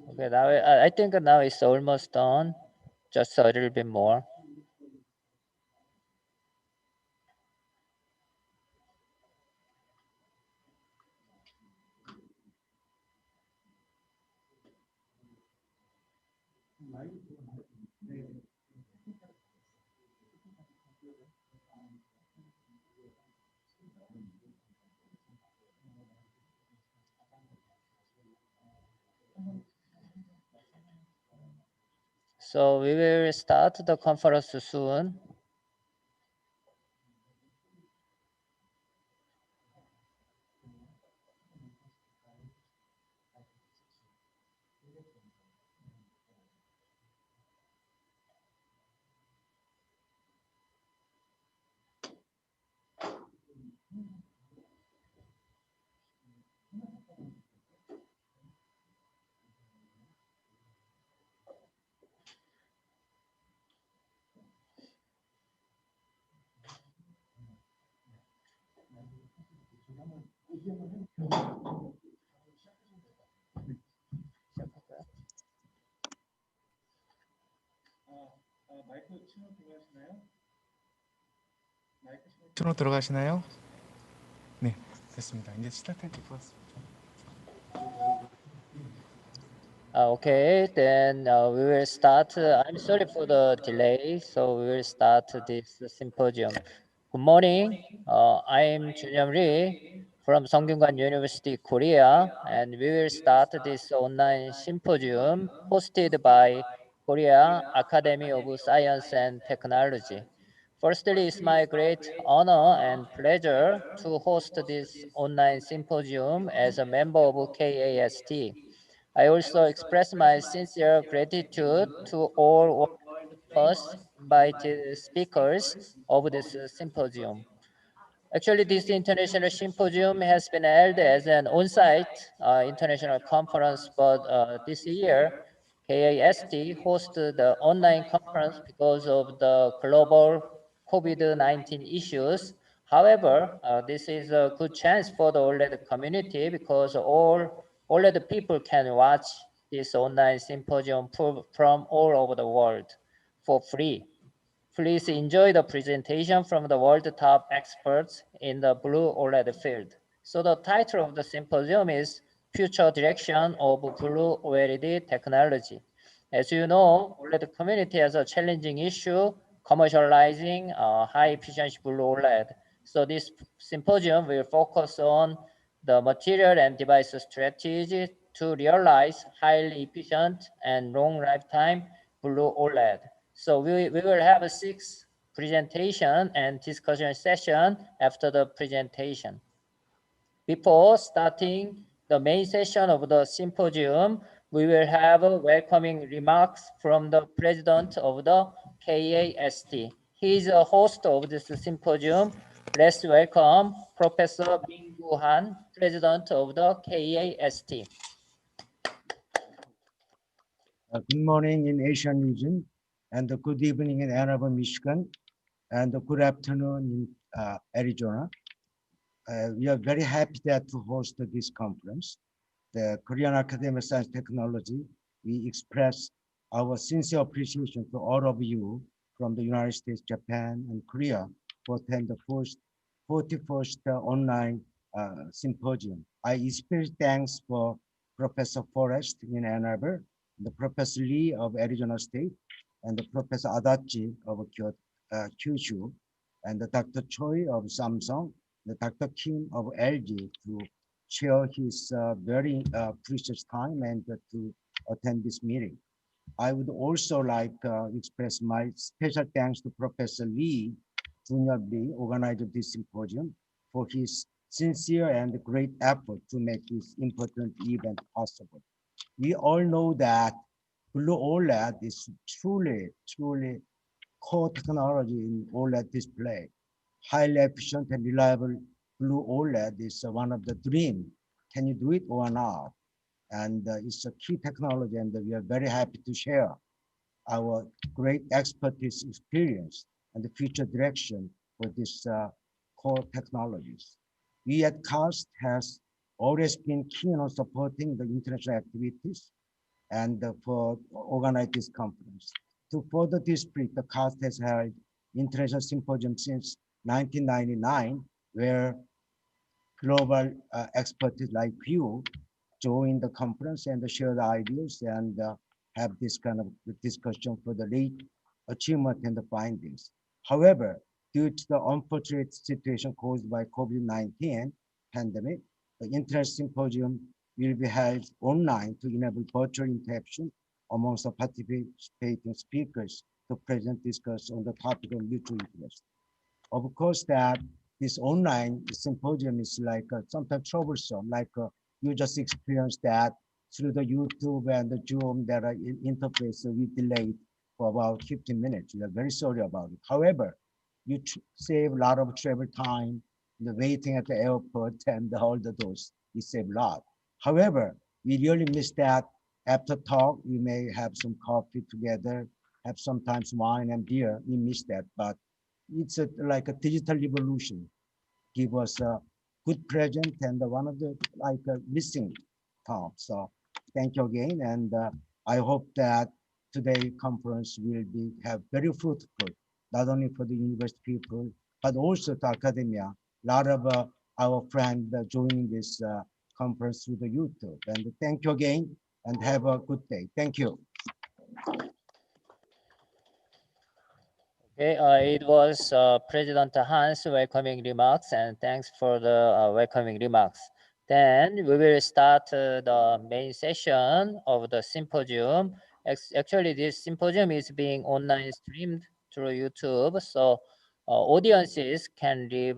Okay, now I think now it's almost done. Just a little bit more. So we will start the conference soon. 마이크 들어가시나요? 네, 됐습니다. 이제 시작할 것 같습니다. Okay, then we will start. I'm sorry for the delay, so we will start this symposium. Good morning. I'm Jian Li from Sungkyunkwan University, Korea, and we will start this online symposium hosted by Korea Academy of Science and Technology. Firstly, it's my great honor and pleasure to host this online symposium as a member of KAST. I also express my sincere gratitude to all world-first invited speakers of this symposium. Actually, this international symposium has been held as an on-site international conference, but this year, KAST hosted the online conference because of the global COVID-19 issues. However, this is a good chance for the OLED community because all OLED people can watch this online symposium from all over the world for free. Please enjoy the presentation from the world top experts in the blue OLED field. So the title of the symposium is Future Direction of Blue OLED Technology. As you know, OLED community has a challenging issue commercializing high efficiency blue OLED. So this symposium will focus on the material and device strategy to realize highly efficient and long lifetime blue OLED. So we will have a 6 presentation and discussion session after the presentation. Before starting the main session of the symposium, we will have welcoming remarks from the president of the KAST. He is a host of this symposium. Let's welcome Professor Ming Han, President of the KAST. Good morning in Asian region, and good evening in Ann Arbor, Michigan, and good afternoon in Arizona. We are very happy to host this conference. The Korean Academy of Science and Technology, we express our sincere appreciation to all of you from the United States, Japan, and Korea to attend the 41st online symposium. I especially thanks for Professor Forrest in Ann Arbor, the Professor Li of Arizona State, and the Professor Adachi of Kyushu, and the Dr. Choi of Samsung, the Dr. Kim of LG to share his very precious time and to attend this meeting. I would also like express my special thanks to Professor Lee, Junior Lee, organizer of this symposium, for his sincere and great effort to make this important event possible. We all know that blue OLED is truly core technology in OLED display. Highly efficient and reliable blue OLED is one of the dream. Can you do it or not? And it's a key technology, and we are very happy to share our great expertise, experience, and the future direction for these core technologies. We at CAST has always been keen on supporting the international activities and for organize this conference. To further this spirit, the CAST has held international symposium since 1999, where global experts like you join the conference and share the ideas and have this kind of discussion for the late achievement and the findings. However, due to the unfortunate situation caused by COVID-19 pandemic, the international symposium will be held online to enable virtual interaction amongst the participating speakers to present discuss on the topic of mutual interest. Of course, that this online symposium is like sometimes troublesome, like you just experienced that through the YouTube and the Zoom that are interface, so we delayed for about 15 minutes. We are very sorry about it. However, you save a lot of travel time, the waiting at the airport and all the those, we save a lot. However, we really miss that after talk, we may have some coffee together, have sometimes wine and beer, we miss that, but it's like a digital revolution. Give us a good present and one of the like missing part. So thank you again, and I hope that today conference will be have very fruitful, not only for the university people but also to academia. A lot of our friends joining this conference through the YouTube. And thank you again, and have a good day. Thank you. Okay, it was President Han's welcoming remarks, and thanks for the welcoming remarks. Then we will start the main session of the symposium. Actually, this symposium is being online streamed through YouTube, so audiences can leave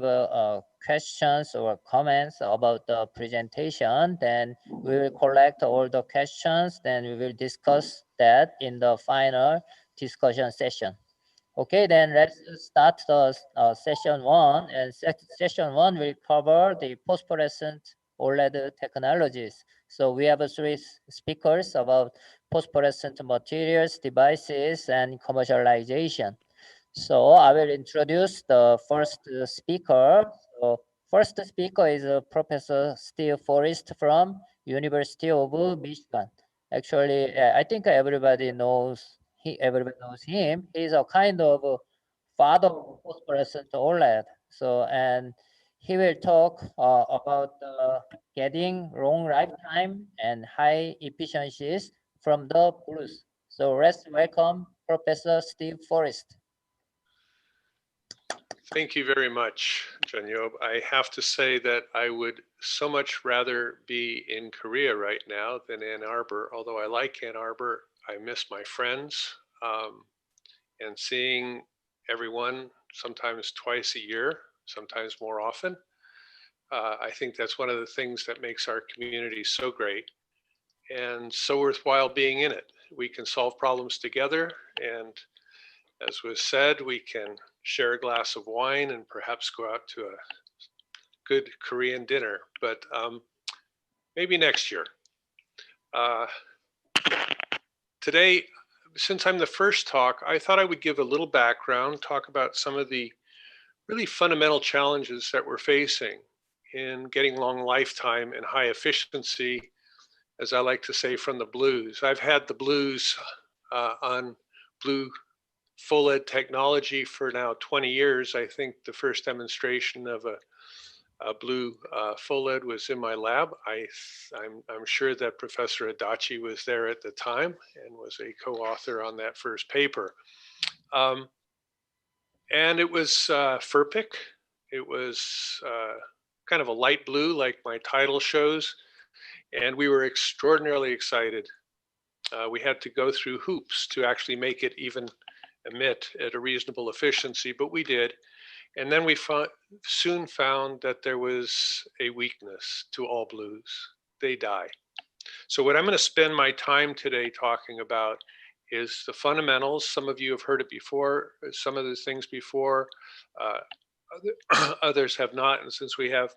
questions or comments about the presentation. Then we will collect all the questions, then we will discuss that in the final discussion session. Okay, then let's start the session one, and session one will cover the phosphorescent OLED technologies. So we have three speakers about phosphorescent materials, devices, and commercialization. So I will introduce the first speaker. So first speaker is Professor Steve Forrest from University of Michigan. Actually, I think everybody knows everybody knows him. He's a kind of father of phosphorescent OLED. So and he will talk about getting long lifetime and high efficiencies from the blues. So let's welcome Professor Steve Forrest. Thank you very much, Janyob. I have to say that I would so much rather be in Korea right now than Ann Arbor. Although I like Ann Arbor, I miss my friends and seeing everyone sometimes twice a year, sometimes more often. I think that's one of the things that makes our community so great and so worthwhile being in it. We can solve problems together, and as was said, we can share a glass of wine and perhaps go out to a good Korean dinner, but maybe next year. Today, since I'm the first talk, I thought I would give a little background, talk about some of the really fundamental challenges that we're facing in getting long lifetime and high efficiency, as I like to say, from the blues. I've had the blues on blue full LED technology for now 20 years. I think the first demonstration of a blue full LED was in my lab. I'm sure that Professor Adachi was there at the time and was a co-author on that first paper. And it was FERPIC. It was kind of a light blue, like my title shows. And we were extraordinarily excited. We had to go through hoops to actually make it even emit at a reasonable efficiency, but we did. And then we soon found that there was a weakness to all blues. They die. So what I'm going to spend my time today talking about is the fundamentals. Some of you have heard it before, some of the things before, others have not. And since we have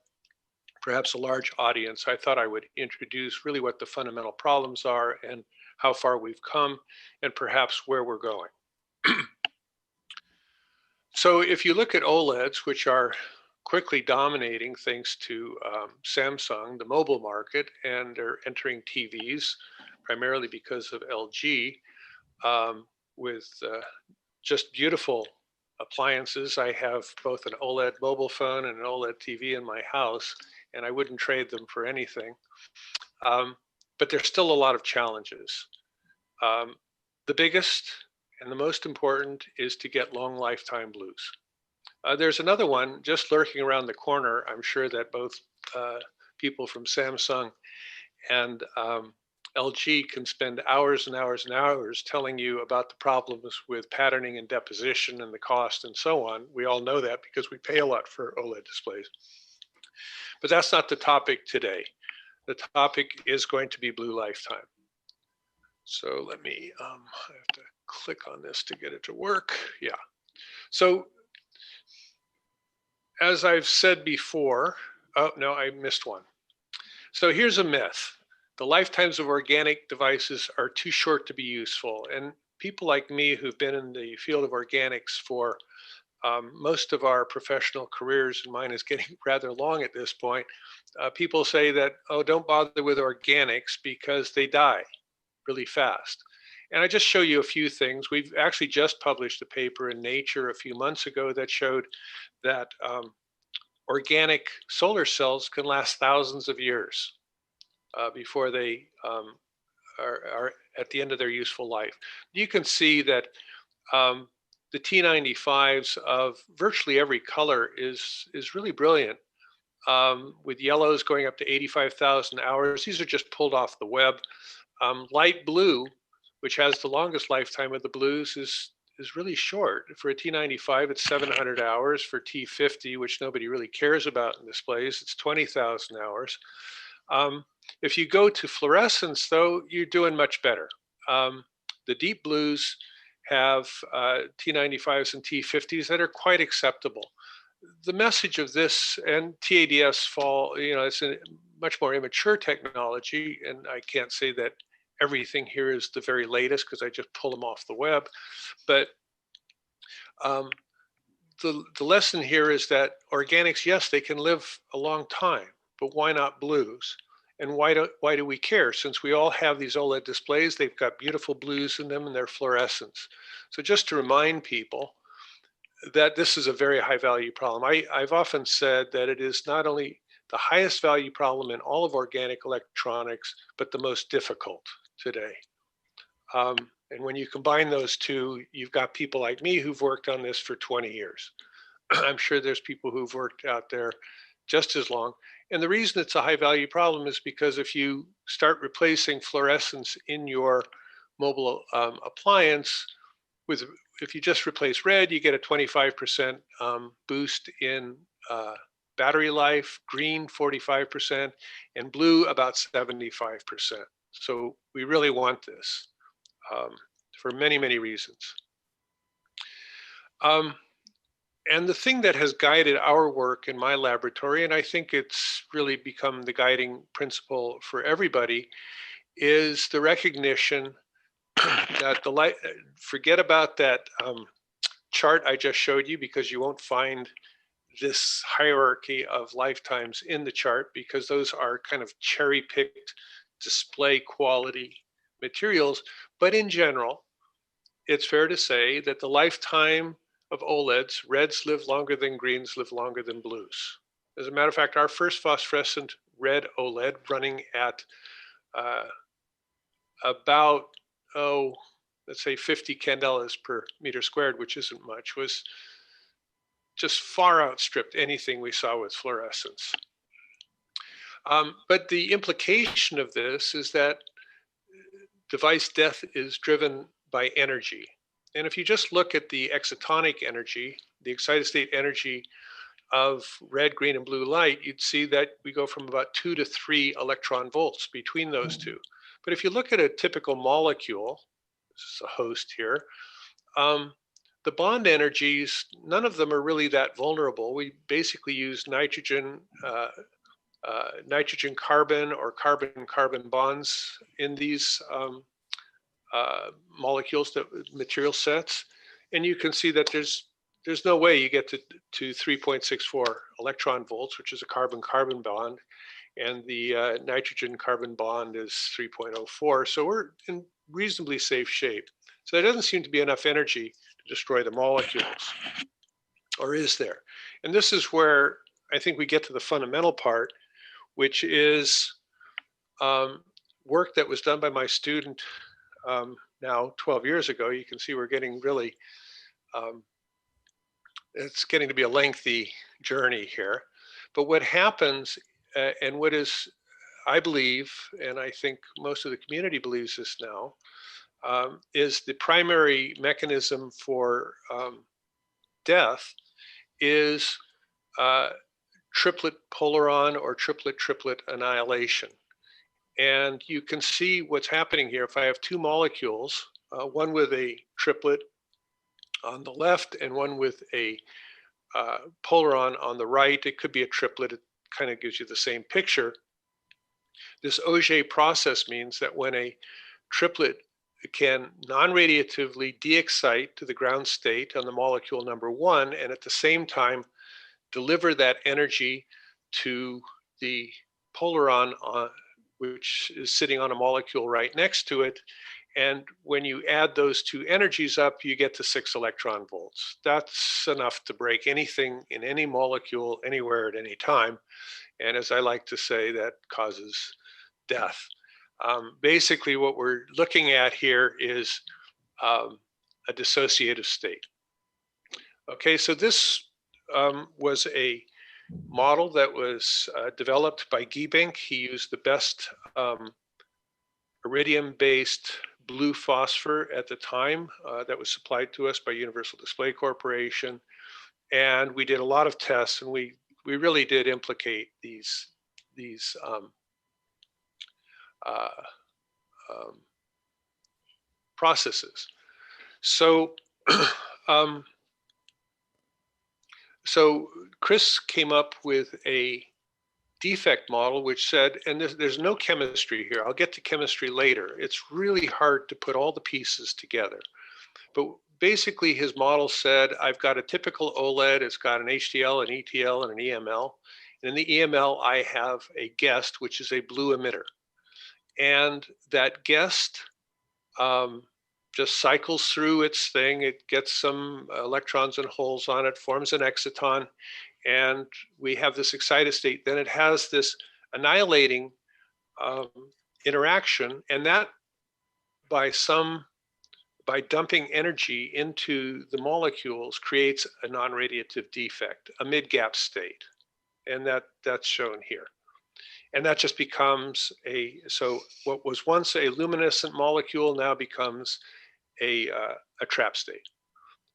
perhaps a large audience, I thought I would introduce really what the fundamental problems are and how far we've come and perhaps where we're going. So if you look at OLEDs, which are quickly dominating thanks to Samsung, the mobile market, and they're entering TVs primarily because of LG with just beautiful appliances. I have both an OLED mobile phone and an OLED TV in my house, and I wouldn't trade them for anything. But there's still a lot of challenges. The biggest and the most important is to get long lifetime blues. There's another one just lurking around the corner. I'm sure that both people from Samsung and LG can spend hours and hours and hours telling you about the problems with patterning and deposition and the cost and so on. We all know that because we pay a lot for OLED displays. But that's not the topic today. The topic is going to be blue lifetime. So let me, I have to click on this to get it to work. Yeah. So as I've said before, oh no, I missed one. So here's a myth. The lifetimes of organic devices are too short to be useful. And people like me who've been in the field of organics for most of our professional careers, and mine is getting rather long at this point, people say that, oh, don't bother with organics because they die really fast. And I just show you a few things. We've actually just published a paper in Nature a few months ago that showed that organic solar cells can last thousands of years before they are at the end of their useful life. You can see that the T95s of virtually every color is really brilliant, with yellows going up to 85,000 hours. These are just pulled off the web. Light blue, which has the longest lifetime of the blues, is really short. For a T95, it's 700 hours. For T50, which nobody really cares about in displays, it's 20,000 hours. If you go to fluorescence, though, you're doing much better. The deep blues have T95s and T50s that are quite acceptable. The message of this, and TADFs fall, it's a much more immature technology, and I can't say that everything here is the very latest because I just pull them off the web. But the lesson here is that organics, yes, they can live a long time, but why not blues? And why do we care? Since we all have these OLED displays, they've got beautiful blues in them and they're fluorescents. So just to remind people that this is a very high value problem. I've often said that it is not only the highest value problem in all of organic electronics, but the most difficult today. And when you combine those two, you've got people like me who've worked on this for 20 years. I'm sure there's people who've worked out there just as long. And the reason it's a high value problem is because if you start replacing fluorescence in your mobile appliance if you just replace red, you get a 25% boost in battery life, green 45%, and blue about 75%. So we really want this for many, many reasons. And the thing that has guided our work in my laboratory, and I think it's really become the guiding principle for everybody, is the recognition that the light, forget about that chart I just showed you, because you won't find this hierarchy of lifetimes in the chart, because those are kind of cherry-picked display quality materials. But in general, it's fair to say that the lifetime of OLEDs, reds live longer than greens, live longer than blues. As a matter of fact, our first phosphorescent red OLED running at about, let's say 50 candelas per meter squared, which isn't much, was just far outstripped anything we saw with fluorescence. But the implication of this is that device death is driven by energy. And if you just look at the excitonic energy, the excited state energy of red, green, and blue light, you'd see that we go from about 2 to 3 electron volts between those two. But if you look at a typical molecule, this is a host here, the bond energies, none of them are really that vulnerable. We basically use nitrogen, nitrogen-carbon or carbon-carbon bonds in these molecules, that material sets, and you can see that there's no way you get to 3.64 electron volts, which is a carbon-carbon bond, and the nitrogen-carbon bond is 3.04. So we're in reasonably safe shape. So there doesn't seem to be enough energy to destroy the molecules, or is there? And this is where I think we get to the fundamental part, which is work that was done by my student now 12 years ago. You can see we're getting really, it's getting to be a lengthy journey here. But what happens, and what is, I believe, and I think most of the community believes this now, is the primary mechanism for death is triplet polaron or triplet annihilation. And you can see what's happening here. If I have two molecules, one with a triplet on the left and one with a polaron on the right, it could be a triplet. It kind of gives you the same picture. This Auger process means that when a triplet can non-radiatively de-excite to the ground state on the molecule number one, and at the same time deliver that energy to the polaron which is sitting on a molecule right next to it. And when you add those two energies up, you get to 6 electron volts. That's enough to break anything in any molecule anywhere at any time. And as I like to say, that causes death. Basically, what we're looking at here is a dissociative state. Okay, so this was a model that was developed by Giebink. He used the best iridium-based blue phosphor at the time that was supplied to us by Universal Display Corporation. And we did a lot of tests, and we really did implicate these processes. So, so Chris came up with a defect model which said, and there's no chemistry here. I'll get to chemistry later. It's really hard to put all the pieces together. But basically his model said, I've got a typical OLED. It's got an HDL, an ETL, and an EML. And in the EML, I have a guest, which is a blue emitter. And that guest just cycles through its thing. It gets some electrons and holes on it, forms an exciton, and we have this excited state. Then it has this annihilating interaction, and that by dumping energy into the molecules creates a non-radiative defect, a mid-gap state, and that's shown here. And that just becomes so what was once a luminescent molecule now becomes a trap state.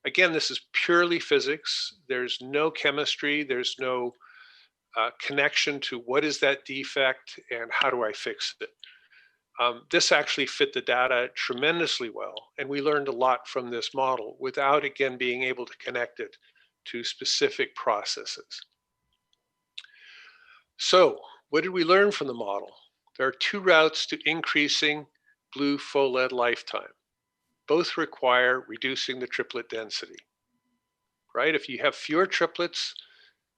Again, this is purely physics. There's no chemistry. There's no connection to what is that defect and how do I fix it. This actually fit the data tremendously well. And we learned a lot from this model without, again, being able to connect it to specific processes. So what did we learn from the model? There are two routes to increasing blue OLED lifetime. Both require reducing the triplet density, right? If you have fewer triplets,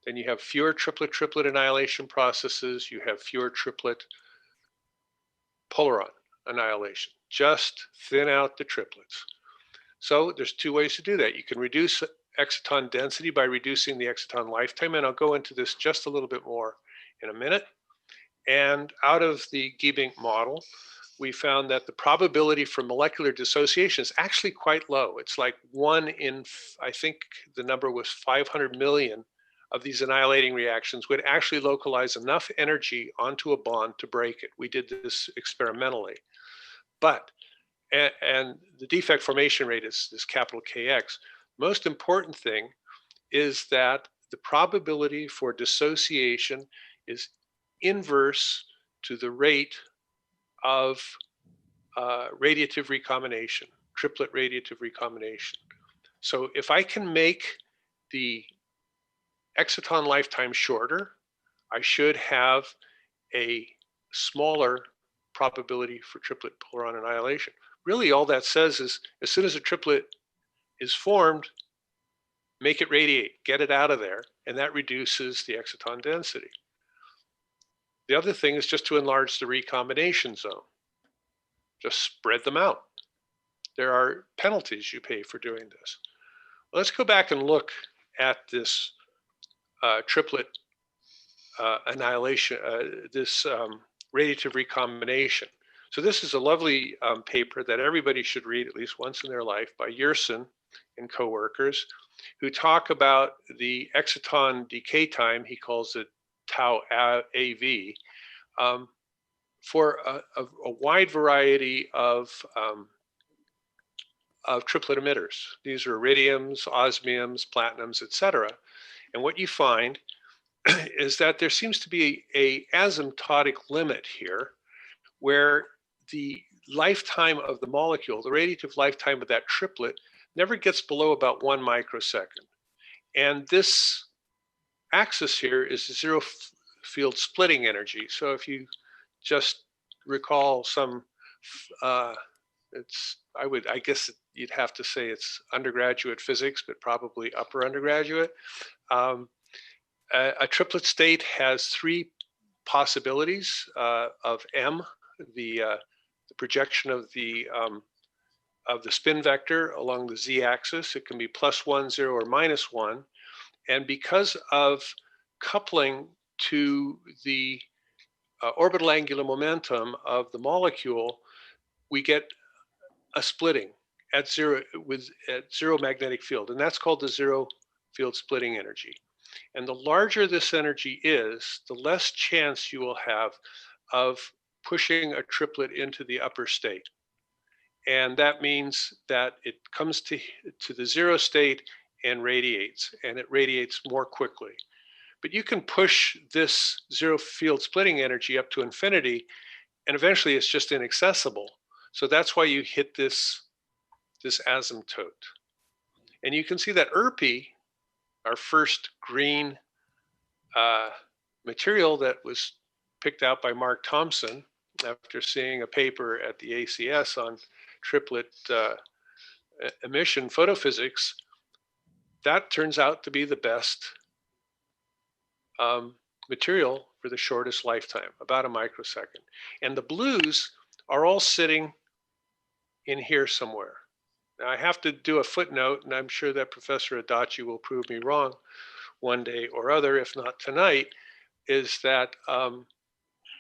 then you have fewer triplet annihilation processes, you have fewer triplet polaron annihilation. Just thin out the triplets. So there's two ways to do that. You can reduce exciton density by reducing the exciton lifetime, and I'll go into this just a little bit more in a minute. And out of the Giebink model, we found that the probability for molecular dissociation is actually quite low. It's like 1 in, I think the number was 500 million of these annihilating reactions would actually localize enough energy onto a bond to break it. We did this experimentally. But, and the defect formation rate is this capital KX. Most important thing is that the probability for dissociation is inverse to the rate of radiative recombination, triplet radiative recombination. So if I can make the exciton lifetime shorter, I should have a smaller probability for triplet polaron annihilation. Really, all that says is as soon as a triplet is formed, make it radiate, get it out of there, and that reduces the exciton density. The other thing is just to enlarge the recombination zone. Just spread them out. There are penalties you pay for doing this. Let's go back and look at this triplet annihilation, this radiative recombination. So this is a lovely paper that everybody should read at least once in their life by Yersin and co-workers, who talk about the exciton decay time, he calls it tau AV, for a wide variety of triplet emitters. These are iridiums, osmiums, platinums, etc. And what you find is that there seems to be a asymptotic limit here where the lifetime of the molecule, the radiative lifetime of that triplet, never gets below about 1 microsecond. And this axis here is the zero field splitting energy. So if you just recall some, I guess you'd have to say it's undergraduate physics, but probably upper undergraduate. A triplet state has 3 possibilities of M, the projection of the spin vector along the z-axis. It can be +1, 0, or -1. And because of coupling to the orbital angular momentum of the molecule, we get a splitting at zero magnetic field, and that's called the zero field splitting energy. And the larger this energy is, the less chance you will have of pushing a triplet into the upper state. And that means that it comes to the zero state and it radiates more quickly. But you can push this zero field splitting energy up to infinity, and eventually it's just inaccessible. So that's why you hit this asymptote. And you can see that ERPI, our first green material that was picked out by Mark Thompson after seeing a paper at the ACS on triplet emission photophysics, that turns out to be the best material for the shortest lifetime, about a microsecond. And the blues are all sitting in here somewhere. Now I have to do a footnote, and I'm sure that Professor Adachi will prove me wrong one day or other, if not tonight, is that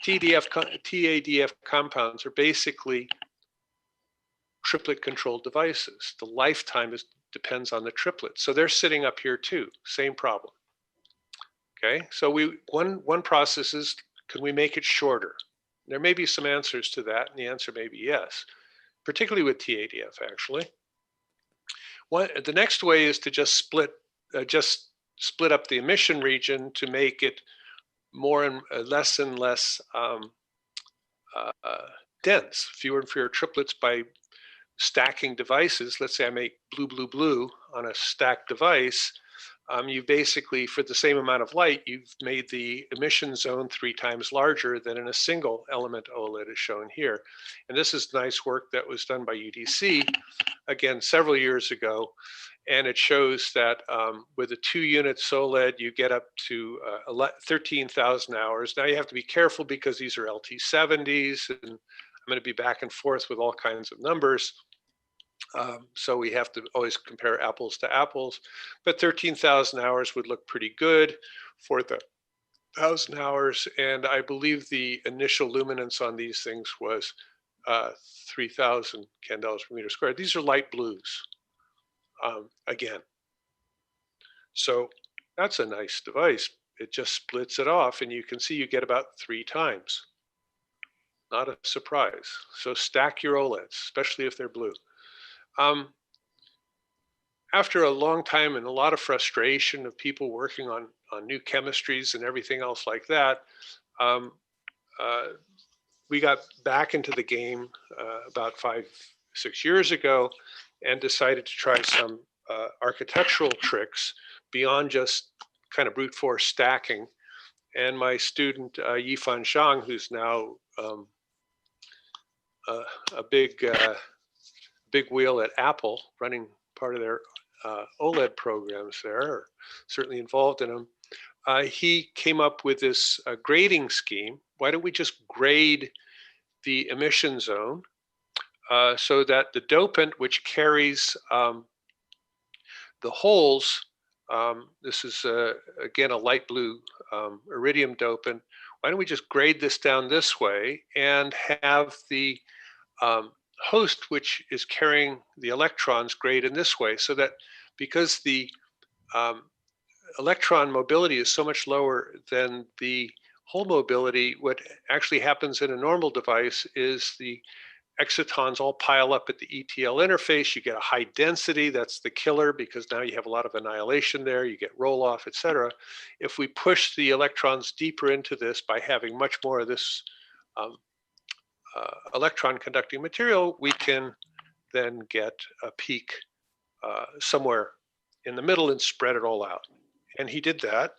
TADF compounds are basically triplet controlled devices. The lifetime depends on the triplet. So they're sitting up here too, same problem. Okay, so one process is, can we make it shorter? There may be some answers to that, and the answer may be yes, particularly with TADF actually. The next way is to just split up the emission region to make it more and less and less dense, fewer and fewer triplets by stacking devices. Let's say I make blue, blue, blue on a stacked device. you basically, for the same amount of light, you've made the emission zone 3 times larger than in a single element OLED as shown here. And this is nice work that was done by UDC, again, several years ago. And it shows that with a 2 units OLED, you get up to 13,000 hours. Now you have to be careful because these are LT70s, and I'm going to be back and forth with all kinds of numbers. So we have to always compare apples to apples, but 13,000 hours would look pretty good. 4,000 hours, and I believe the initial luminance on these things was 3,000 candelas per meter squared. These are light blues, again. So that's a nice device. It just splits it off, and you can see you get about 3 times. Not a surprise. So stack your OLEDs, especially if they're blue. After a long time and a lot of frustration of people working on new chemistries and everything else like that, we got back into the game about 5-6 years ago and decided to try some architectural tricks beyond just kind of brute force stacking. And my student Yifan Zhang, who's now a big wheel at Apple, running part of their OLED programs there, or certainly involved in them, he came up with this grading scheme. Why don't we just grade the emission zone so that the dopant, which carries the holes, this is again a light blue iridium dopant. Why don't we just grade this down this way and have the host, which is carrying the electrons, grade in this way, so that because the electron mobility is so much lower than the hole mobility, what actually happens in a normal device is the excitons all pile up at the ETL interface. You get a high density, that's the killer, because now you have a lot of annihilation there, you get roll off, etc. If we push the electrons deeper into this by having much more of this electron conducting material, we can then get a peak somewhere in the middle and spread it all out. And he did that.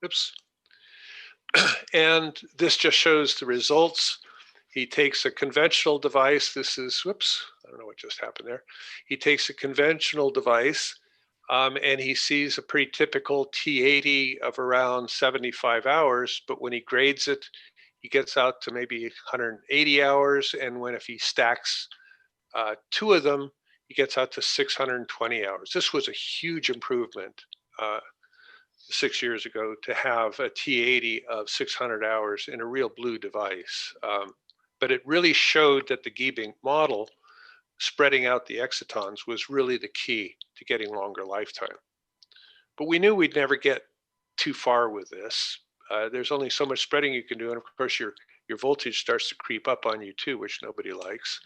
Oops. And this just shows the results. He takes a conventional device. This is, whoops, I don't know what just happened there. He takes a conventional device and he sees a pretty typical T80 of around 75 hours, but when he grades it, he gets out to maybe 180 hours. And if he stacks 2 of them, he gets out to 620 hours. This was a huge improvement 6 years ago to have a T80 of 600 hours in a real blue device. But it really showed that the Giebink model, spreading out the excitons, was really the key to getting longer lifetime. But we knew we'd never get too far with this. There's only so much spreading you can do, and of course your voltage starts to creep up on you too, which nobody likes.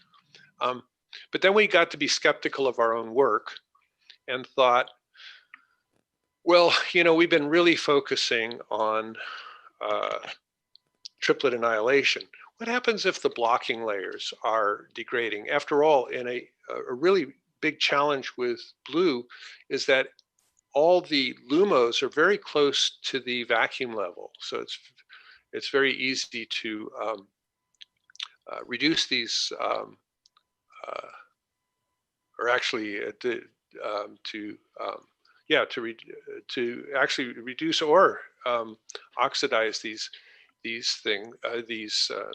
But then we got to be skeptical of our own work and thought, well, you know, we've been really focusing on triplet annihilation. What happens if the blocking layers are degrading? After all, in a really big challenge with blue is that all the lumos are very close to the vacuum level. So it's very easy to reduce these, or actually to actually reduce or oxidize these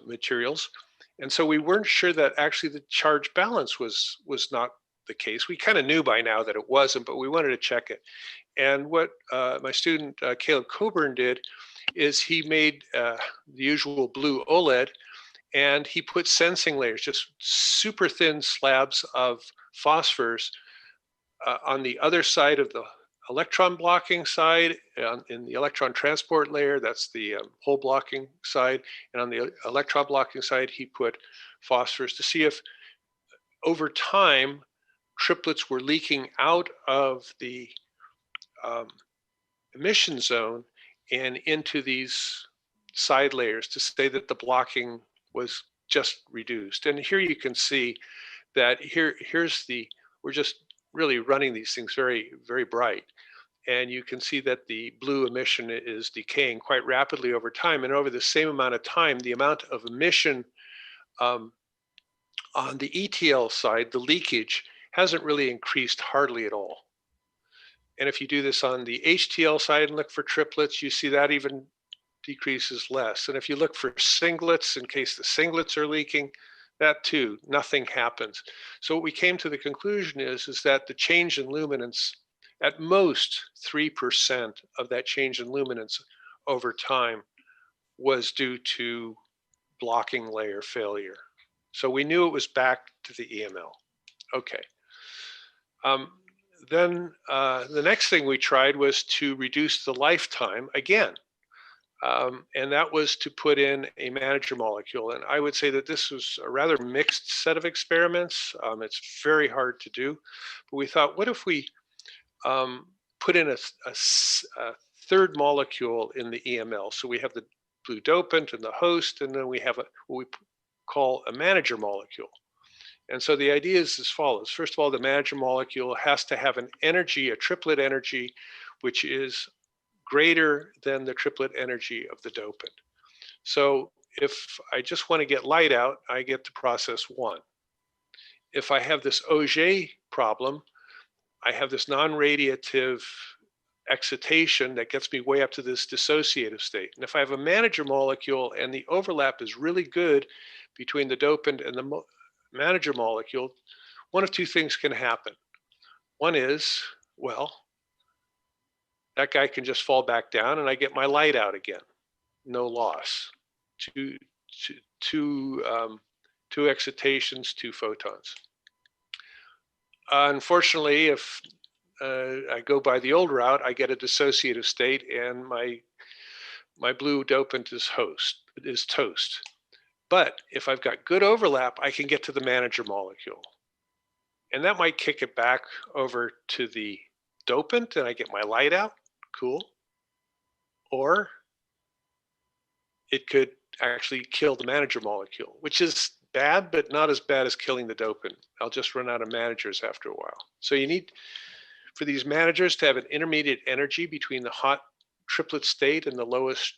materials. And so we weren't sure that actually the charge balance was not the case. We kind of knew by now that it wasn't, but we wanted to check it. And what my student Caleb Coburn did is he made the usual blue OLED, and he put sensing layers, just super thin slabs of phosphors on the other side of the electron blocking side, in the electron transport layer, that's the hole blocking side, and on the electron blocking side, he put phosphors to see if over time triplets were leaking out of the emission zone and into these side layers to say that the blocking was just reduced. And here you can see that we're just really running these things very, very bright. And you can see that the blue emission is decaying quite rapidly over time. And over the same amount of time, the amount of emission on the ETL side, the leakage, hasn't really increased hardly at all. And if you do this on the HTL side and look for triplets, you see that even decreases less. And if you look for singlets, in case the singlets are leaking, that too, nothing happens. So what we came to the conclusion is that the change in luminance, at most 3% of that change in luminance over time was due to blocking layer failure. So we knew it was back to the EML. Okay. Then the next thing we tried was to reduce the lifetime again. And that was to put in a manager molecule. And I would say that this was a rather mixed set of experiments. It's very hard to do. But we thought, what if we put in a third molecule in the EML? So we have the blue dopant and the host, and then we have what we call a manager molecule. And so the idea is as follows. First of all, the manager molecule has to have an energy, a triplet energy, which is greater than the triplet energy of the dopant. So if I just want to get light out, I get to process 1. If I have this Auger problem, I have this non-radiative excitation that gets me way up to this dissociative state. And if I have a manager molecule and the overlap is really good between the dopant and the manager molecule, one of two things can happen. One is, well, that guy can just fall back down and I get my light out again. No loss. Two excitations, 2 photons. Unfortunately, if I go by the old route, I get a dissociative state and my blue dopant is toast. But if I've got good overlap, I can get to the manager molecule. And that might kick it back over to the dopant and I get my light out. Cool. Or it could actually kill the manager molecule, which is bad, but not as bad as killing the dopant. I'll just run out of managers after a while. So you need, for these managers, to have an intermediate energy between the hot triplet state and the lowest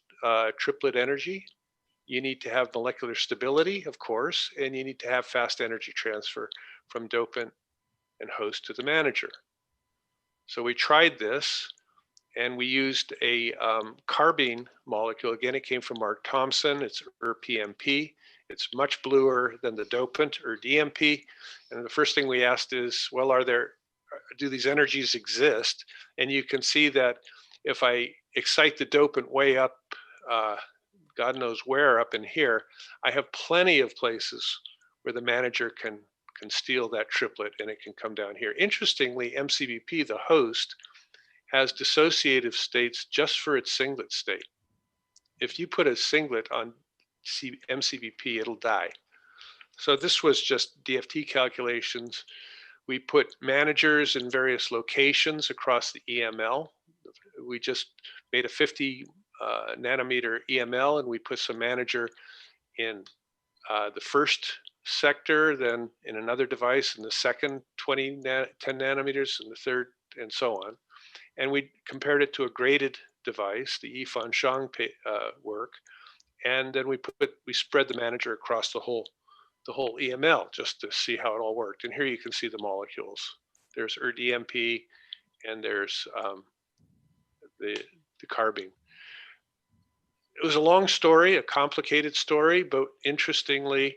triplet energy. You need to have molecular stability, of course, and you need to have fast energy transfer from dopant and host to the manager. So we tried this, and we used a carbene molecule. Again, it came from Mark Thompson. It's PMP. It's much bluer than the dopant or DMP. And the first thing we asked is, well, do these energies exist? And you can see that if I excite the dopant way up, God knows where up in here, I have plenty of places where the manager can steal that triplet and it can come down here. Interestingly, MCBP, the host, has dissociative states just for its singlet state. If you put a singlet on MCBP, it'll die. So this was just DFT calculations. We put managers in various locations across the EML. We just made a 50 nanometer EML, and we put some manager in the first sector, then in another device in the second 10 nanometers, and the third, and so on. And we compared it to a graded device, the Yifan Shang work, and then we spread the manager across the whole EML just to see how it all worked. And here you can see the molecules. There's ERDMP, and there's the carbene. It was a long story, a complicated story, but interestingly,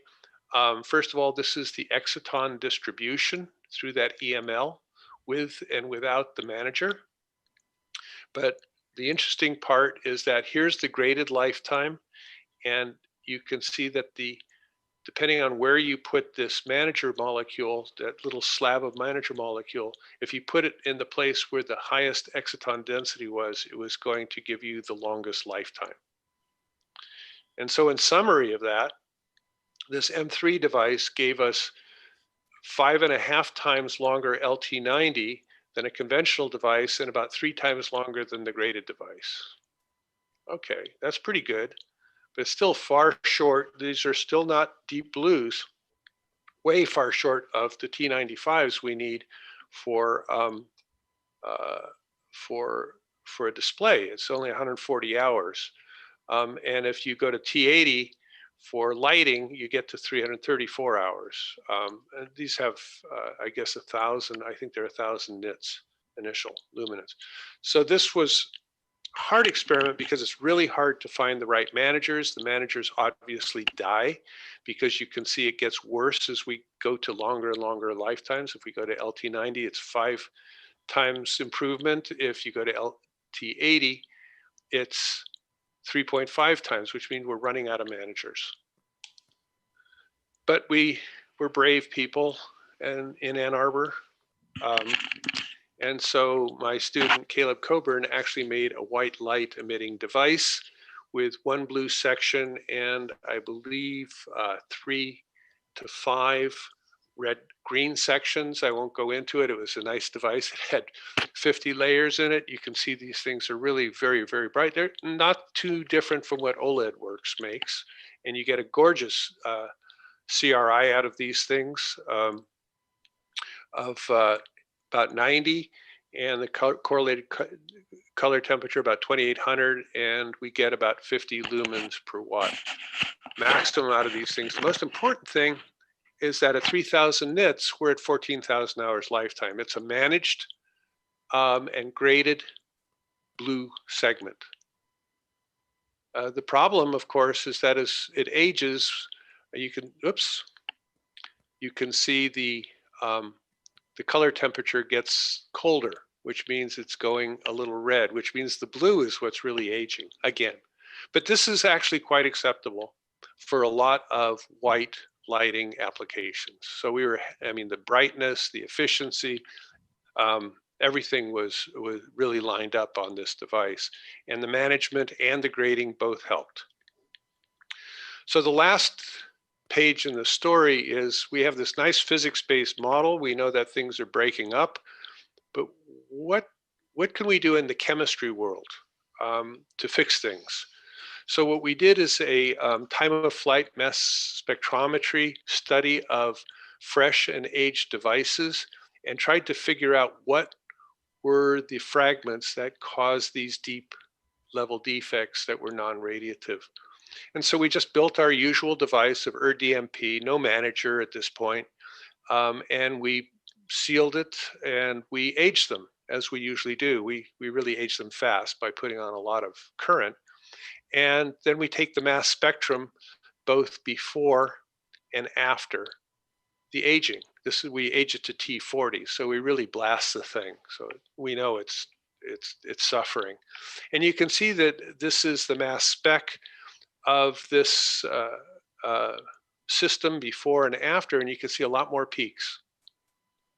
first of all, this is the exciton distribution through that EML with and without the manager. But the interesting part is that here's the graded lifetime, and you can see that depending on where you put this manager molecule, that little slab of manager molecule, if you put it in the place where the highest exciton density was, it was going to give you the longest lifetime. And so in summary of that, this M3 device gave us 5.5 times longer LT90 than a conventional device and about 3 times longer than the graded device. Okay, that's pretty good, but it's still far short. These are still not deep blues, way far short of the T95s we need for for a display. It's only 140 hours. And if you go to T80 for lighting, you get to 334 hours. And these have, I guess, 1,000. I think they're 1,000 nits initial luminance. So this was a hard experiment because it's really hard to find the right managers. The managers obviously die because you can see it gets worse as we go to longer and longer lifetimes. If we go to LT90, it's 5 times improvement. If you go to LT80, it's 3.5 times, which means we're running out of managers. But we were brave people and in Ann Arbor. And so my student, Caleb Coburn, actually made a white light emitting device with 1 blue section and I believe 3 to 5 red-green sections. I won't go into it. It was a nice device. It had 50 layers in it. You can see these things are really very, very bright. They're not too different from what OLED Works makes. And you get a gorgeous CRI out of these things of about 90, and the correlated color temperature about 2800, and we get about 50 lumens per watt maximum out of these things. The most important thing is that at 3,000 nits, we're at 14,000 hours lifetime. It's a managed and graded blue segment. The problem, of course, is that as it ages, you can see the color temperature gets colder, which means it's going a little red, which means the blue is what's really aging again. But this is actually quite acceptable for a lot of white lighting applications. So the brightness, the efficiency, everything was really lined up on this device, and the management and the grading both helped. So the last page in the story is we have this nice physics-based model. We know that things are breaking up, but what can we do in the chemistry world to fix things? So what we did is a time of flight mass spectrometry study of fresh and aged devices and tried to figure out what were the fragments that caused these deep level defects that were non-radiative. And so we just built our usual device of DMP, no manager at this point, and we sealed it and we aged them as we usually do. We really age them fast by putting on a lot of current. And then we take the mass spectrum both before and after the aging. We age it to T40, so we really blast the thing. So we know it's suffering. And you can see that this is the mass spec of this system before and after, and you can see a lot more peaks.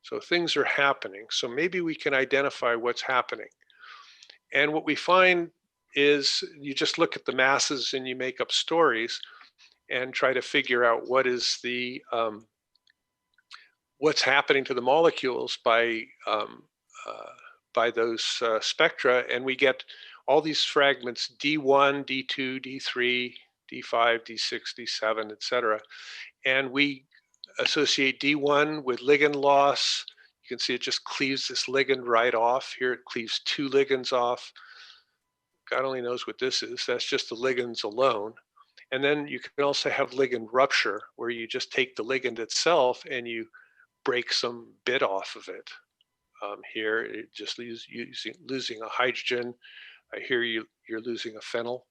So things are happening. So maybe we can identify what's happening. And what we find is you just look at the masses and you make up stories and try to figure out what is the what's happening to the molecules by those spectra, and we get all these fragments D1, D2, D3, D5, D6, D7, etc. And we associate D1 with ligand loss. You can see it just cleaves this ligand right off. Here it cleaves 2 ligands off. God only knows what this is. That's just the ligands alone. And then you can also have ligand rupture, where you just take the ligand itself and you break some bit off of it. Here, it just losing a hydrogen. Here you're losing a phenyl,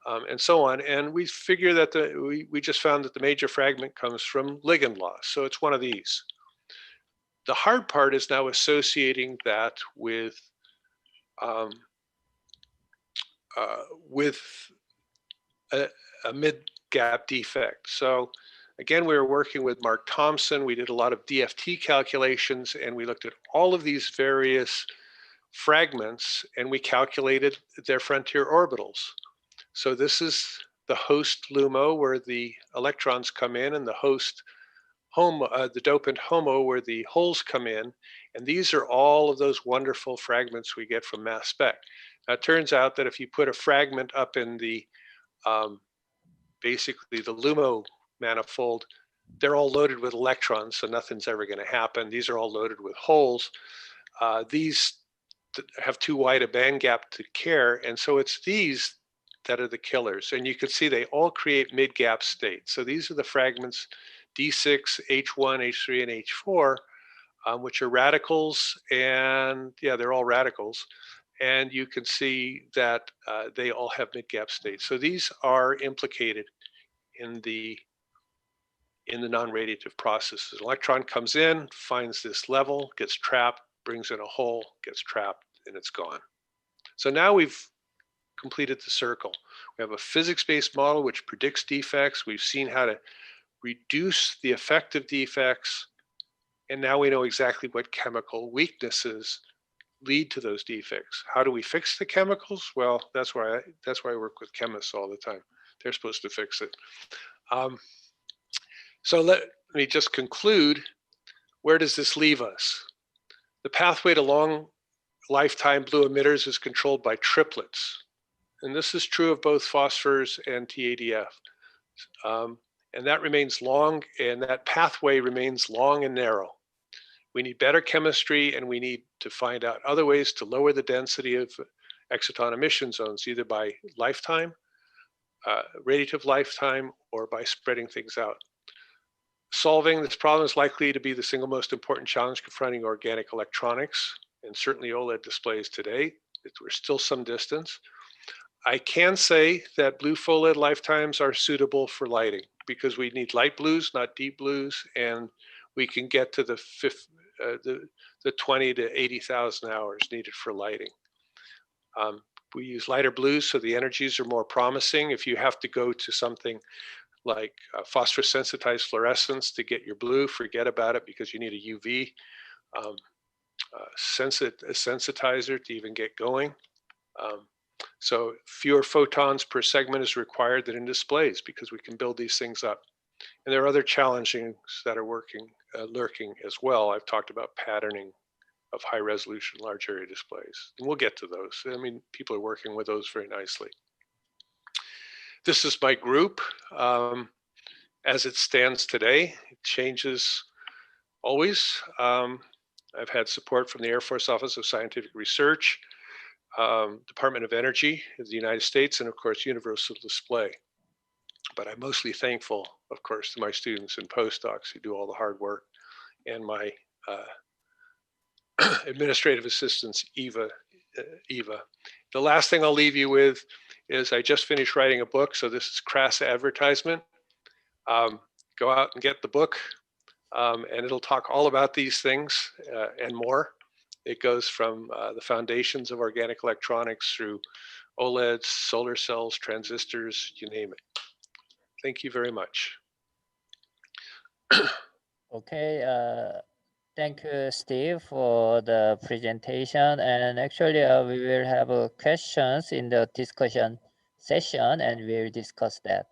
and so on. And we figure that we just found that the major fragment comes from ligand loss. So it's one of these. The hard part is now associating that with a mid-gap defect. So again, we were working with Mark Thompson. We did a lot of DFT calculations, and we looked at all of these various fragments, and we calculated their frontier orbitals. So this is the host LUMO, where the electrons come in, and the host HOMO, the dopant HOMO, where the holes come in. And these are all of those wonderful fragments we get from mass spec. Now, it turns out that if you put a fragment up in the basically the LUMO manifold, they're all loaded with electrons, so nothing's ever going to happen. These are all loaded with holes. These have too wide a band gap to care, and so it's these that are the killers. And you can see they all create mid-gap states. So these are the fragments D6, H1, H3, and H4, which are radicals, and yeah, they're all radicals. And you can see that they all have mid-gap states. So these are implicated in the non-radiative processes. An electron comes in, finds this level, gets trapped, brings in a hole, gets trapped, and it's gone. So now we've completed the circle. We have a physics-based model which predicts defects. We've seen how to reduce the effect of defects, and now we know exactly what chemical weaknesses lead to those defects. How do we fix the chemicals? Well, that's why I work with chemists all the time. They're supposed to fix it. So let me just conclude. Where does this leave us? The pathway to long lifetime blue emitters is controlled by triplets. And this is true of both phosphors and TADF. And that remains long, and that pathway remains long and narrow. We need better chemistry, and we need to find out other ways to lower the density of exciton emission zones, either by lifetime, radiative lifetime, or by spreading things out. Solving this problem is likely to be the single most important challenge confronting organic electronics, and certainly OLED displays today. We're still some distance. I can say that blue OLED lifetimes are suitable for lighting because we need light blues, not deep blues, and we can get to the 20 to 80,000 hours needed for lighting. We use lighter blues, so the energies are more promising. If you have to go to something like phosphorus sensitized fluorescence to get your blue, forget about it because you need a UV sensitizer to even get going. So fewer photons per segment is required than in displays because we can build these things up. And there are other challenges that are lurking as well. I've talked about patterning of high resolution, large area displays. And we'll get to those. I mean, people are working with those very nicely. This is my group. As it stands today, it changes always. I've had support from the Air Force Office of Scientific Research, Department of Energy in the United States, and of course, Universal Display. But I'm mostly thankful, of course, to my students and postdocs who do all the hard work, and my administrative assistants, Eva. The last thing I'll leave you with is I just finished writing a book, so this is crass advertisement. Go out and get the book, and it'll talk all about these things and more. It goes from the foundations of organic electronics through OLEDs, solar cells, transistors, you name it. Thank you very much. Okay, thank you, Steve, for the presentation. And actually, we will have questions in the discussion session, and we'll discuss that.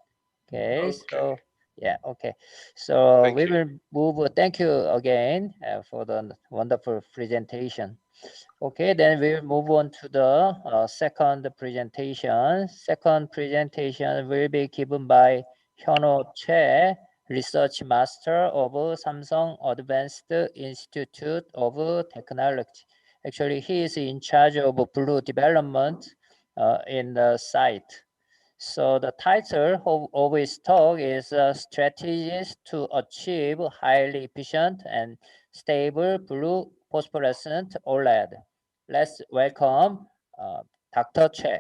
Okay, so yeah, okay. So we will move. Thank you again for the wonderful presentation. Okay, then we'll move on to the second presentation. Second presentation will be given by Choi, Research Master of Samsung Advanced Institute of Technology. Actually, he is in charge of blue development in the SAIT. So the title of his talk is Strategies to Achieve Highly Efficient and Stable Blue Phosphorescent OLED. Let's welcome Dr. Choi.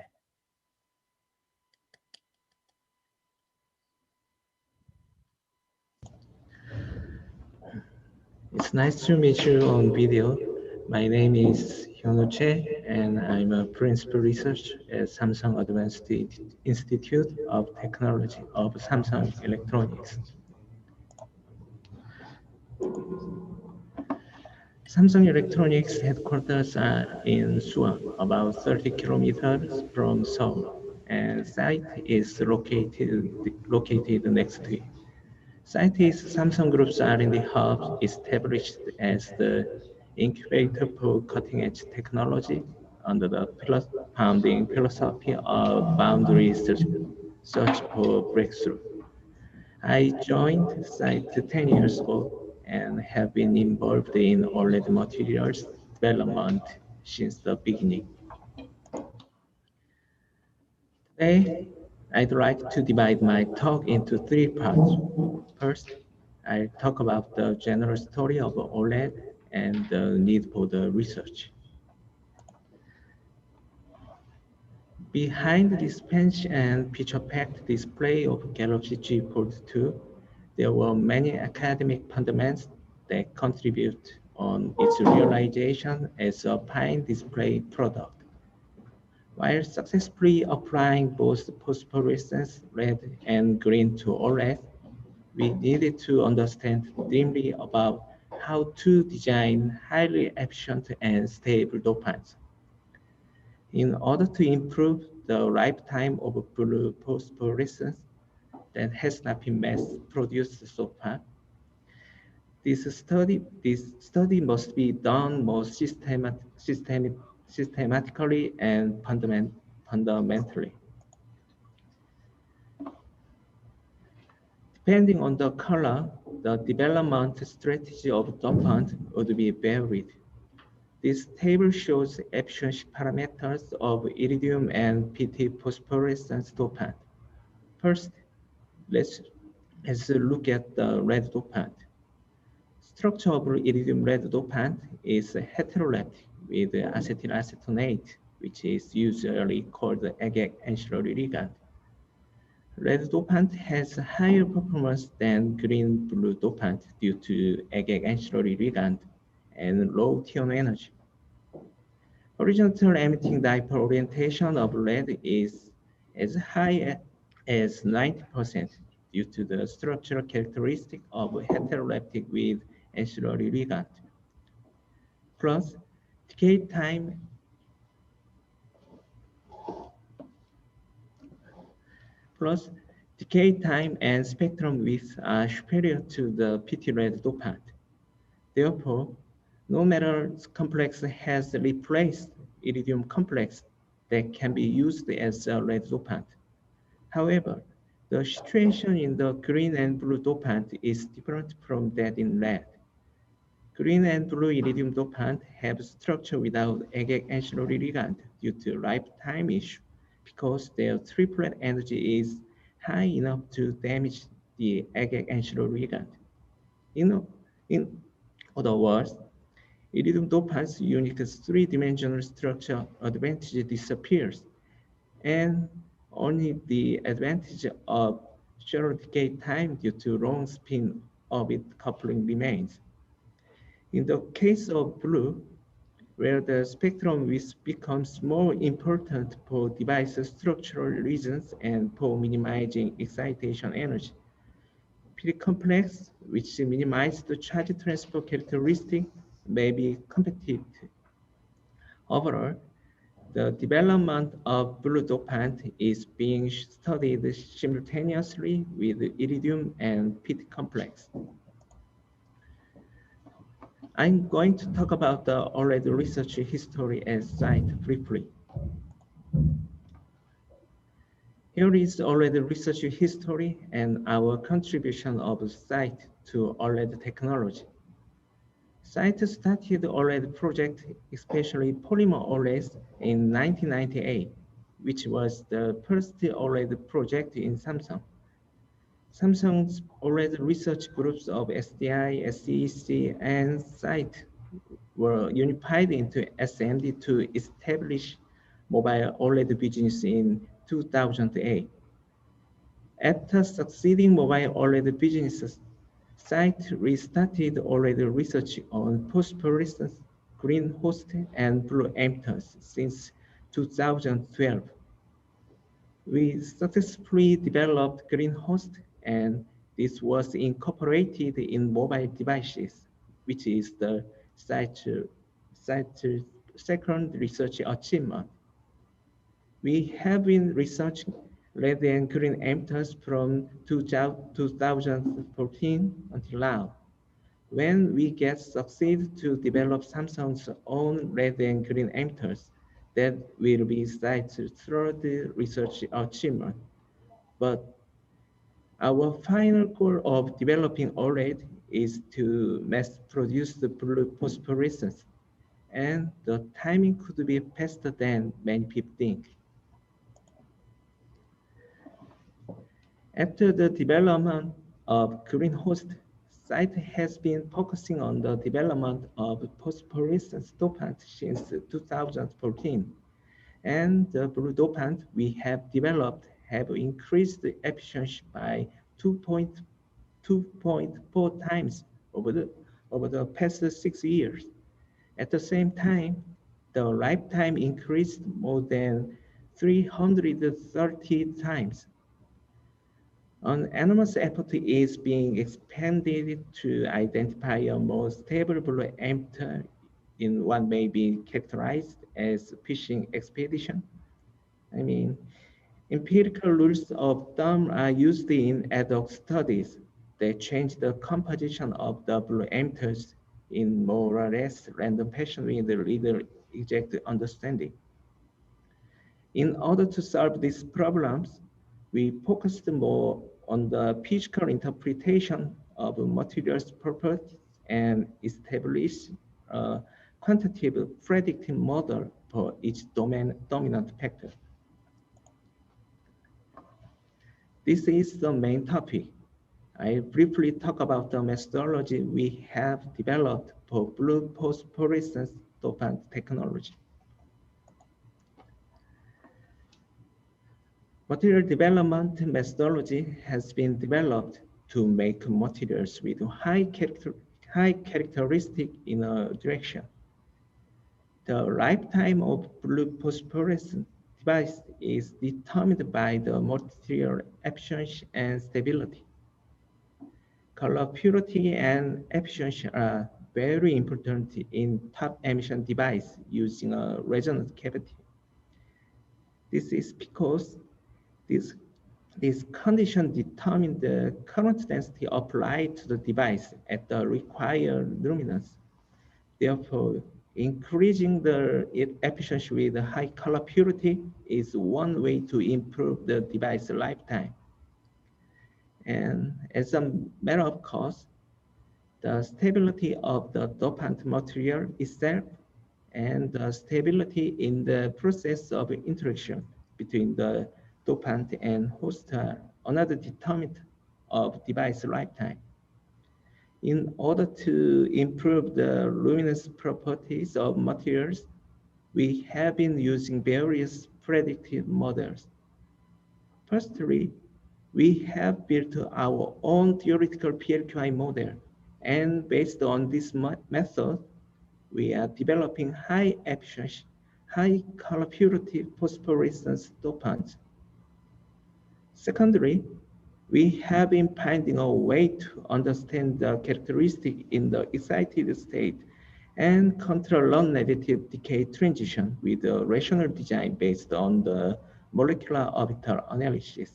It's nice to meet you on video. My name is Choi, and I'm a principal researcher at Samsung Advanced Institute of Technology of Samsung Electronics. Samsung Electronics headquarters are in Suwon, about 30 kilometers from Seoul, and SAIT is located next to it. SAIT is Samsung Group's R&D hub, established as the incubator for cutting-edge technology under the philosophy of boundary search for breakthrough. I joined SAIT 10 years ago and have been involved in OLED materials development since the beginning. Today, I'd like to divide my talk into three parts. First, I'll talk about the general story of OLED and the need for the research. Behind this fancy and picture-packed display of Galaxy G Fold 2, there were many academic fundamentals that contribute on its realization as a fine display product. While successfully applying both phosphorescence red and green to OLED, we needed to understand deeply about how to design highly efficient and stable dopants. In order to improve the lifetime of blue phosphorescence that has not been mass-produced so far, this study must be done more systematically and fundamentally. Depending on the color, the development strategy of dopant would be varied. This table shows efficiency parameters of iridium and PT phosphorescence dopant. First, let's look at the red dopant. Structure of iridium red dopant is heteroleptic with acetylacetonate, which is usually called the agate ancillary ligand. Red dopant has higher performance than green-blue dopant due to agate ancillary ligand and low Tion energy. Horizontal emitting dipole orientation of red is as high as 90% due to the structural characteristic of heteroleptic with ancillary ligand. Plus, decay time and spectrum width are superior to the PT-red dopant. Therefore, no metal complex has replaced iridium complex that can be used as a red dopant. However, the situation in the green and blue dopant is different from that in red. Green and blue iridium dopant have structure without agate ancillary ligand due to lifetime issue because their triplet energy is high enough to damage the agate ancillary ligand. In other words, iridium dopant's unique three-dimensional structure advantage disappears, and only the advantage of shallow decay time due to long spin orbit coupling remains. In the case of blue, where the spectrum width becomes more important for device structural reasons and for minimizing excitation energy, P complex, which minimizes the charge transfer characteristic, may be competitive. Overall, the development of blue dopant is being studied simultaneously with iridium and PT complex. I'm going to talk about the OLED research history at SAIT briefly. Here is OLED research history and our contribution of SAIT to OLED technology. SAIT started the OLED project, especially polymer OLEDs, in 1998, which was the first OLED project in Samsung. Samsung's OLED research groups of SDI, SEC, and SAIT were unified into SMD to establish mobile OLED business in 2008. After succeeding mobile OLED businesses, SAIT restarted OLED research on phosphorescence, green host, and blue emitters since 2012. We successfully developed green host, and this was incorporated in mobile devices, which is the SAIT second research achievement. We have been researching red and green emitters from 2014 until now. When we succeed to develop Samsung's own red and green emitters, that will be SAIT's third research achievement. But Our final goal of developing OLED is to mass produce the blue phosphorescence, and the timing could be faster than many people think. After the development of green host, SAIT has been focusing on the development of phosphorescent dopant since 2014, and the blue dopant we have developed have increased the efficiency by 2.4 times over the past 6 years. At the same time, the lifetime increased more than 330 times. An enormous effort is being expended to identify a more stable blue emitter in what may be characterized as fishing expedition. I mean, empirical rules of thumb are used in ad hoc studies. They change the composition of the blue emitters in more or less random fashion with little exact understanding. In order to solve these problems, we focused more on the physical interpretation of materials properties and established a quantitative predictive model for each dominant factor. This is the main topic. I briefly talk about the methodology we have developed for blue phosphorescence dopant technology. Material development methodology has been developed to make materials with high characteristic in a direction. The lifetime of blue phosphorescent device is determined by the material efficiency and stability. Color purity and efficiency are very important in top emission device using a resonance cavity. This is because this condition determines the current density applied to the device at the required luminance. Therefore, increasing the efficiency with high color purity is one way to improve the device lifetime. And as a matter of course, the stability of the dopant material itself and the stability in the process of interaction between the dopant and host are another determinant of device lifetime. In order to improve the luminous properties of materials, we have been using various predictive models. Firstly, we have built our own theoretical PLQI model, and based on this method, we are developing high efficiency, high color purity phosphorescence dopants. Secondly, we have been finding a way to understand the characteristic in the excited state and control non-negative decay transition with a rational design based on the molecular orbital analysis.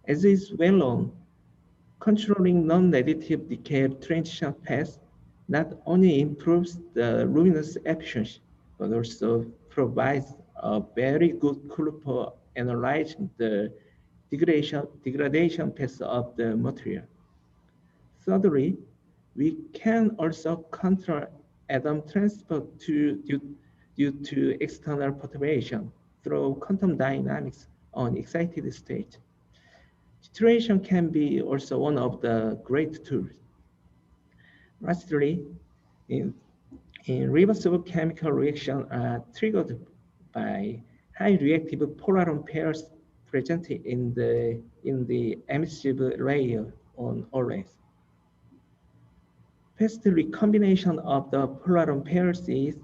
As is well known, controlling non-negative decay transition paths not only improves the luminous efficiency, but also provides a very good clue for analyzing the degradation path of the material. Thirdly, we can also control atom transport due to external perturbation through quantum dynamics on excited state. Titration can be also one of the great tools. Lastly, in reversible chemical reaction are triggered by high reactive polaron pairs present in the emissive layer on OLED. Fast recombination of the polaron pairs is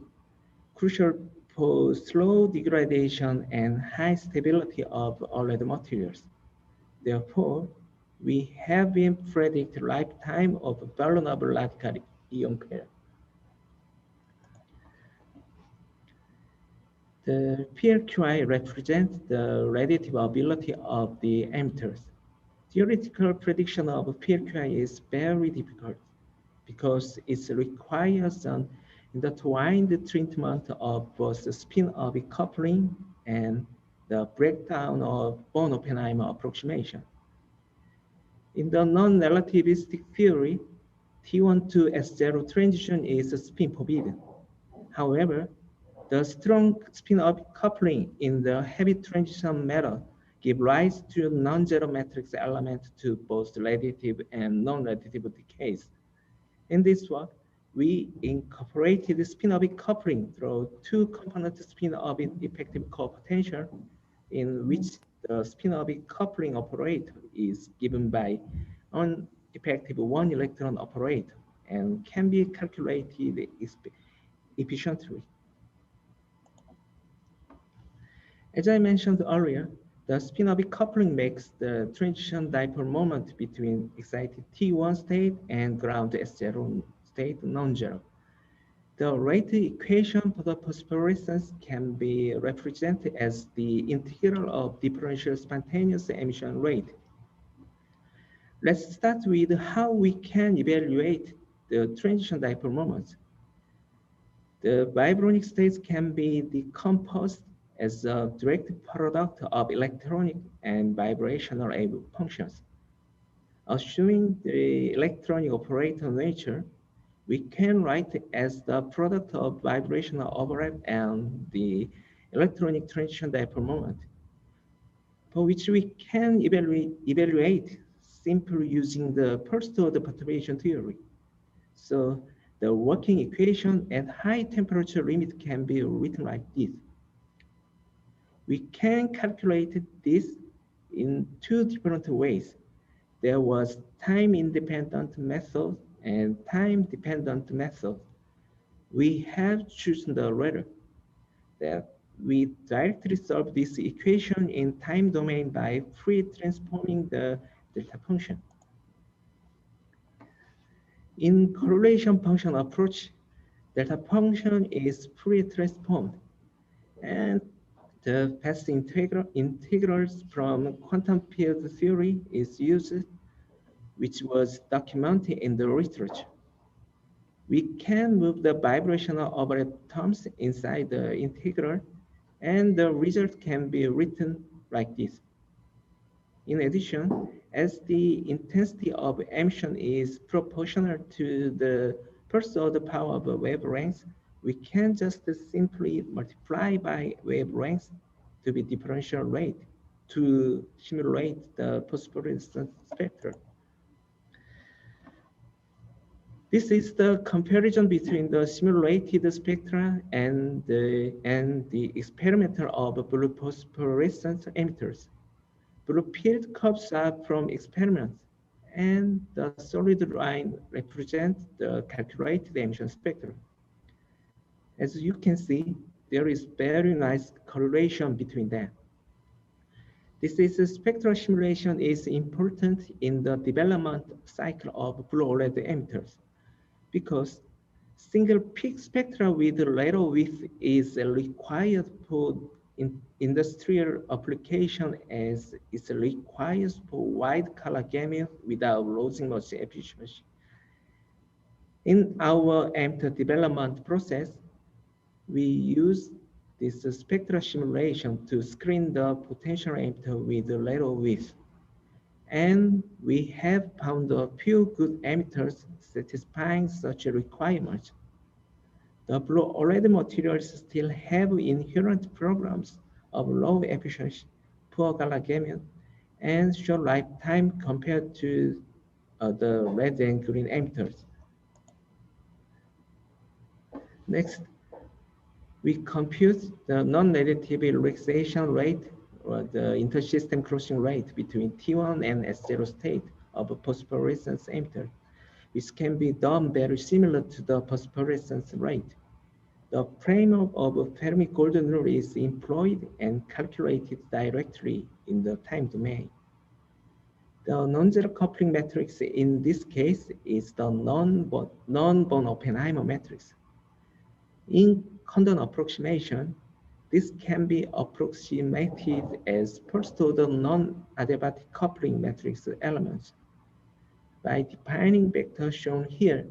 crucial for slow degradation and high stability of OLED materials. Therefore, we have been predict lifetime of vulnerable radical ion pair. The PLQI represents the radiative ability of the emitters. Theoretical prediction of PLQI is very difficult because it requires an intertwined treatment of both spin-orbit coupling and the breakdown of von Oppenheimer approximation. In the non-relativistic theory, T1 to S0 transition is spin forbidden. However, the strong spin-off coupling in the heavy transition method give rise to non-zero matrix element to both radiative and non-radiative decays. In this work, we incorporated spin-orbit coupling through two-component spin-orbit effective co-potential, in which the spin-orbit coupling operator is given by an effective one electron operator and can be calculated efficiently. As I mentioned earlier, the spin-orbit coupling makes the transition dipole moment between excited T1 state and ground S0 state non-zero. The rate equation for the phosphorescence can be represented as the integral of differential spontaneous emission rate. Let's start with how we can evaluate the transition dipole moments. The vibronic states can be decomposed as a direct product of electronic and vibrational wave functions. Assuming the electronic operator nature, we can write as the product of vibrational overlap and the electronic transition dipole moment, for which we can evaluate simply using the first-order perturbation theory. So the working equation at high temperature limit can be written like this. We can calculate this in two different ways. There was time-independent method and time-dependent method. We have chosen the latter, that we directly solve this equation in time domain by free transforming the delta function. In correlation function approach, delta function is free transformed, and the fast integrals from quantum field theory is used, which was documented in the literature. We can move the vibrational overlap terms inside the integral, and the result can be written like this. In addition, as the intensity of emission is proportional to the first order power of wavelengths, we can just simply multiply by wavelengths to be differential rate to simulate the phosphorescent spectrum. This is the comparison between the simulated spectra and the experimental of blue phosphorescent emitters. Blue field curves are from experiments, and the solid line represents the calculated emission spectrum. As you can see, there is very nice correlation between them. This is a spectral simulation is important in the development cycle of blue OLED emitters, because single peak spectra with lateral width is required for industrial application, as it requires for wide color gamut without losing much efficiency. In our emitter development process, we use this spectral simulation to screen the potential emitter with lateral width. And we have found a few good emitters satisfying such requirements. The blue OLED materials still have inherent problems of low efficiency, poor color gamut, and short lifetime compared to the red and green emitters. Next, we compute the non-negative relaxation rate, or the intersystem crossing rate between T1 and S0 state of a phosphorescence emitter, which can be done very similar to the phosphorescence rate. The framework of Fermi golden rule is employed and calculated directly in the time domain. The non-zero coupling matrix in this case is the non-von Oppenheimer matrix. In Condon approximation, this can be approximated as first-order non-adiabatic coupling matrix elements. By defining vectors shown here,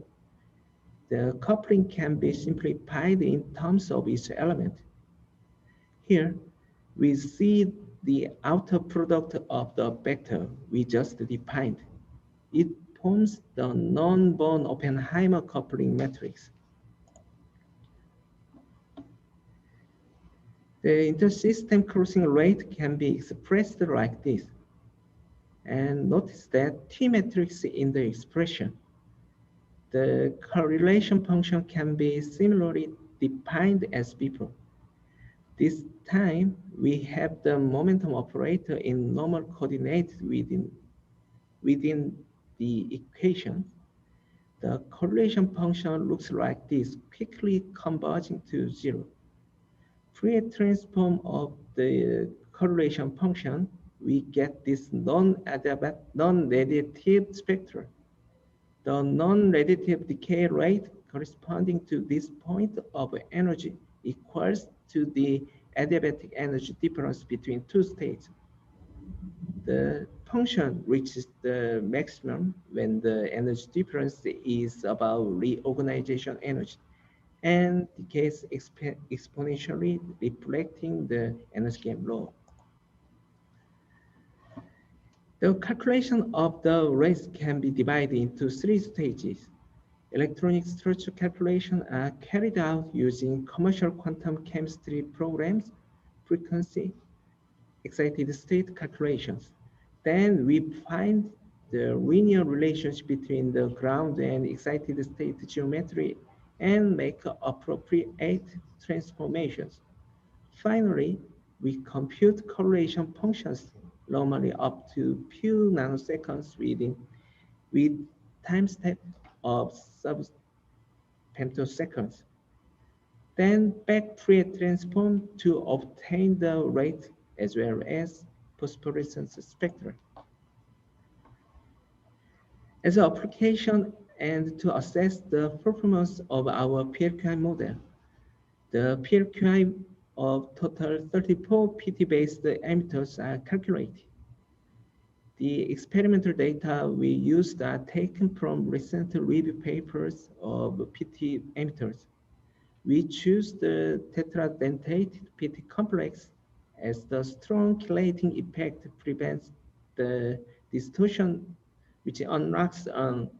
the coupling can be simplified in terms of each element. Here, we see the outer product of the vector we just defined. It forms the non-bond Oppenheimer coupling matrix. The intersystem crossing rate can be expressed like this. And notice that T matrix in the expression. The correlation function can be similarly defined as before. This time, we have the momentum operator in normal coordinates within the equation. The correlation function looks like this, quickly converging to zero. Fourier transform of the correlation function, we get this non-radiative spectrum. The non-radiative decay rate corresponding to this point of energy equals to the adiabatic energy difference between two states. The function reaches the maximum when the energy difference is about reorganization energy and decays exponentially, reflecting the energy game law. The calculation of the rates can be divided into three stages. Electronic structure calculations are carried out using commercial quantum chemistry programs, frequency, excited state calculations. Then we find the linear relationship between the ground and excited state geometry and make appropriate transformations. Finally, we compute correlation functions normally up to few nanoseconds with time step of sub-femtoseconds. Then back Fourier transform to obtain the rate as well as phosphorescence spectra. As an application and to assess the performance of our PLQI model, the PLQI of total 34 PT-based emitters are calculated. The experimental data we used are taken from recent review papers of PT emitters. We choose the tetradentate PT complex as the strong chelating effect prevents the distortion, which unlocks an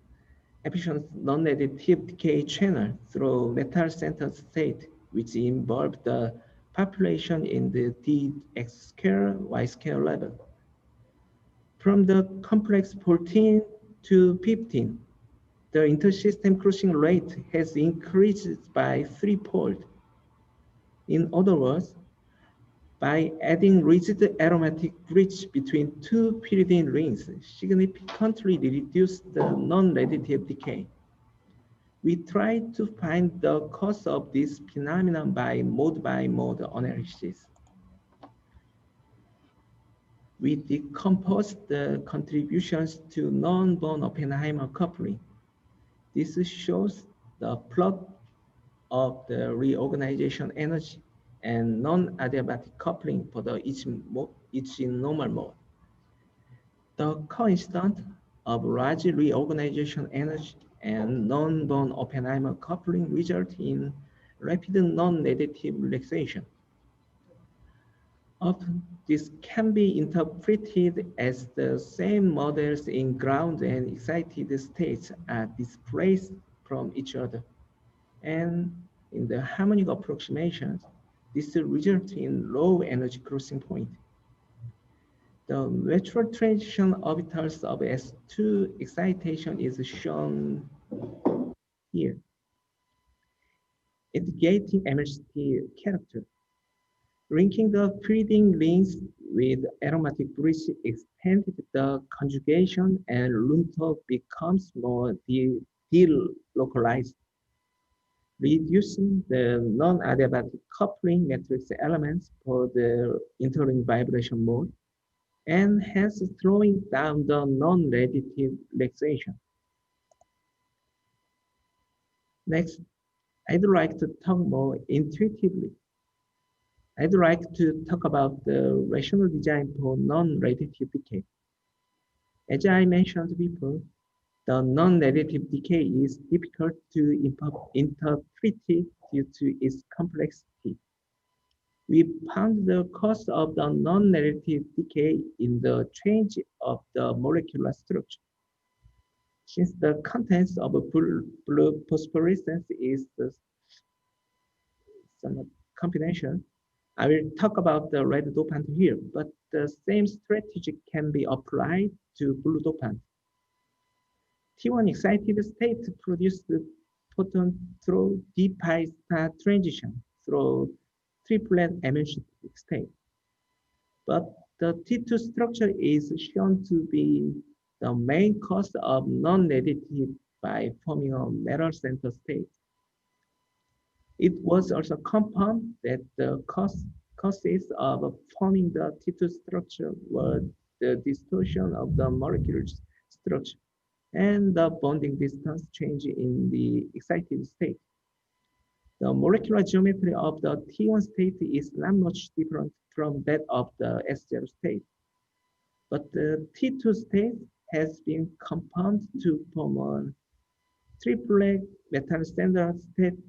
efficient non-additive decay channel through metal-centered state, which involve the population in the dx square, y square level. From the complex 14 to 15, the intersystem crossing rate has increased by threefold. In other words, by adding rigid aromatic bridge between two pyridine rings, significantly reduce the non-radiative decay. We tried to find the cause of this phenomenon by mode analysis. We decomposed the contributions to non-bond Oppenheimer coupling. This shows the plot of the reorganization energy and non-adiabatic coupling for the each normal mode. The coincidence of large reorganization energy and non-bond Oppenheimer coupling result in rapid non-negative relaxation. Often, this can be interpreted as the same models in ground and excited states are displaced from each other. And in the harmonic approximations, this results in low energy crossing point. The natural transition orbitals of S2 excitation is shown here, indicating MHT character. Linking the pyridine rings with aromatic bridge extended the conjugation and Lunto becomes more delocalized, reducing the non-adiabatic coupling matrix elements for the entering vibration mode, and hence slowing down the non-radiative relaxation. Next, I'd like to talk more intuitively. I'd like to talk about the rational design for non-radiative decay. As I mentioned before, the non-radiative decay is difficult to interpret due to its complexity. We found the cause of the non-radiative decay in the change of the molecular structure. Since the contents of blue phosphorescence is some combination, I will talk about the red dopant here, but the same strategy can be applied to blue dopant. T1 excited state produces photon through d-pi star transition through triplet emission state. But the T2 structure is shown to be the main cause of non-negative by forming a metal center state. It was also confirmed that the causes of forming the T2 structure were the distortion of the molecular structure and the bonding distance change in the excited state. The molecular geometry of the T1 state is not much different from that of the S0 state. But the T2 state has been compounded to form a triplet metal-centered state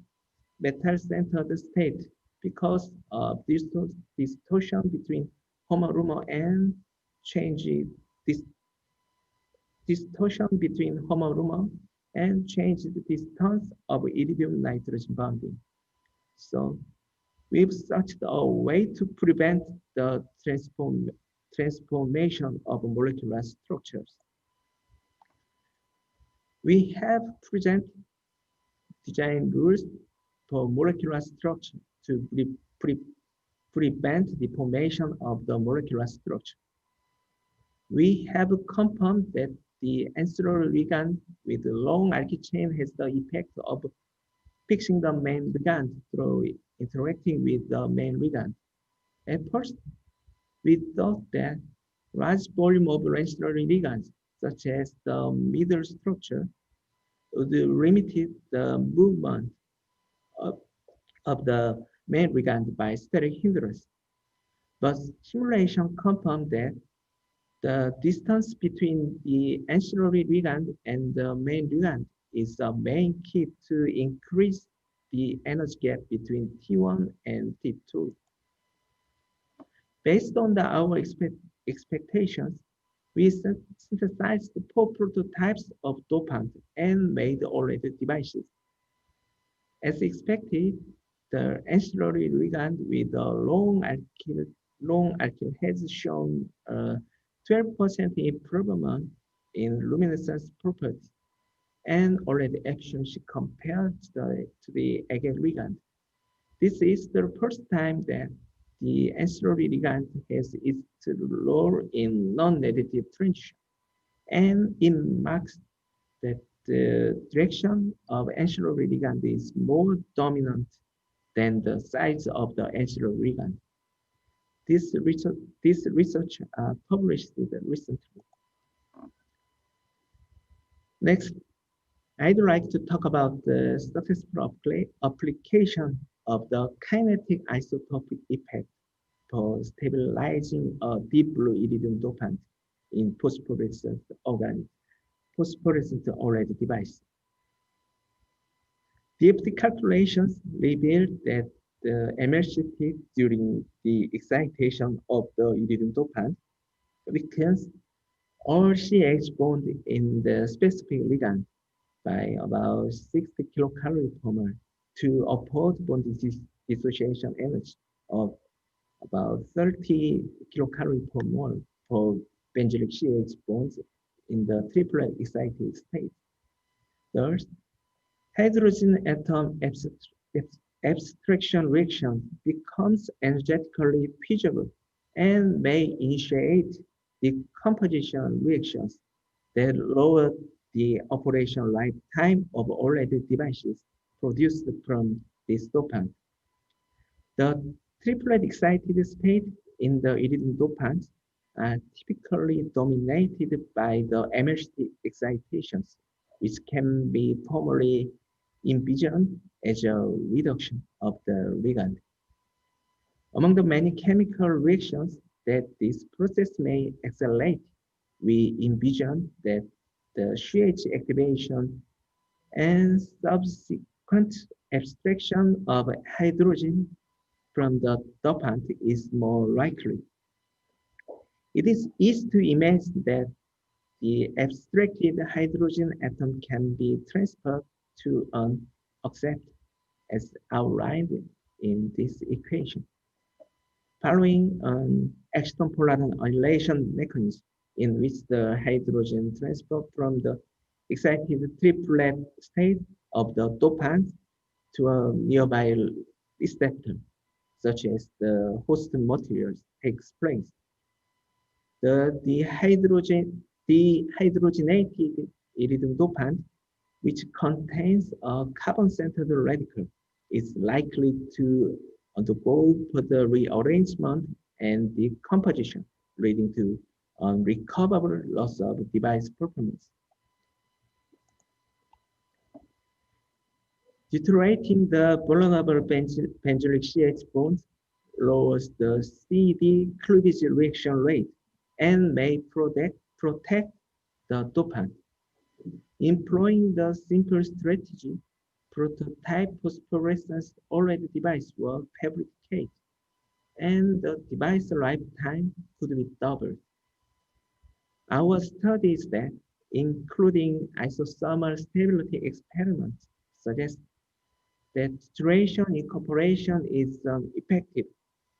because of distortion between homolumen and distortion between homolumen and change the distance of iridium nitrogen bonding. So we've searched a way to prevent the transformation of molecular structures. We have present design rules for molecular structure to prevent the formation of the molecular structure. We have confirmed that the ancillary ligand with long alkyl chain has the effect of fixing the main ligand through interacting with the main ligand. At first, we thought that large volume of ancillary ligands, such as the middle structure, would limit the movement of the main ligand by steric hindrance. But simulation confirmed that the distance between the ancillary ligand and the main ligand is the main key to increase the energy gap between T1 and T2. Based on our expectations, we synthesized 4 prototypes of dopant and made OLED devices. As expected, the ancillary ligand with a long alkyl has shown a 12% improvement in luminescence properties and OLED actions compared to the agar ligand. This is the first time that the ancillary ligand has its role in non-negative transition, and it marks that the direction of ancillary ligand is more dominant than the size of the ancillary ligand. This research published recently. Next, I'd like to talk about the successful application of the kinetic isotopic effect for stabilizing a deep blue iridium dopant in phosphorescent OLED device. DFT calculations revealed that the MLCT during the excitation of the iridium dopant weakens all CH bond in the specific ligand by about 60 kilocalories per mole to oppose bond dissociation energy of about 30 kilocalories per mole for benzylic CH bonds in the triplet excited state. Thus, hydrogen atom abstraction reaction becomes energetically feasible and may initiate decomposition reactions that lower the operation lifetime of OLED devices produced from this dopant. The triplet excited state in the iridium dopants are typically dominated by the MLCT excitations, which can be formally envisioned as a reduction of the ligand. Among the many chemical reactions that this process may accelerate, we envision that the CH activation and subsequent abstraction of hydrogen from the dopant is more likely. It is easy to imagine that the abstracted hydrogen atom can be transferred to an accept as outlined in this equation. Following an external polar annihilation mechanism in which the hydrogen transferred from the excited triplet state of the dopant to a nearby receptor, such as the host materials, takes place. The dehydrogenated iridium dopant, which contains a carbon-centered radical, is likely to undergo further rearrangement and decomposition, leading to unrecoverable loss of device performance. Deuterating the vulnerable benzylic CH bonds lowers the CD cleavage reaction rate and may protect the dopant. Employing the simple strategy, prototype phosphorescence OLED device were fabricated, and the device lifetime could be doubled. Our studies that, including isothermal stability experiments, suggest that deuteration incorporation is an effective,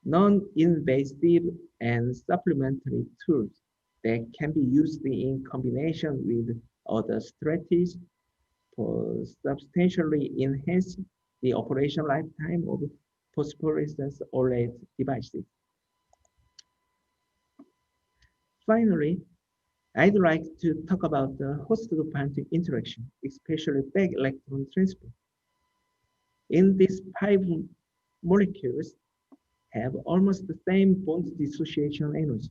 non-invasive, and supplementary tool that can be used in combination with other strategies for substantially enhancing the operation lifetime of phosphorescence OLED devices. Finally, I'd like to talk about the host-dopant interaction, especially back electron transfer. In these 5 molecules have almost the same bond dissociation energy.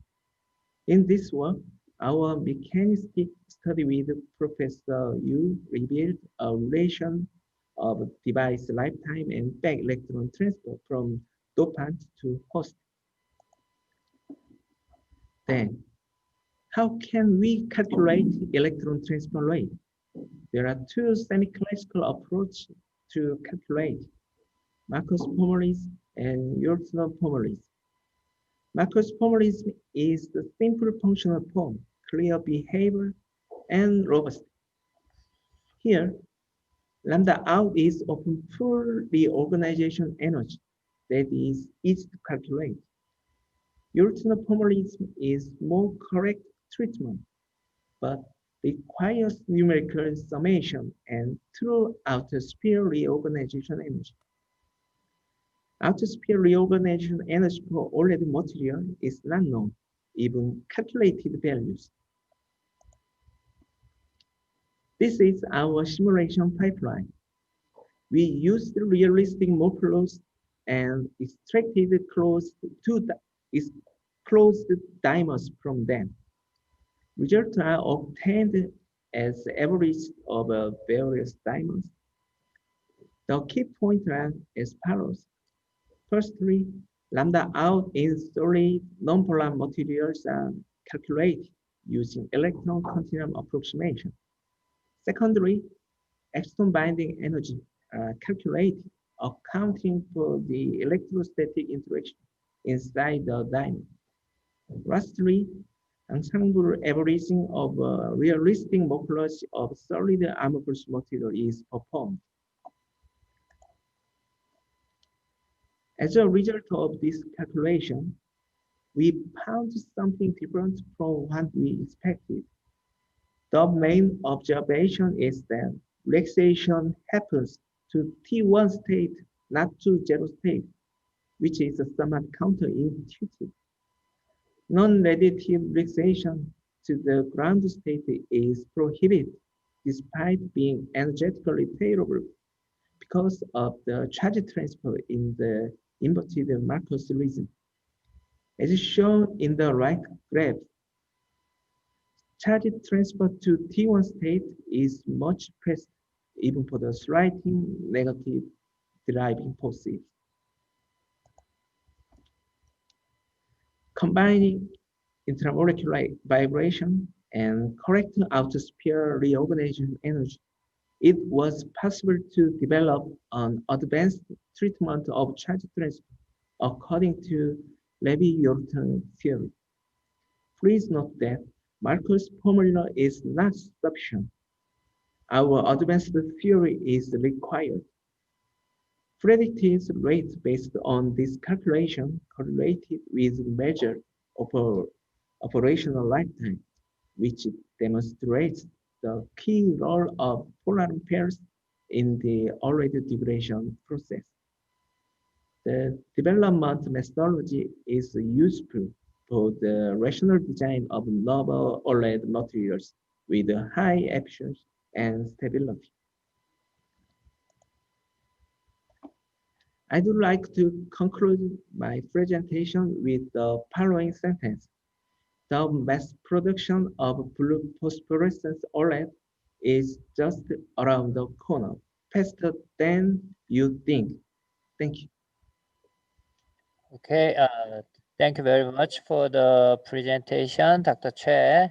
In this work, our mechanistic study with Professor Yu revealed a relation of device lifetime and back electron transfer from dopant to host. Then, how can we calculate electron transfer rate? There are 2 semi-classical approaches to calculate: Marcus formulism and Yurtsev formulism. Marcus formalism is the simple functional form, clear behavior, and robust. Here, lambda out is often full reorganization energy that is easy to calculate. Yurtsev formalism is more correct treatment, but requires numerical summation and true outer sphere reorganization energy. Outer sphere reorganization energy for OLED material is not known, even calculated values. This is our simulation pipeline. We used realistic morpholos and extracted closed dimers from them. Results are obtained as average of various dimers. The key points are as follows. Firstly, lambda out in solid non-polar materials are calculated using electron continuum approximation. Secondly, extron binding energy are calculated accounting for the electrostatic interaction inside the diamond. Lastly, ensemble averaging of realistic morphology of solid amorphous material is performed. As a result of this calculation, we found something different from what we expected. The main observation is that relaxation happens to T1 state, not to 0 state, which is somewhat counterintuitive. Non-radiative relaxation to the ground state is prohibited despite being energetically favorable because of the charge transfer in the inverted Marcus region. As shown in the right graph, charge transfer to T1 state is much faster, even for the slightly negative driving forces. Combining intramolecular vibration and correct outer sphere reorganization energy, it was possible to develop an advanced treatment of charge transfer according to Levy-Yorton theory. Please note that Marcus' formula is not sufficient. Our advanced theory is required. Predicted rates based on this calculation correlated with measure of operational lifetime, which demonstrates the key role of polar pairs in the OLED degradation process. The development methodology is useful for the rational design of novel OLED materials with high efficiency and stability. I'd like to conclude my presentation with the following sentence. The mass production of blue phosphorescent OLED is just around the corner, faster than you think. Thank you. Okay, thank you very much for the presentation, Dr. Choi.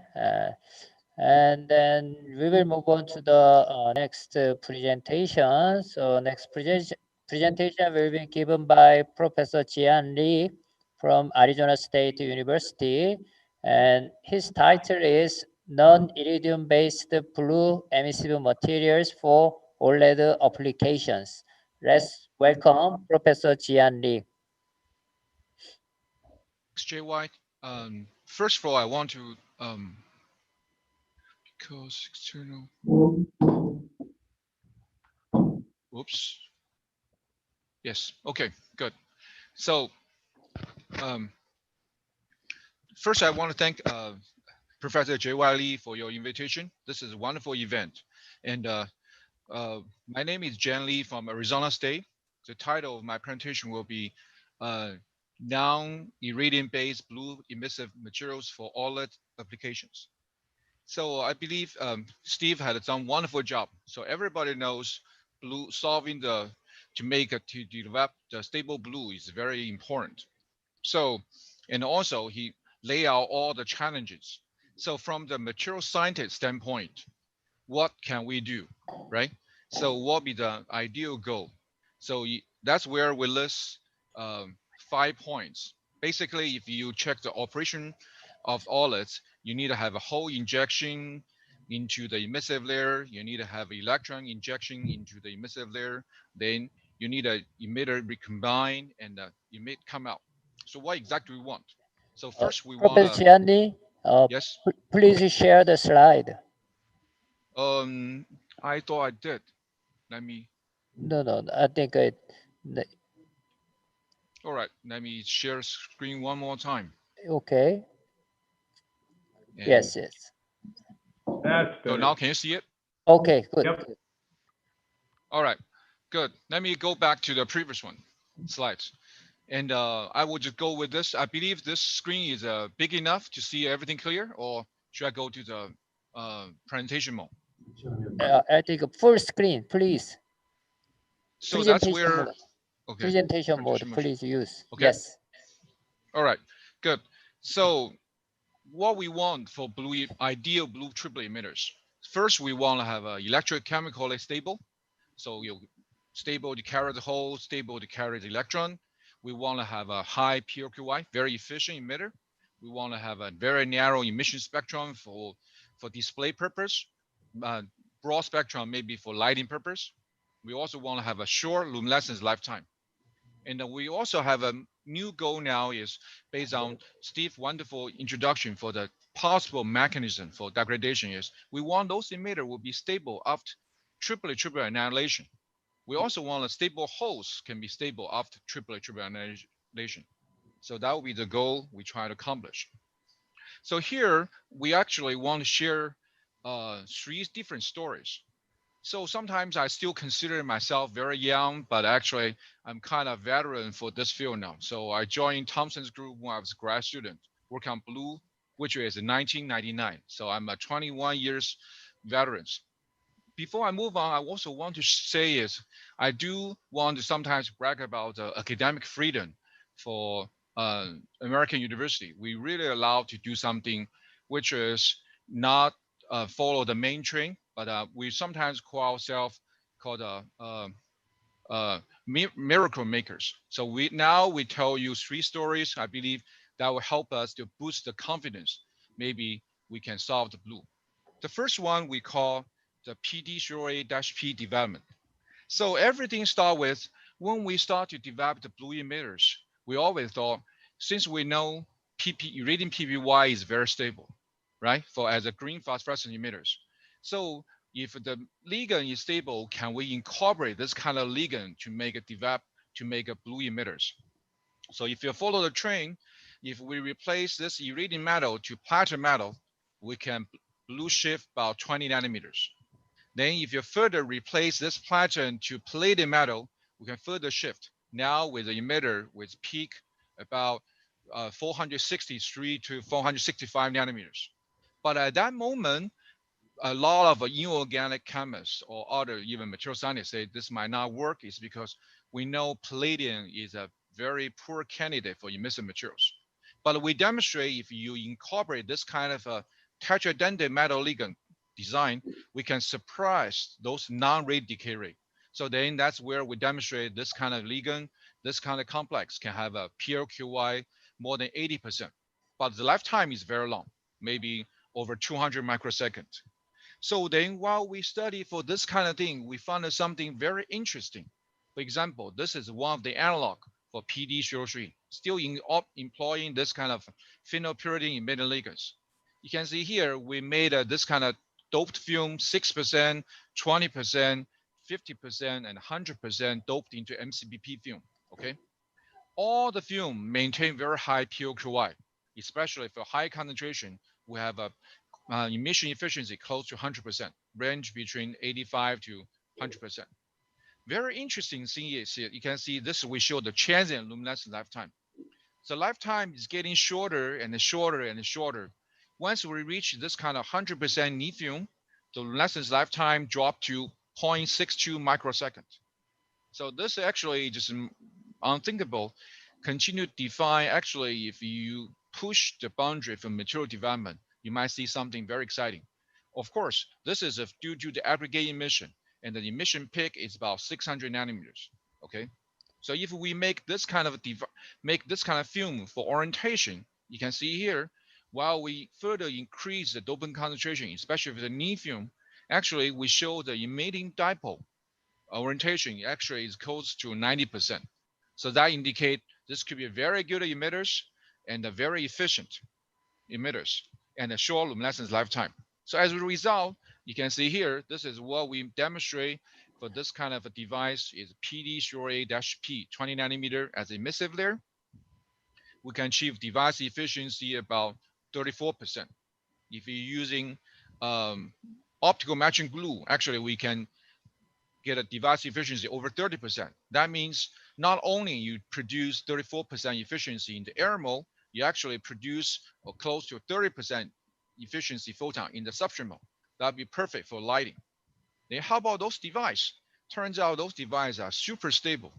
And then we will move on to the next presentation. So next presentation will be given by Professor Jian Li from Arizona State University. And his title is Non-Iridium Based Blue Emissive Materials for OLED Applications. Let's welcome Professor Jian Li. JY. First of all, I want to because external. Oops. Yes. Okay. Good. So, first, I want to thank Professor J.Y. Li for your invitation. This is a wonderful event, and my name is Jian Li from Arizona State. The title of my presentation will be non-iridium-based blue emissive materials for OLED applications. So I believe Steve had done a wonderful job. So everybody knows blue to develop the stable blue is very important. So, and also he lay out all the challenges. So from the material scientist standpoint, what can we do, right? So what be the ideal goal? So that's where we list 5 points. Basically, if you check the operation of OLEDs, you need to have a hole injection into the emissive layer. You need to have electron injection into the emissive layer. Then you need a emitter recombine and emit come out. So what exactly we want? So first we want Professor to, Jian Li, yes. please share the slide. I thought I did. Let me. No, I think All right, let me share screen one more time. okay. And Yes. That's so better. now can you see it? Okay, good. Yep. Good. All right, good. Let me go back to the previous one slides. And I will just go with this. I believe this screen is big enough to see everything clear, or should I go to the presentation mode? I think full screen, please. So that's where, mode. okay. Presentation mode, please use. Okay. Yes. All right, good. So what we want for ideal blue triplet emitters. First, we want to have electrochemically stable. So you stable to carry the hole, stable to carry the electron. We want to have a high POQI, very efficient emitter. We want to have a very narrow emission spectrum for display purpose. Broad spectrum maybe for lighting purpose. We also want to have a short luminescence lifetime. And we also have a new goal now is based on Steve's wonderful introduction for the possible mechanism for degradation is we want those emitter will be stable after triple annihilation. We also want a stable host can be stable after triple annihilation. So that will be the goal we try to accomplish. So here we actually want to share 3 different stories. So sometimes I still consider myself very young, but actually I'm kind of veteran for this field now. So I joined Thompson's group when I was a grad student, work on blue, which is in 1999. So I'm a 21 years veteran. Before I move on, I also want to say is I do want to sometimes brag about the academic freedom for American university. We really allowed to do something which is not follow the main train, but we sometimes call ourselves called miracle makers. So we tell you 3 stories. I believe that will help us to boost the confidence. Maybe we can solve the blue. The first one we call the PD-P development. So everything starts with when we start to develop the blue emitters, we always thought, since we know iridium PPY is very stable, right? For as a green phosphorescent emitters. So if the ligand is stable, can we incorporate this kind of ligand to make a blue emitters? So if you follow the train, if we replace this iridium metal to platinum metal, we can blue shift about 20 nanometers. Then if you further replace this platinum to palladium metal, we can further shift. Now with the emitter with peak about 463 to 465 nanometers. But at that moment, a lot of inorganic chemists or other even material scientists say this might not work is because we know palladium is a very poor candidate for emissive materials. But we demonstrate if you incorporate this kind of a tetradentate metal ligand design, we can suppress those non-rate decay rate. So then that's where we demonstrate this kind of ligand, this kind of complex can have a PLQY more than 80%. But the lifetime is very long, maybe over 200 microseconds. So then while we study for this kind of thing, we found something very interesting. For example, this is one of the analog for PD-03, still employing this kind of phenylpyridine emitting ligands. You can see here, we made this kind of doped film 6%, 20%, 50%, and 100% doped into MCBP film, okay? All the film maintain very high POQI, especially for high concentration, we have a emission efficiency close to 100%, range between 85 to 100%. Very interesting thing is here, you can see this, we show the transient luminescence lifetime. So lifetime is getting shorter and shorter and shorter. Once we reach this kind of 100% neat film, the luminescence lifetime dropped to 0.62 microseconds. So this actually just unthinkable. Continue to define, actually, if you push the boundary for material development, you might see something very exciting. Of course, this is due to the aggregate emission, and the emission peak is about 600 nanometers. Okay, so if we make this kind of film for orientation, you can see here, while we further increase the dopant concentration, especially with the neat film, actually we show the emitting dipole orientation actually is close to 90%. So that indicates this could be very good emitters and a very efficient emitters and a short luminescence lifetime. So as a result, you can see here, this is what we demonstrate for this kind of a device is PD-P 20 nanometer as emissive layer. We can achieve device efficiency about 34%. If you're using optical matching glue, actually we can get a device efficiency over 30%. That means not only you produce 34% efficiency in the air mode, you actually produce close to 30% efficiency photon in the substrate mode. That'd be perfect for lighting. Then how about those devices? Turns out those devices are super stable.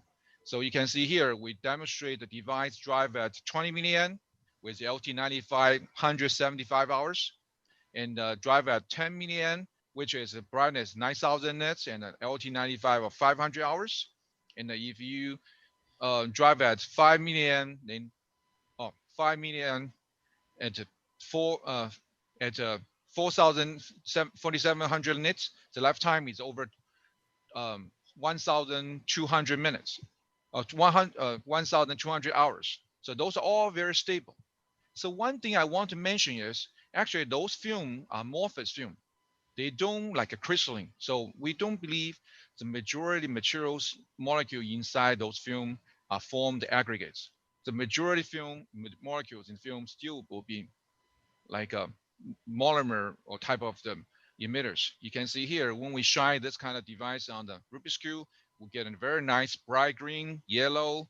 So you can see here, we demonstrate the device drive at 20 milliamp with LT95 175 hours, and drive at 10 milliamp, which is a brightness 9,000 nits and an LT95 of 500 hours. And if you drive at 5 milliamp, then 5 milliamp at 4,700 nits, the lifetime is over 1,200 minutes, 1,200 hours. So those are all very stable. So one thing I want to mention is actually those film are amorphous film. They don't like a crystalline. So we don't believe the majority materials molecule inside those film are formed aggregates. The majority film molecules in film still will be like a monomer or type of the emitters. You can see here, when we shine this kind of device on the Rubik's Cube, we get a very nice bright green, yellow,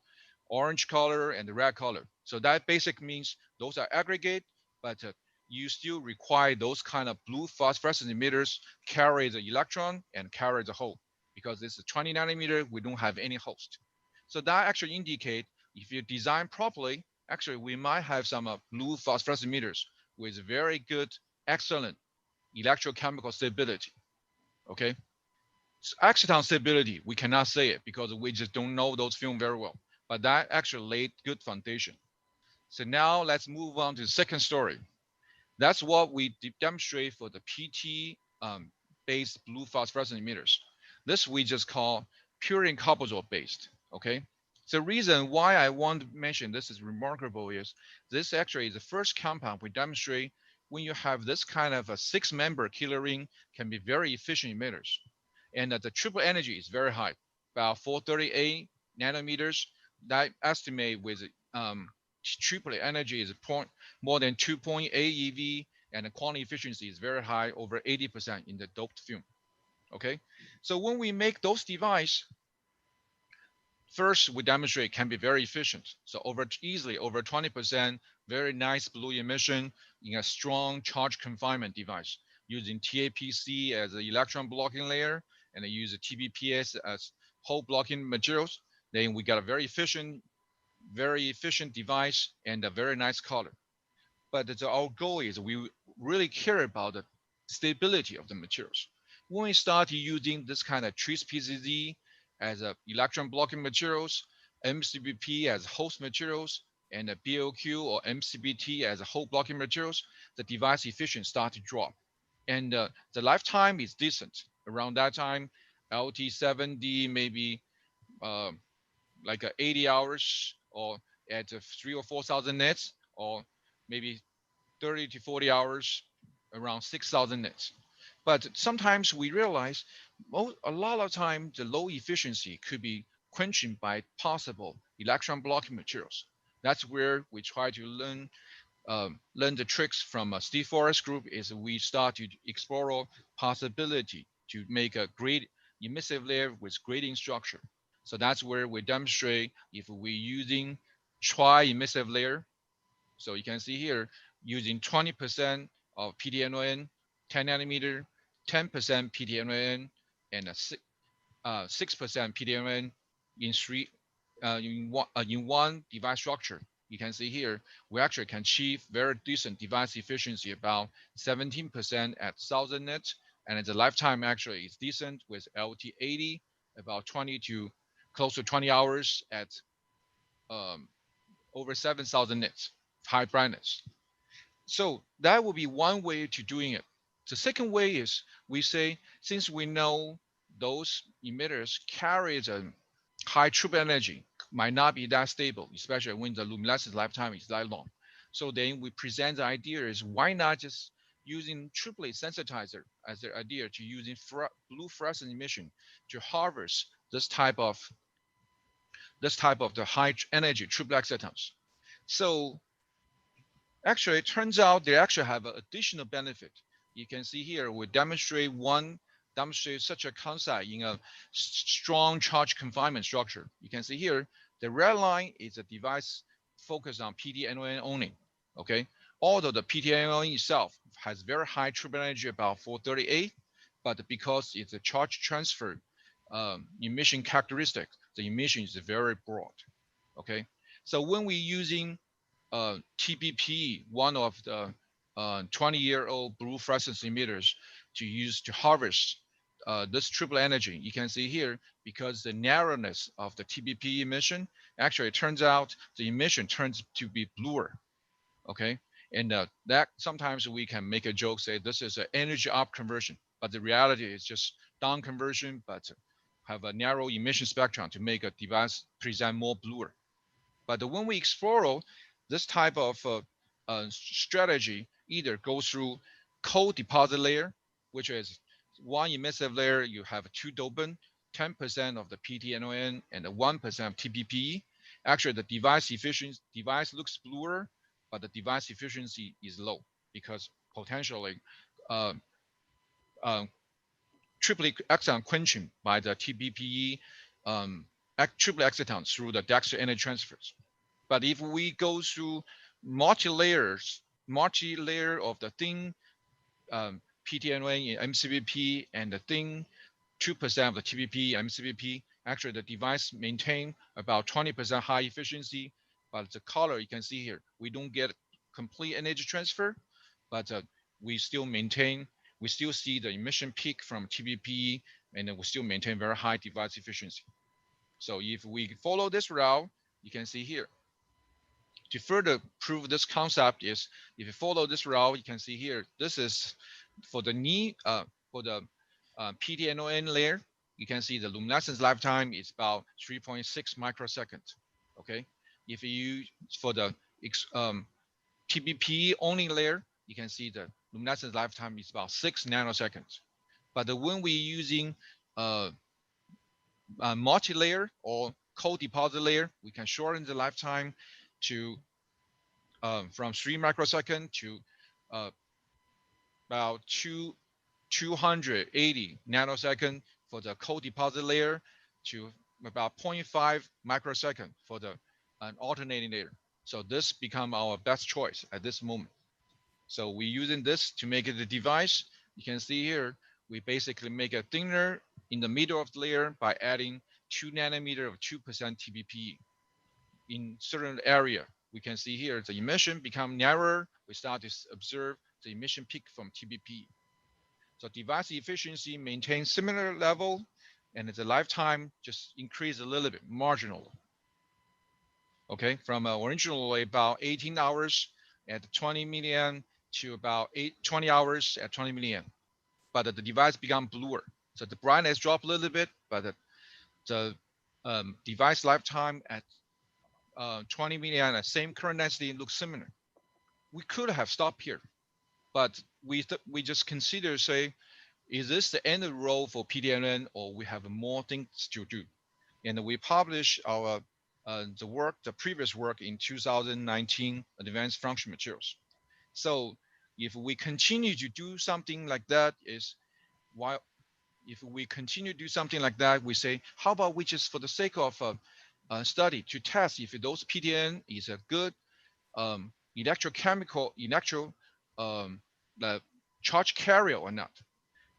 orange color, and the red color. So that basically means those are aggregate, but you still require those kind of blue phosphorescent emitters carry the electron and carry the hole. Because it's a 20 nanometer, we don't have any host. So that actually indicate if you design properly, actually we might have some blue phosphorescent emitters with very good, excellent electrochemical stability. Okay, so exciton stability, we cannot say it because we just don't know those film very well, but that actually laid good foundation. So now let's move on to the second story. That's what we demonstrate for the PT based blue phosphorescent emitters. This we just call purine carbazole based. Okay. The reason why I want to mention this is remarkable is this actually is the first compound we demonstrate when you have this kind of a 6-member killer ring can be very efficient emitters. And the triple energy is very high, about 438 nanometers. That estimate with triple energy is more than 2.8 EV, and the quantum efficiency is very high, over 80% in the doped film. Okay, so when we make those devices, first we demonstrate can be very efficient. So easily over 20%, very nice blue emission in a strong charge confinement device using TAPC as an electron blocking layer, and they use a TBPS as hole blocking materials. Then we got a very efficient device and a very nice color. But our goal is we really care about the stability of the materials. When we start using this kind of trace PCZ as a electron blocking materials, MCBP as host materials, and a BOQ or MCBT as a hole blocking materials, the device efficiency start to drop. And the lifetime is decent. Around that time, LT70 maybe uh, like 80 hours or at 3 or 4,000 nits, or maybe 30 to 40 hours, around 6,000 nits. But sometimes we realize a lot of time the low efficiency could be quenching by possible electron blocking materials. That's where we try to learn the tricks from Steve Forrest group. Is we start to explore possibility to make a great emissive layer with grading structure. So that's where we demonstrate if we're using Choi emissive layer. So you can see here using 20% of PTNON, 10 nanometer, 10% PTNON, and a 6% PTNON in in one device structure. You can see here we actually can achieve very decent device efficiency, about 17% at 1,000 nits, and the lifetime actually is decent with LT80, about 20 to close to 20 hours at um, over 7,000 nits, high brightness. So that would be one way to doing it. The second way is we say, since we know those emitters carry a high triple energy, might not be that stable, especially when the luminescence lifetime is that long. So then we present the idea is why not just using triplet sensitizer as the idea to using blue fluorescent emission to harvest this type of the high energy triple excitons. So actually, it turns out they actually have an additional benefit. You can see here, we demonstrate such a concept in a strong charge confinement structure. You can see here, the red line is a device focused on PTNON only, okay? Although the PTNON itself has very high triple energy, about 438, but because it's a charge transfer emission characteristic, the emission is very broad, okay? So when we're using TBP, one of the 20-year-old blue fluorescence emitters to use to harvest this triple energy. You can see here, because the narrowness of the TBP emission, actually it turns out the emission turns to be bluer, okay? And that sometimes we can make a joke, say this is an energy up conversion, but the reality is just down conversion, but have a narrow emission spectrum to make a device present more bluer. But when we explore this type of strategy, either go through cold deposit layer, which is one emissive layer, you have two dopant, 10% of the PTNON and 1% of TPPE. Actually, the device looks bluer, but the device efficiency is low because potentially uh, uh, triplet exciton quenching by the TPPE triple exciton through the dexter energy transfers. But if we go through multi-layer of the thin PTNON in MCBP and the thin 2% of the TPP MCBP, actually the device maintain about 20% high efficiency. But the color you can see here, we don't get complete energy transfer, but we still see the emission peak from TPP, and then we still maintain very high device efficiency. So if we follow this route, you can see here, to further prove this concept is if you follow this route, you can see here, this is for the PDNON layer. You can see the luminescence lifetime is about 3.6 microseconds. Okay, if you for the TBP only layer, you can see the luminescence lifetime is about 6 nanoseconds. But when we're using multi-layer or co-deposit layer, we can shorten the lifetime to from 3 microsecond to about 280 nanosecond for the co-deposit layer to about 0.5 microsecond for the alternating layer. So this become our best choice at this moment. So we're using this to make it a device. You can see here, we basically make it thinner in the middle of the layer by adding 2 nanometer of 2% TBP. In certain area, we can see here the emission become narrower. We start to observe the emission peak from TBP. So device efficiency maintains similar level, and the lifetime just increase a little bit, marginal. Okay, from originally about 18 hours at 20 milliamp to about 20 hours at 20 milliamp. But the device become bluer. So the brightness dropped a little bit, but the device lifetime at 20 milliamp at same current density looks similar. We could have stopped here, but we just consider, say, is this the end of the road for PDNN, or we have more things to do? And we published our the previous work in 2019, Advanced Function Materials. So if we continue to do something like that, if we continue to do something like that, we say, how about we just, for the sake of a study, to test if those PDN is a good electrochemical, charge carrier or not.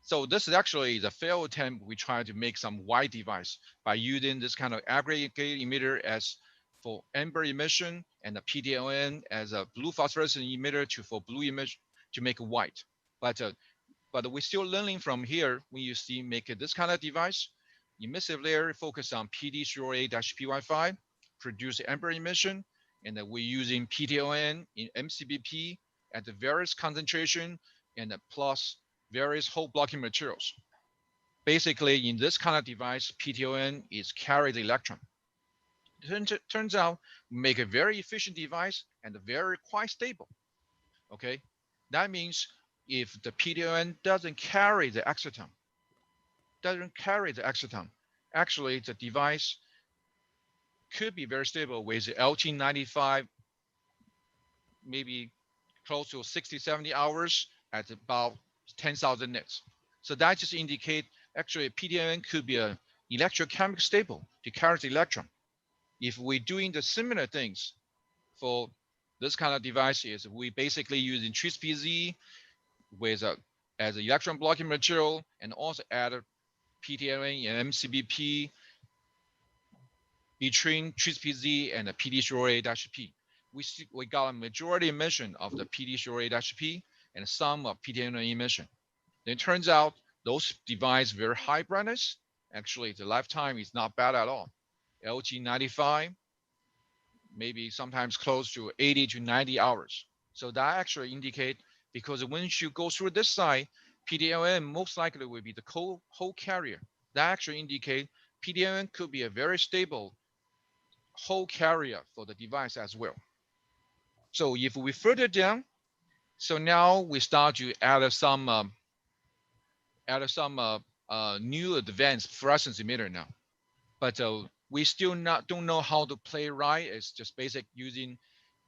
So this is actually the failed attempt. We try to make some white device by using this kind of aggregate emitter as for amber emission and the PDON as a blue phosphorescent emitter for blue emission to make white. But we're still learning from here when you see make this kind of device. Emissive layer focus on PD308-PY5, produce amber emission, and we're using PTON in MCBP at the various concentration and plus various hole blocking materials. Basically, in this kind of device, PTON is carry the electron. It turns out we make a very efficient device and very quite stable. Okay, that means if the PTON doesn't carry the exciton, actually the device could be very stable with LT95, maybe close to 60, 70 hours at about 10,000 nits. So that just indicate actually PDN could be a electrochemical stable to carry the electron. If we're doing the similar things for this kind of devices, we basically using TRISPZ with as an electron blocking material and also add PTN and MCBP between TRISPZ and the PD308-P. We got a majority emission of the PD308-P and some of PTN emission. Then it turns out those devices very high brightness. Actually, the lifetime is not bad at all. LG95, maybe sometimes close to 80 to 90 hours. So that actually indicate, because when you go through this side, PDLN most likely will be the whole carrier. That actually indicate PDLN could be a very stable whole carrier for the device as well. So if we further down, so now we start to add some new advanced fluorescence emitter now, but we still don't know how to play right. It's just basic using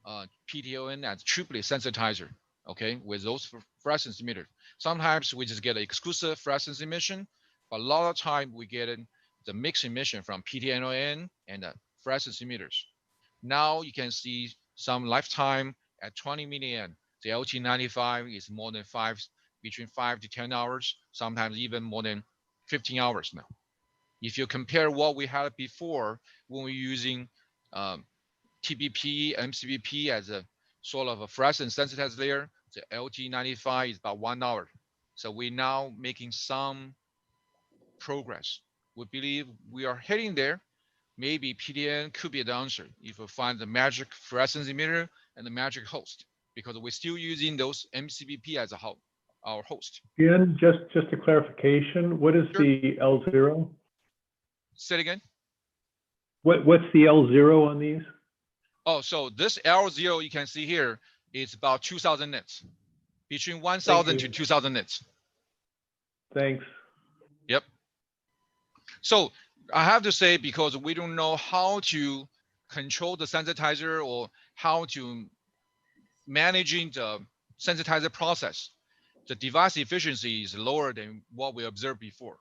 PTON as triplet sensitizer, okay, with those fluorescence emitters. Sometimes we just get an exclusive fluorescence emission, but a lot of time we get the mixed emission from PTNON and fluorescence emitters. Now you can see some lifetime at 20 milliamp. The LT95 is more than between 5 to 10 hours, sometimes even more than 15 hours now. If you compare what we had before when we're using TBP, MCBP as a sort of a fluorescence sensitized layer, the LT95 is about 1 hour. So we're now making some progress. We believe we are heading there. maybe PDN could be the answer if we find the magic fluorescence emitter and the magic host, because we're still using those MCBP as our host. Ian, just a clarification. What is Sure. the L0? Say it again. What's the L0 on these? Oh, so this L0 you can see here is about 2,000 nits, between Thank 1,000 you. to 2,000 nits. Thanks. Yep. So I have to say, because we don't know how to control the sensitizer or how to managing the sensitizer process, the device efficiency is lower than what we observed before.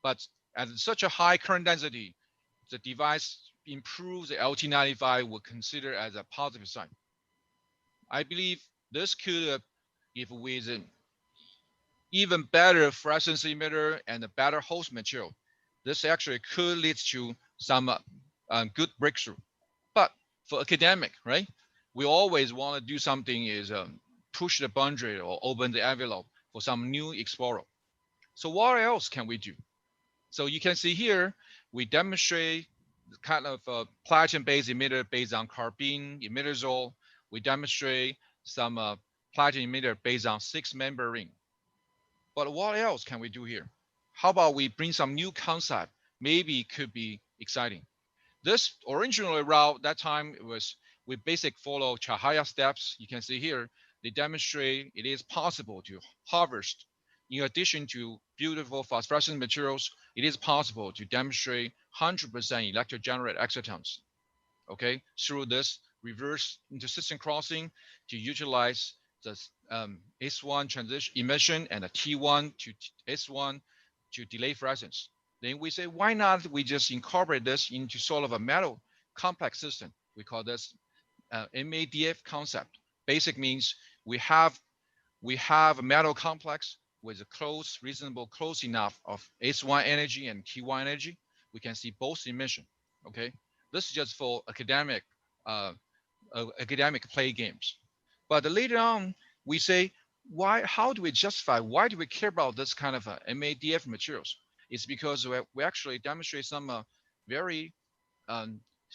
But at such a high current density, the device improves the LT95 will consider as a positive sign. I believe this could, if with an even better fluorescence emitter and a better host material, this actually could lead to some good breakthrough. But for academic, right, we always want to do something is push the boundary or open the envelope for some new explorer. So what else can we do? So you can see here, we demonstrate kind of a platinum-based emitter based on carbene emitter. We demonstrate some platinum emitter based on 6-member ring. But what else can we do here? How about we bring some new concept? Maybe it could be exciting. This original route that time was we basic follow Chihaya steps. You can see here, they demonstrate it is possible to harvest. In addition to beautiful phosphorescent materials, it is possible to demonstrate 100% electro generated excitons, okay, through this reverse intersystem crossing to utilize the S1 transition emission and the T1 to S1 to delay fluorescence. Then we say, why not we just incorporate this into sort of a metal complex system? We call this MADF concept. Basic means we have a metal complex with a close, reasonable, close enough of S1 energy and T1 energy. We can see both emission. Okay, this is just for academic play games. But later on, we say, why? How do we justify? Why do we care about this kind of MADF materials? It's because we actually demonstrate some very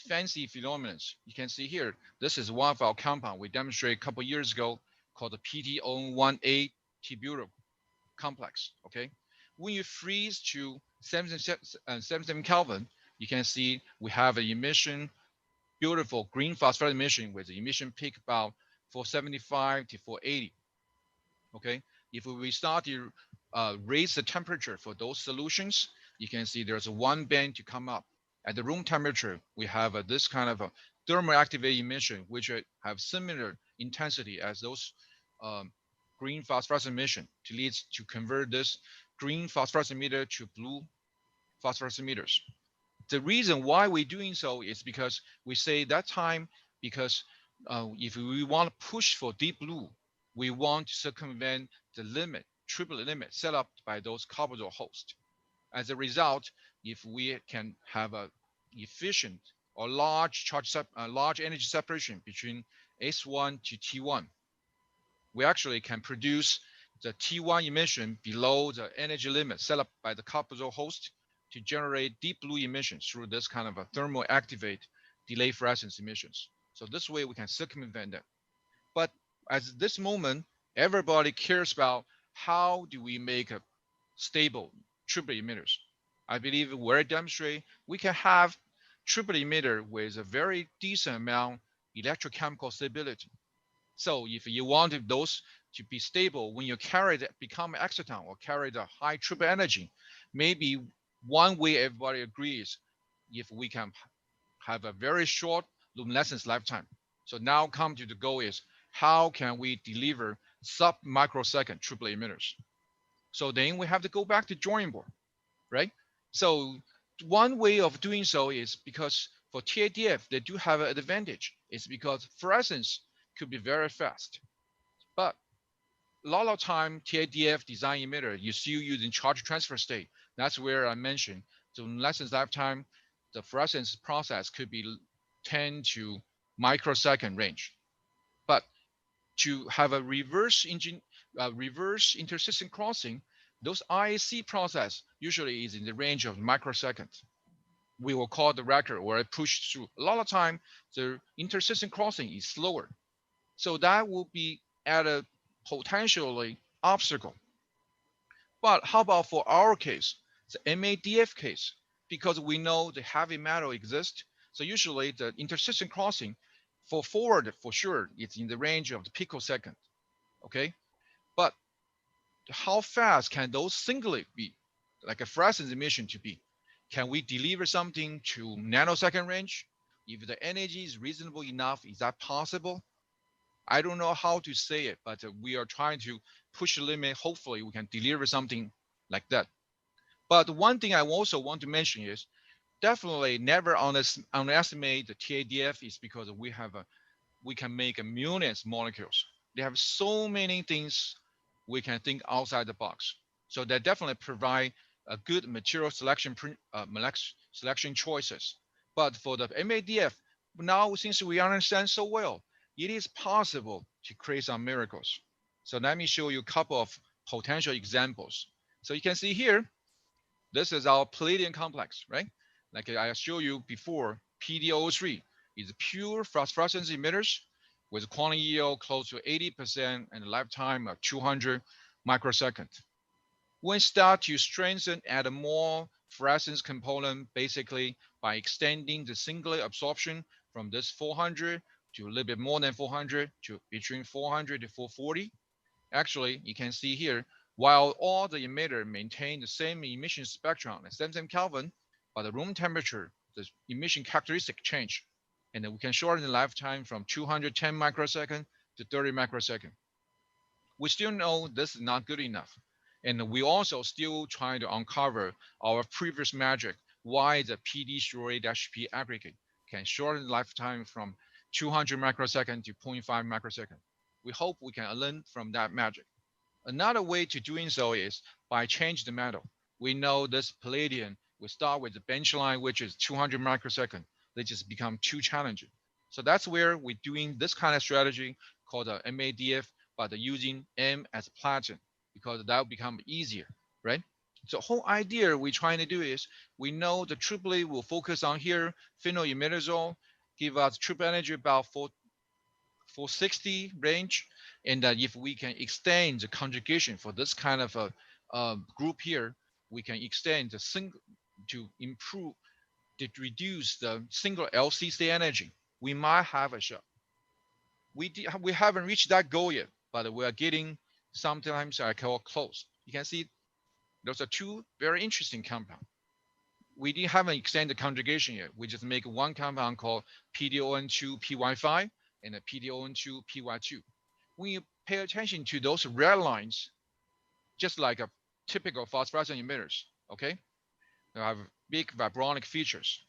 fancy phenomena. You can see here, this is one of our compound we demonstrated a couple years ago called the PT01A tubular complex. Okay, when you freeze to 77 Kelvin, you can see we have an emission, beautiful green phosphorus emission with the emission peak about 475 to 480. Okay, if we start to raise the temperature for those solutions, you can see there's a one band to come up. At the room temperature, we have this kind of a thermal activated emission, which have similar intensity as those green phosphorus emission to lead to convert this green phosphorus emitter to blue phosphorus emitters. The reason why we're doing so is because we say that time, because if we want to push for deep blue, we want to circumvent the limit, triplet limit set up by those carbonyl hosts. As a result, if we can have a efficient or large energy separation between S1 to T1, we actually can produce the T1 emission below the energy limit set up by the carbonyl host to generate deep blue emissions through this kind of a thermal activate delay fluorescence emissions. So this way we can circumvent that. But at this moment, everybody cares about how do we make a stable triplet emitters. I believe where demonstrate we can have triplet emitter with a very decent amount electrochemical stability. So if you want those to be stable when you carry it, become exciton or carry the high triplet energy, maybe one way everybody agrees if we can have a very short luminescence lifetime. So now come to the goal is how can we deliver sub-microsecond triplet emitters? So then we have to go back to drawing board, right? So one way of doing so is because for TADF, they do have an advantage. It's because fluorescence could be very fast. But a lot of time, TADF design emitter, you still using charge transfer state. That's where I mentioned the luminescence lifetime, the fluorescence process could be 10 to microsecond range. But to have a reverse intersystem crossing, those IAC process usually is in the range of microseconds. we will call the record or a push through. A lot of time, the intersystem crossing is slower. So that will be at a potentially obstacle. But how about for our case, the MADF case? Because we know the heavy metal exists. So usually the intersystem crossing for forward, for sure, it's in the range of the picosecond. Okay. But how fast can those singly be, like a fluorescence emission to be? Can we deliver something to nanosecond range? If the energy is reasonable enough, is that possible? I don't know how to say it, but we are trying to push the limit. Hopefully we can deliver something like that. But one thing I also want to mention is definitely never underestimate the TADF is because we can make a millions molecules. They have so many things we can think outside the box. So they definitely provide a good material selection selection choices. But for the MADF, now since we understand so well, it is possible to create some miracles. So let me show you a couple of potential examples. So you can see here, this is our palladium complex, right? Like I showed you before, PDO3 is pure phosphorescence emitters with quantum yield close to 80% and a lifetime of 200 microseconds. When start to strengthen at a more fluorescence component, basically by extending the singular absorption from this 400 to a little bit more than 400 to between 400 to 440. Actually, you can see here, while all the emitter maintain the same emission spectrum at 7 Kelvin, but the room temperature, the emission characteristic change. And then we can shorten the lifetime from 210 microsecond to 30 microsecond. We still know this is not good enough. And we also still trying to uncover our previous magic, why the PD-P aggregate can shorten the lifetime from 200 microsecond to 0.5 microsecond. We hope we can learn from that magic. Another way to doing so is by change the metal. We know this palladium, we start with the benchline, which is 200 microsecond. They just become too challenging. So that's where we're doing this kind of strategy called the MADF, but using M as platinum because that will become easier, right? So the whole idea we're trying to do is we know the triplet will focus on here, phenylimidazoles, give us triple energy about 460 range. And if we can extend the conjugation for this kind of a group here, we can extend the single to improve, to reduce the single LCC energy. We might have a shot. We haven't reached that goal yet, but we are getting sometimes I call close. You can see those are two very interesting compounds. We haven't extended the conjugation yet. We just make one compound called PDON2PY5 and a PDON2PY2. When you pay attention to those red lines, just like a typical phosphorescent emitters, okay, they have big vibronic features.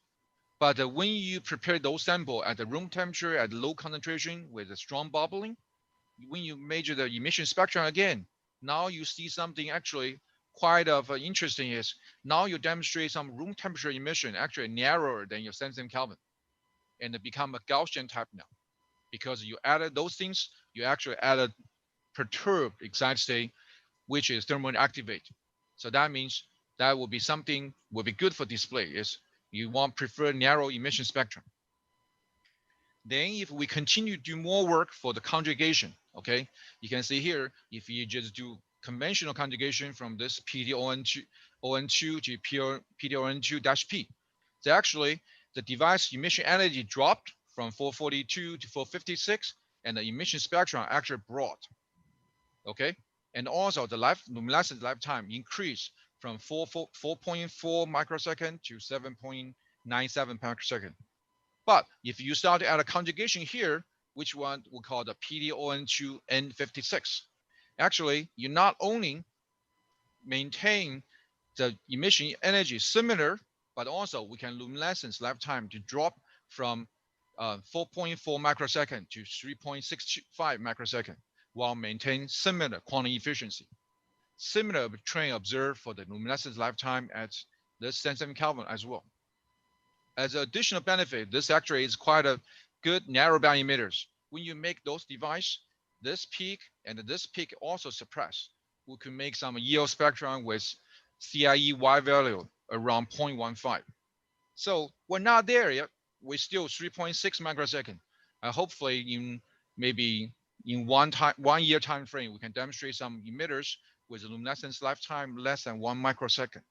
But when you prepare those samples at the room temperature at low concentration with a strong bubbling, when you measure the emission spectrum again, now you see something actually quite of interesting is now you demonstrate some room temperature emission actually narrower than your 7 Kelvin and it become a Gaussian type now because you added those things, you actually added perturbed excited state, which is thermally activate. So that means that will be something will be good for display is you want prefer narrow emission spectrum. Then if we continue to do more work for the conjugation, okay, you can see here, if you just do conventional conjugation from this PDON2 to PDON2-P, so actually the device emission energy dropped from 442 to 456, and the emission spectrum actually brought, okay, and also the luminescence lifetime increased from 4.4 microsecond to 7.97 microsecond. But if you start to add a conjugation here, which one we call the PDON2N56, actually you not only maintain the emission energy similar, but also we can luminescence lifetime to drop from 4.4 microsecond to 3.65 microsecond while maintain similar quantum efficiency. Similar trend observed for the luminescence lifetime at this 7 Kelvin as well. As an additional benefit, this actually is quite a good narrowband emitters. When you make those devices, this peak and this peak also suppress. We can make some yield spectrum with CIE Y value around 0.15. So we're not there yet. We're still 3.6 microsecond. Hopefully, in maybe in 1 year time frame, we can demonstrate some emitters with a luminescence lifetime less than 1 microsecond.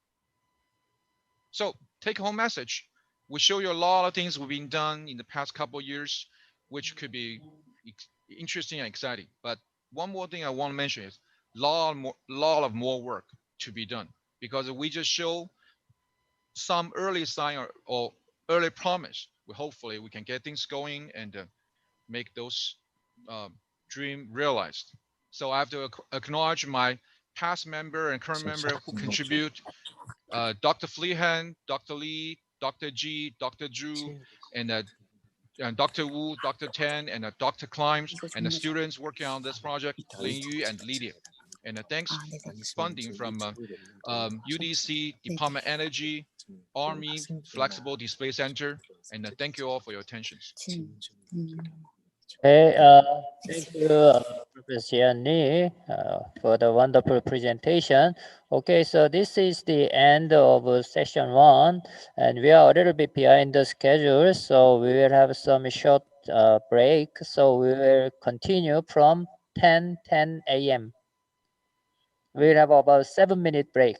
So take home message. We show you a lot of things we've been done in the past couple of years, which could be interesting and exciting. But one more thing I want to mention is lot of more work to be done, because we just show some early sign or early promise. Hopefully we can get things going and make those dream realized. So I have to acknowledge my past member and current member who contribute, Dr. Fleehan, Dr. Lee, Dr. G, Dr. Zhu, and Dr. Wu, Dr. Tan, and Dr. Climbs, and the students working on this project, Lin Yu and Lydia. And thanks funding from UDC, Department of Energy, Army, Flexible Display Center, and thank you all for your attentions. Okay, thank you, Professor Jian Li, for the wonderful presentation. Okay, so this is the end of session 1, and we are a little bit behind the schedule, so we will have some short break. So we will continue from 10 a.m. We'll have about 7-minute break.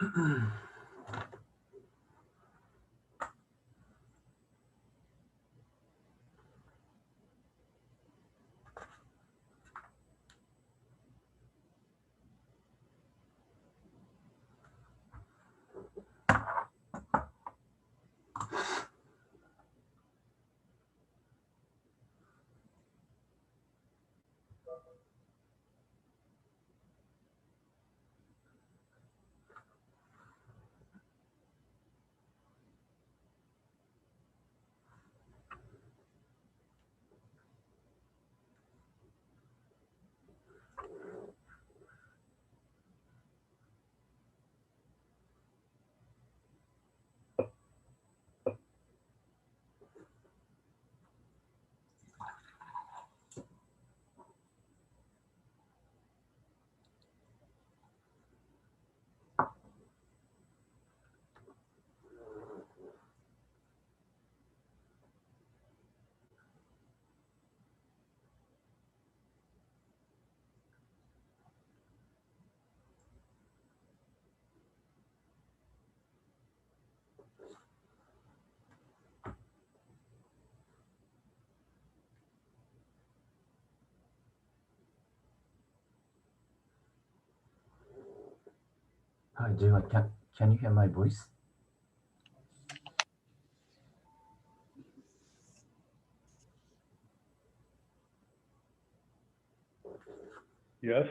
Hi, Jiwa, can you hear my voice? Yes.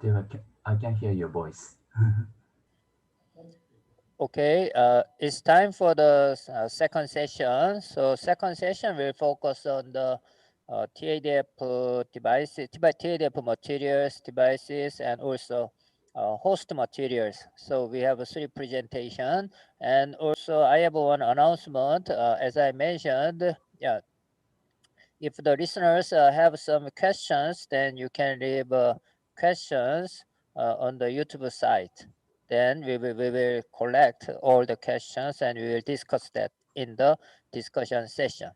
Jiwa, I can hear your voice. Okay, it's time for the second session. So second session will focus on the TADF devices, TADF materials, devices, and also host materials. So we have a 3 presentation, and also I have one announcement. As I mentioned, yeah, if the listeners have some questions, then you can leave questions on the YouTube site. Then we will collect all the questions and we will discuss that in the discussion session.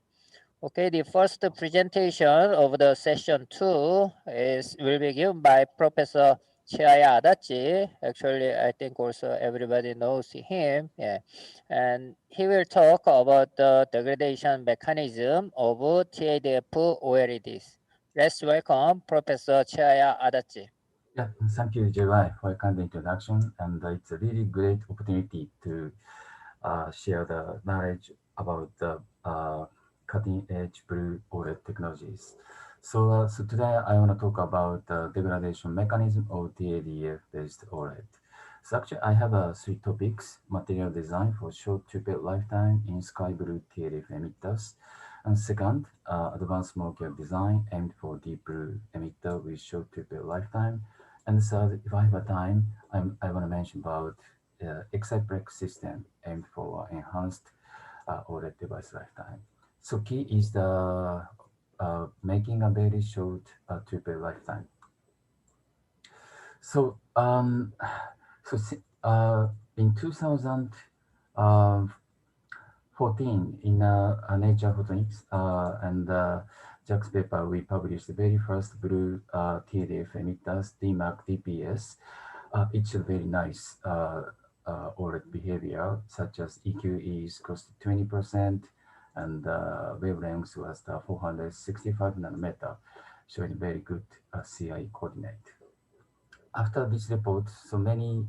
Okay, the first presentation of the session 2 will be given by Professor Chihaya Adachi. Actually, I think also everybody knows him. Yeah. And he will talk about the degradation mechanism of TADF OLEDs. Let's welcome Professor Chihaya Adachi. Yeah, thank you, Jiwa, for your kind introduction. And it's a really great opportunity to share the knowledge about the cutting-edge blue OLED technologies. So today I want to talk about the degradation mechanism of TADF-based OLED. So actually, I have 3 topics: material design for short triplet lifetime in sky blue TADF emitters, and second, advanced molecular design aimed for deep blue emitter with short triplet lifetime, and third, if I have a time, I want to mention about Xiplex system aimed for enhanced OLED device lifetime. So key is the making a very short triplet lifetime. So in 2014 in Nature Photonics and Jack's paper, we published the very first blue TADF emitters, DMAC DPS. It's a very nice OLED behavior, such as EQE is close to 20%, and wavelength was the 465 nanometer, showing very good CI coordinate. After this report, so many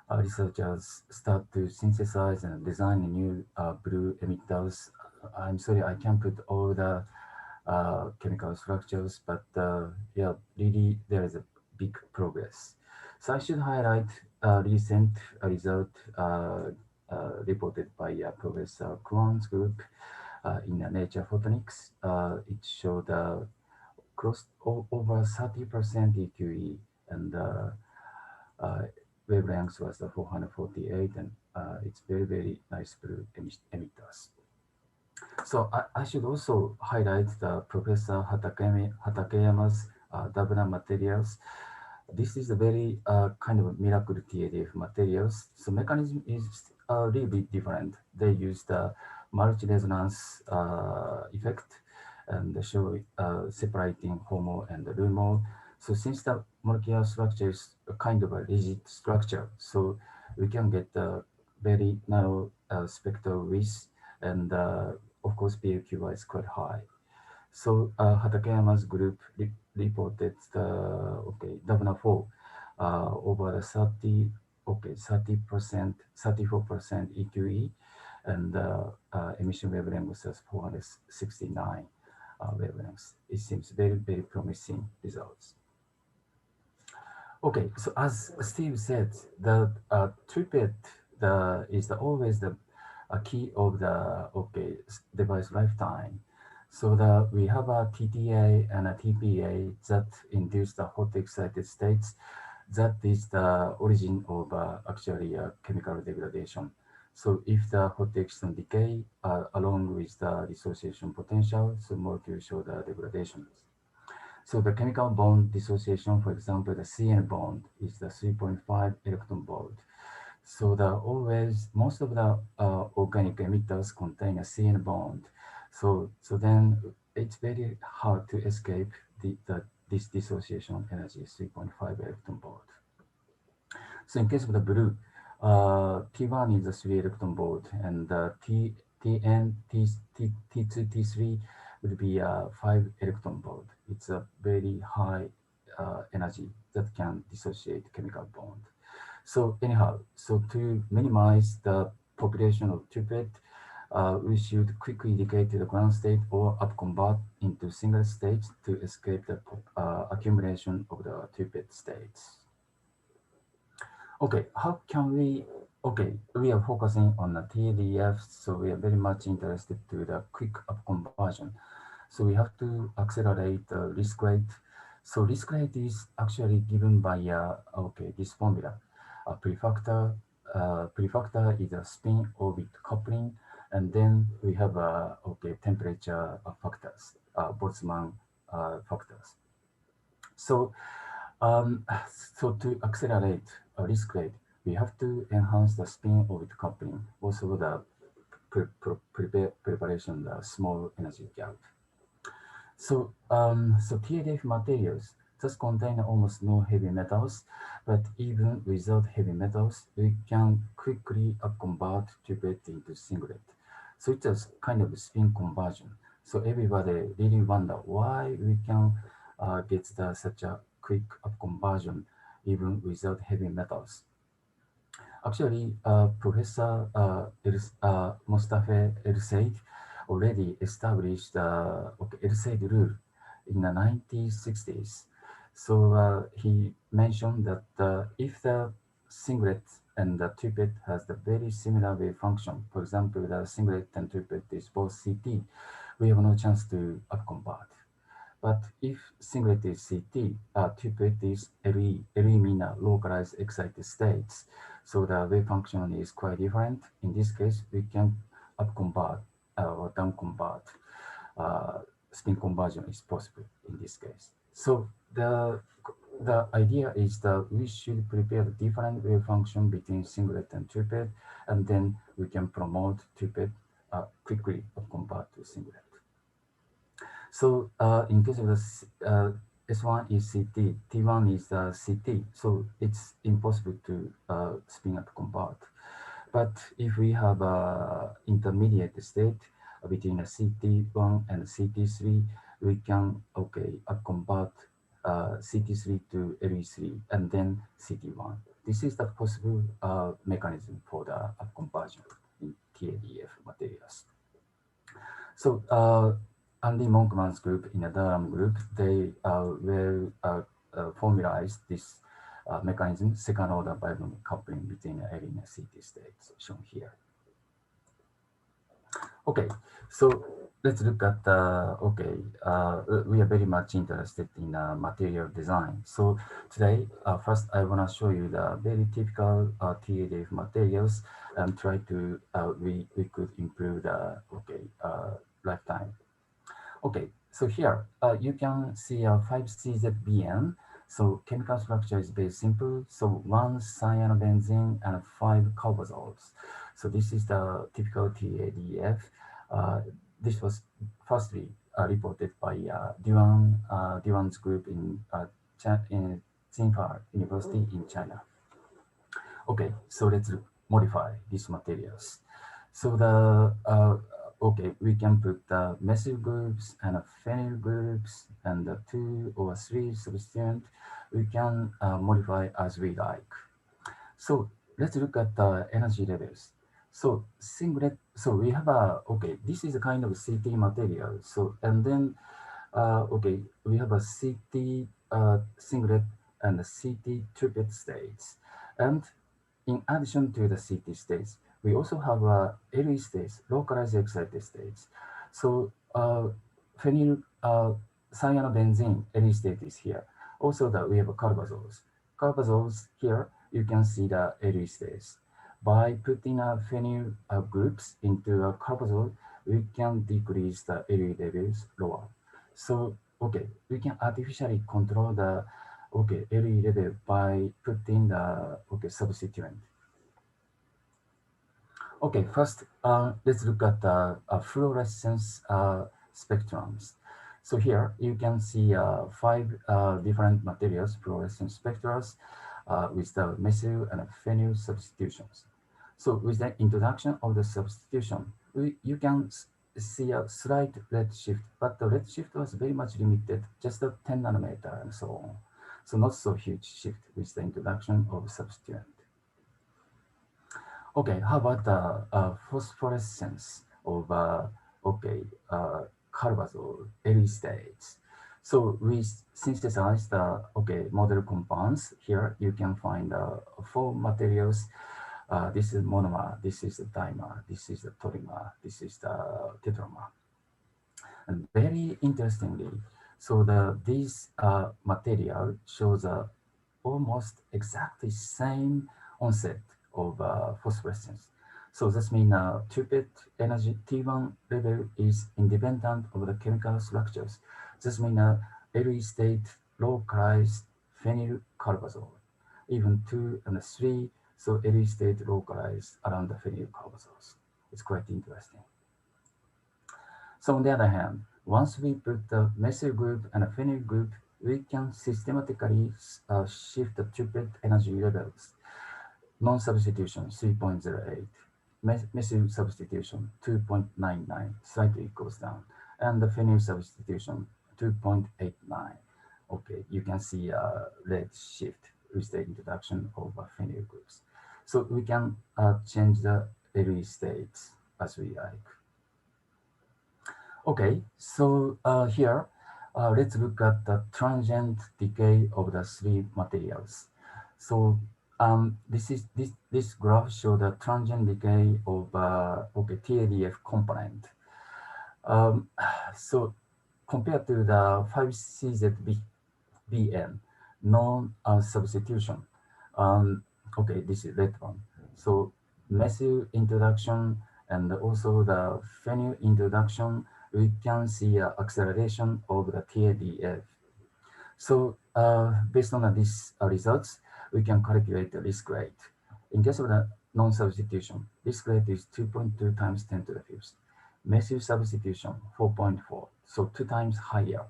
researchers start to synthesize and design new blue emitters. I'm sorry, I can't put all the chemical structures, but yeah, really there is a big progress. So I should highlight a recent result reported by Professor Kwan's group in Nature Photonics. It showed close over 30% EQE and wavelength was the 448, and it's very, very nice blue emitters. So I should also highlight the Professor Hatakeyama's Dabna materials. This is a very kind of miracle TADF materials. So mechanism is a little bit different. They use the multi-resonance effect and they show separating HOMO and LUMO. So since the molecular structure is a kind of a rigid structure, so we can get a very narrow spectral width, and of course PAQI is quite high. So Hatakeyama's group reported the DABNA4 over the 30%, 34% EQE, and emission wavelength was 469 wavelengths. It seems very, very promising results. Okay, so as Steve said, the triplet is always the key of the device lifetime. So we have a TTA and a TPA that induce the hot excited states. That is the origin of actually chemical degradation. So if the hot excitation decay along with the dissociation potential, so molecules show the degradation. So the chemical bond dissociation, for example, the CN bond is the 3.5 electron volt. So most of the organic emitters contain a CN bond. So then it's very hard to escape this dissociation energy, 3.5 electron volt. So in case of the blue, T1 is a 3 electron volt, and Tn, T2, T3 will be a 5 electron volt. It's a very high energy that can dissociate chemical bond. So anyhow, so to minimize the population of triplet, we should quickly decay to the ground state or upconvert into single states to escape the accumulation of the triplet states. Okay, how can we, we are focusing on the TADF, so we are very much interested to the quick upconversion. So we have to accelerate the risk rate. So risk rate is actually given by this formula. Prefactor is a spin orbit coupling, and then we have temperature factors, Boltzmann factors. So to accelerate risk rate, we have to enhance the spin orbit coupling, also the preparation, the small energy gap. So TADF materials just contain almost no heavy metals, but even without heavy metals, we can quickly convert triplet into singlet. So it's a kind of spin conversion. So everybody really wonder why we can get such a quick conversion even without heavy metals. Actually, Professor Mostafa El-Said already established the El-Said rule in the 1960s. So he mentioned that if the singlet and the triplet has the very similar wave function, for example, the singlet and triplet is both CT, we have no chance to upconvert. But if singlet is CT, triplet is LE. LE means localized excited states. So the wave function is quite different. In this case, we can upconvert or downconvert. Spin conversion is possible in this case. So the idea is that we should prepare a different wave function between singlet and triplet, and then we can promote triplet quickly upconvert to singlet. So in case of the S1 is CT, T1 is CT, so it's impossible to spin up convert. But if we have an intermediate state between a CT1 and CT3, we can convert CT3 to LE3 and then CT1. This is the possible mechanism for the conversion in TADF materials. So Andy Monkman's group in the Durham group, they will formalize this mechanism, second order biodynamic coupling between LE and CT states shown here. Okay, so let's look at we are very much interested in material design. So today, first I want to show you the very typical TADF materials and try to we could improve the lifetime. Okay, so here you can see a 5CZBN. So chemical structure is very simple. So one cyanobenzene and five carbazoles. So this is the typical TADF. This was firstly reported by Duan's group in Tsinghua University in China. Okay, so let's modify these materials. So we can put the methyl groups and phenyl groups and the 2 or 3 substituent. We can modify as we like. So let's look at the energy levels. So singlet. So we have this is a kind of CT material. So and then we have a CT singlet and the CT triplet states, and in addition to the CT states, we also have LE states, localized excited states. So phenyl cyanobenzene LE state is here. Also that we have carbazoles. Carbazoles here, you can see the LE states. By putting phenyl groups into a carbazole, we can decrease the LE levels lower. So we can artificially control the LE level by putting the substituent. Okay, first let's look at the fluorescence spectrums. So here you can see five different materials, fluorescent spectrums with the methyl and phenyl substitutions. So with the introduction of the substitution, you can see a slight red shift, but the red shift was very much limited, just a 10 nanometer and so on. So not so huge shift with the introduction of substituent. Okay, how about the phosphorescence of carbazole LE states? So we synthesize the model compounds. Here you can find four materials. This is monomer, this is the dimer, this is the polymer, this is the tetramer. And very interestingly, so this material shows almost exactly same onset of phosphorescence. So this means triplet energy T1 level is independent of the chemical structures. This means LE state localized phenyl carbazole, even 2 and 3, so LE state localized around the phenyl carbazoles. It's quite interesting. So on the other hand, once we put the methyl group and a phenyl group, we can systematically shift the triplet energy levels. Non-substitution 3.08, methyl substitution 2.99, slightly goes down, and the phenyl substitution 2.89. Okay, you can see a red shift with the introduction of phenyl groups. So we can change the LE states as we like. Okay, so here, let's look at the transient decay of the three materials. So this graph shows the transient decay of TADF component. So compared to the 5CZBN non-substitution, this is red one. So methyl introduction and also the phenyl introduction, we can see acceleration of the TADF. So based on these results, we can calculate the risk rate. In case of the non-substitution, risk rate is 2.2 times 10 to the fifth. Methyl substitution, 4.4, so 2 times higher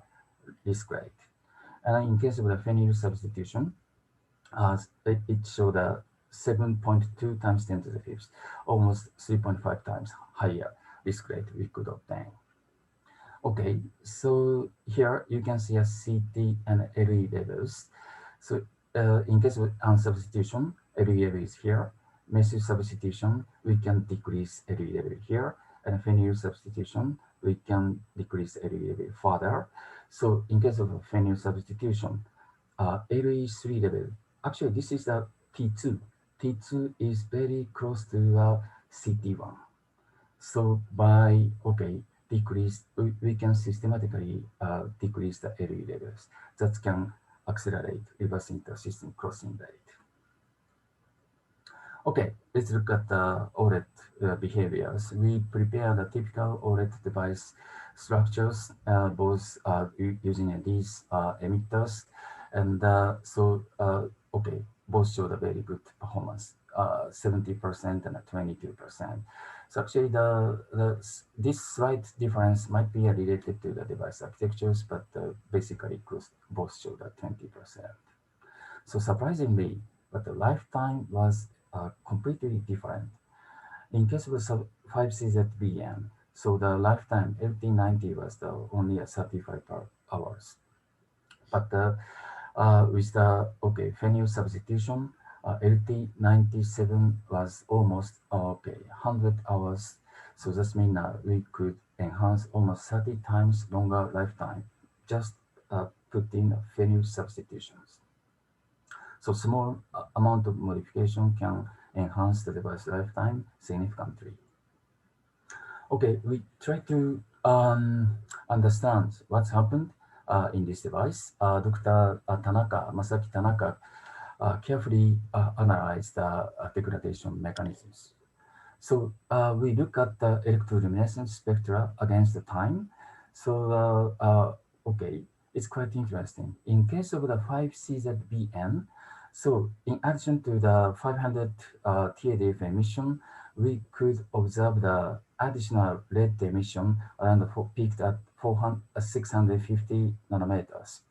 risk rate. And in case of the phenyl substitution, it showed a 7.2 times 10 to the fifth, almost 3.5 times higher risk rate we could obtain. Okay, so here you can see a CT and LE levels. So in case of unsubstitution, LE level is here. Methyl substitution, we can decrease LE level here. And phenyl substitution, we can decrease LE level further. So in case of phenyl substitution, LE3 level, actually this is a T2. T2 is very close to CT1. So by decrease, we can systematically decrease the LE levels that can accelerate reverse inter-system crossing rate. Okay, let's look at the OLED behaviors. We prepare the typical OLED device structures, both using these emitters. And okay, both show the very good performance, 70% and 22%. So actually, this slight difference might be related to the device architectures, but basically both show the 20%. So surprisingly, but the lifetime was completely different. In case of the 5CZBM, so the lifetime LT90 was the only 35 hours. But with the phenyl substitution, LT97 was almost 100 hours. So that means we could enhance almost 30 times longer lifetime just putting phenyl substitutions. So small amount of modification can enhance the device lifetime significantly. Okay, we try to understand what's happened in this device. Dr. Masaki Tanaka, carefully analyzed the degradation mechanisms. So we look at the electroluminescence spectra against the time. So okay, it's quite interesting. In case of the 5CZBN, so in addition to the 500 TADF emission, we could observe the additional red emission around peaked at 650 nanometers.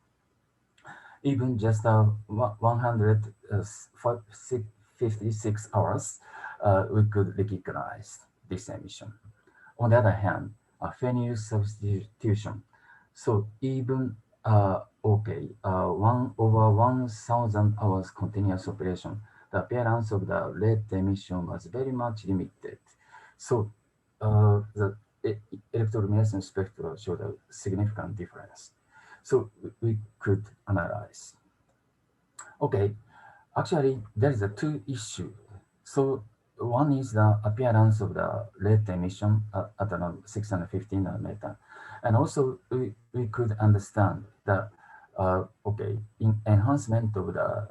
Even just 156 hours, we could recognize this emission. On the other hand, phenyl substitution. So even 1/1000 hours continuous operation, the appearance of the red emission was very much limited. So the electroluminescence spectra showed a significant difference. So we could analyze. Okay, actually there is a two issue. So one is the appearance of the red emission at around 615 nanometer. And also we could understand the in enhancement of the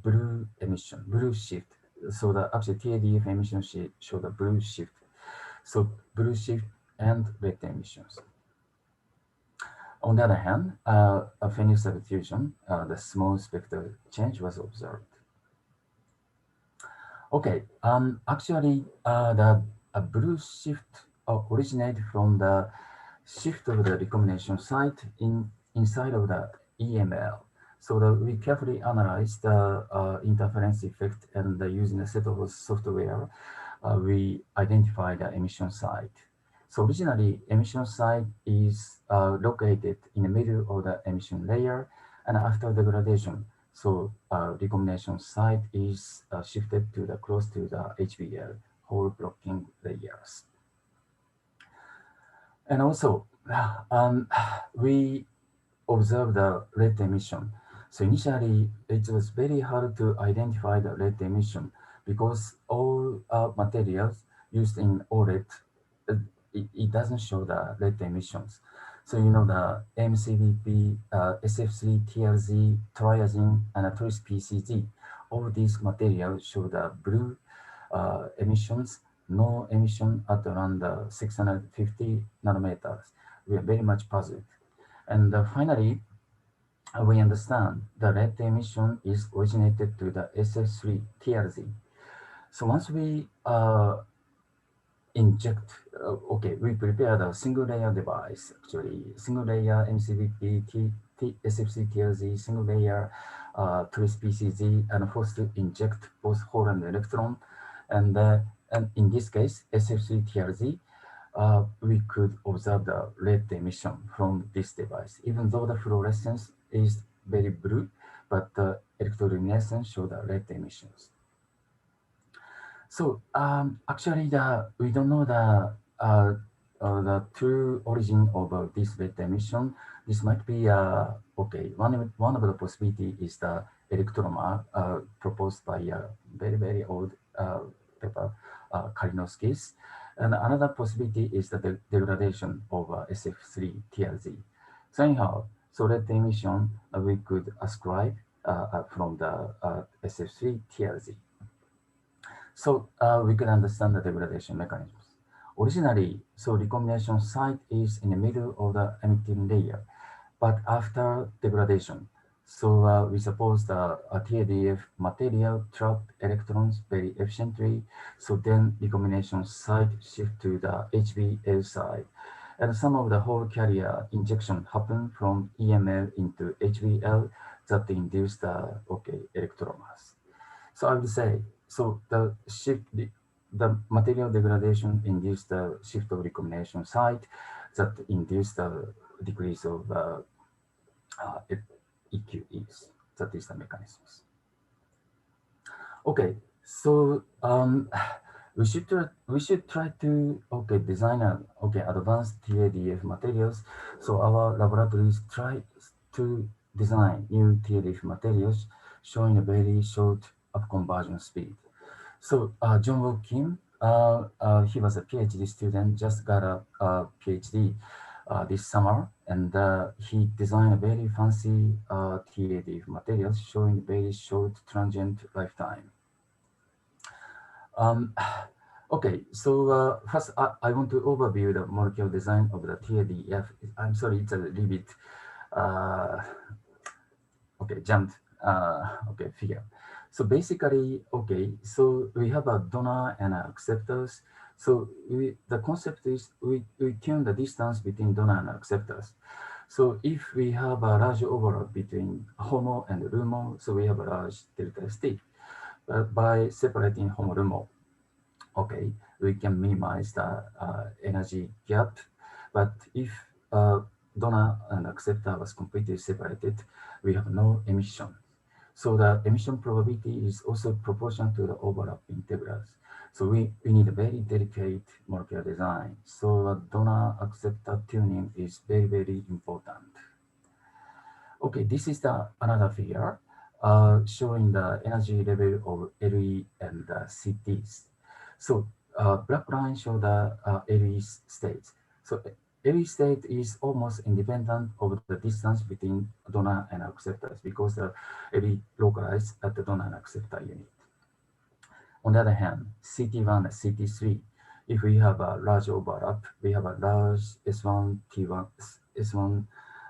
blue emission, blue shift. So the actually TADF emission show the blue shift. So blue shift and red emissions. On the other hand, a phenyl substitution, the small spectral change was observed. Okay, actually, the blue shift originated from the shift of the recombination site inside of the EML. So we carefully analyzed the interference effect, and using a set of software, we identified the emission site. So originally, emission site is located in the middle of the emission layer, and after degradation, so recombination site is shifted to the close to the HBL hole blocking layers. And also, we observed the red emission. So initially, it was very hard to identify the red emission because all materials used in OLED, it doesn't show the red emissions. So you know the MCVP, SF3, TRZ, triazine, and TRIS-PCZ, all these materials show the blue emissions, no emission at around 650 nanometers. We are very much puzzled. And finally, we understand the red emission is originated to the SF3 TRZ. So once we inject, we prepared a single layer device, actually, single layer MCVP, SF3 TRZ, single layer TRIS-PCZ, and forced to inject both hole and electron. And in this case, SF3 TRZ, we could observe the red emission from this device, even though the fluorescence is very blue, but the electroluminescence show the red emissions. So actually, we don't know the true origin of this red emission. This might be one of the possibility is the electromer proposed by a very old paper, Kalinowski's. And another possibility is the degradation of SF3 TLZ. So anyhow, so red emission we could ascribe from the SF3 TLZ. So we can understand the degradation mechanisms. Originally, so recombination site is in the middle of the emitting layer, but after degradation, so we suppose the TADF material trapped electrons very efficiently. So then recombination site shift to the HBl side. And some of the whole carrier injection happen from EML into HBl that induce the electron mass. So I would say, so the shift, the material degradation induced the shift of recombination site that induced the decrease of EQEs. That is the mechanisms. Okay, so we should try to design a advanced TADF materials. So our laboratories try to design new TADF materials showing a very short up conversion speed. So John Woo Kim, he was a PhD student, just got a PhD this summer, and he designed a very fancy TADF materials showing very short transient lifetime. Okay, so first I want to overview the molecule design of the TADF. I'm sorry, it's a little bit jumped figure. So basically, so we have a donor and acceptors. So the concept is we tune the distance between donor and acceptors. So if we have a large overlap between HOMO and LUMO, so we have a large delta ST. But by separating HOMO LUMO, we can minimize the energy gap. But if donor and acceptor was completely separated, we have no emission. So the emission probability is also proportional to the overlap integrals. So we need a very delicate molecular design. So donor acceptor tuning is very, very important. Okay, this is the another figure showing the energy level of LE and CTs. So black line show the LE states. So LE state is almost independent of the distance between donor and acceptors because the LE localized at the donor and acceptor unit. On the other hand, CT1 and CT3, if we have a large overlap, we have a large S1, T1, S1,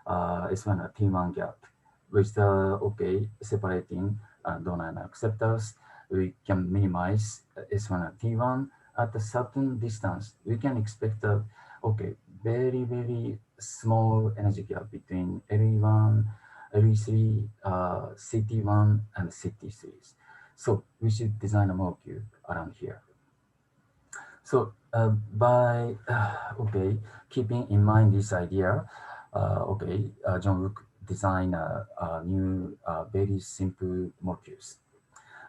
S1 and T1 gap with the separating donor and acceptors. We can minimize S1 and T1 at a certain distance. We can expect a very, very small energy gap between LE1, LE3, CT1, and CT3s. So we should design a molecule around here. So by keeping in mind this idea, John Wook designed a new very simple molecules.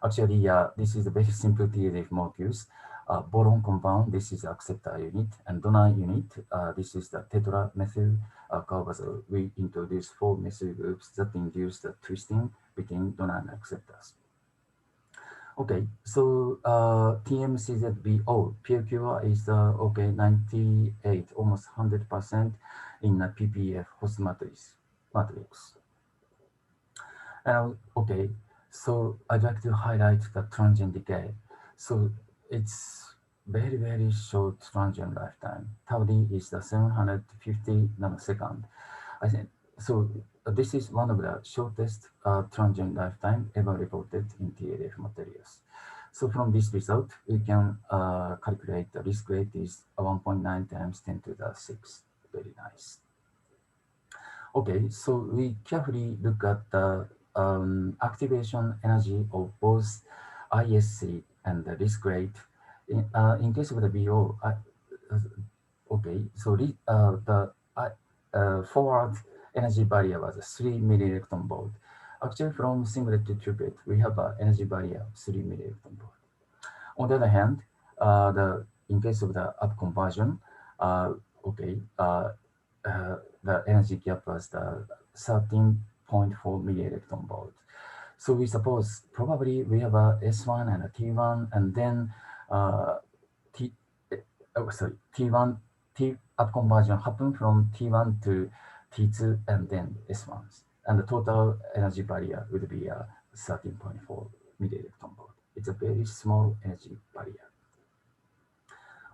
Actually, this is a very simple TADF molecules. Boron compound, this is acceptor unit, and donor unit, this is the tetramethyl carbazole. We introduce 4 methyl groups that induce the twisting between donor and acceptors. Okay, so TMCZBO, PLQR is 98, almost 100% in a PPF host matrix. And so I'd like to highlight the transient decay. So it's very, very short transient lifetime. Tau D is the 750 nanosecond. I think so. This is one of the shortest transient lifetime ever reported in TADF materials. So from this result, we can calculate the risk rate is 1.9 times 10 to the 6. Very nice. Okay, so we carefully look at the activation energy of both ISC and the risk rate. In case of the BO, so the forward energy barrier was 3 millielectron volt. Actually, from singlet to triplet, we have an energy barrier of 3 millielectron volt. On the other hand, in case of the up conversion, the energy gap was the 13.4 millielectron volt. So we suppose probably we have a S1 and a T1, and then oh, sorry, T1, T up conversion happen from T1 to T2 and then S1. And the total energy barrier would be 13.4 millielectron volt. It's a very small energy barrier.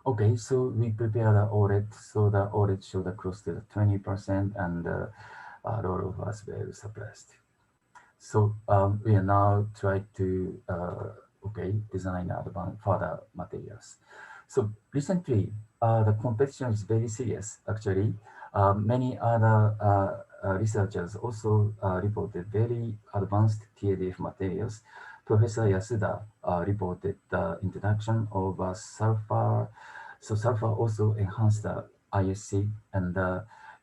Okay, so we prepare the OLED. So the OLED show the close to the 20% and a lot of us were suppressed. So we are now trying to design advanced further materials. So recently, the competition is very serious. Actually, many other researchers also reported very advanced TADF materials. Professor Yasuda reported the introduction of sulfur. So sulfur also enhanced the ISC, and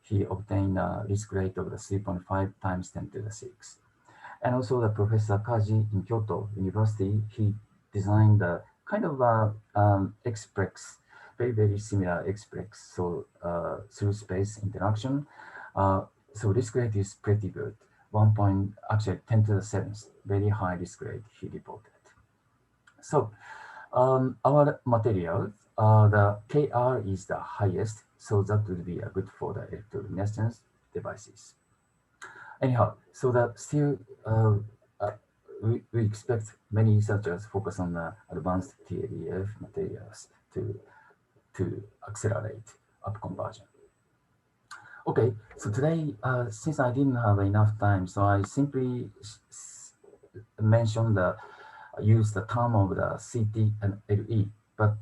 he obtained a risk rate of the 3.5 times 10 to the 6. And also the Professor Kaji in Kyoto University, he designed a kind of X-Prex, very, very similar X-Prex, so through space interaction. So risk rate is pretty good. 10 to the 7th, very high risk rate he reported. So our material, the KR is the highest, so that would be good for the electroluminescence devices. Anyhow, so that still we expect many researchers focus on the advanced TADF materials to accelerate up conversion. Okay, so today, since I didn't have enough time, so I simply mentioned use the term of the CT and LE, but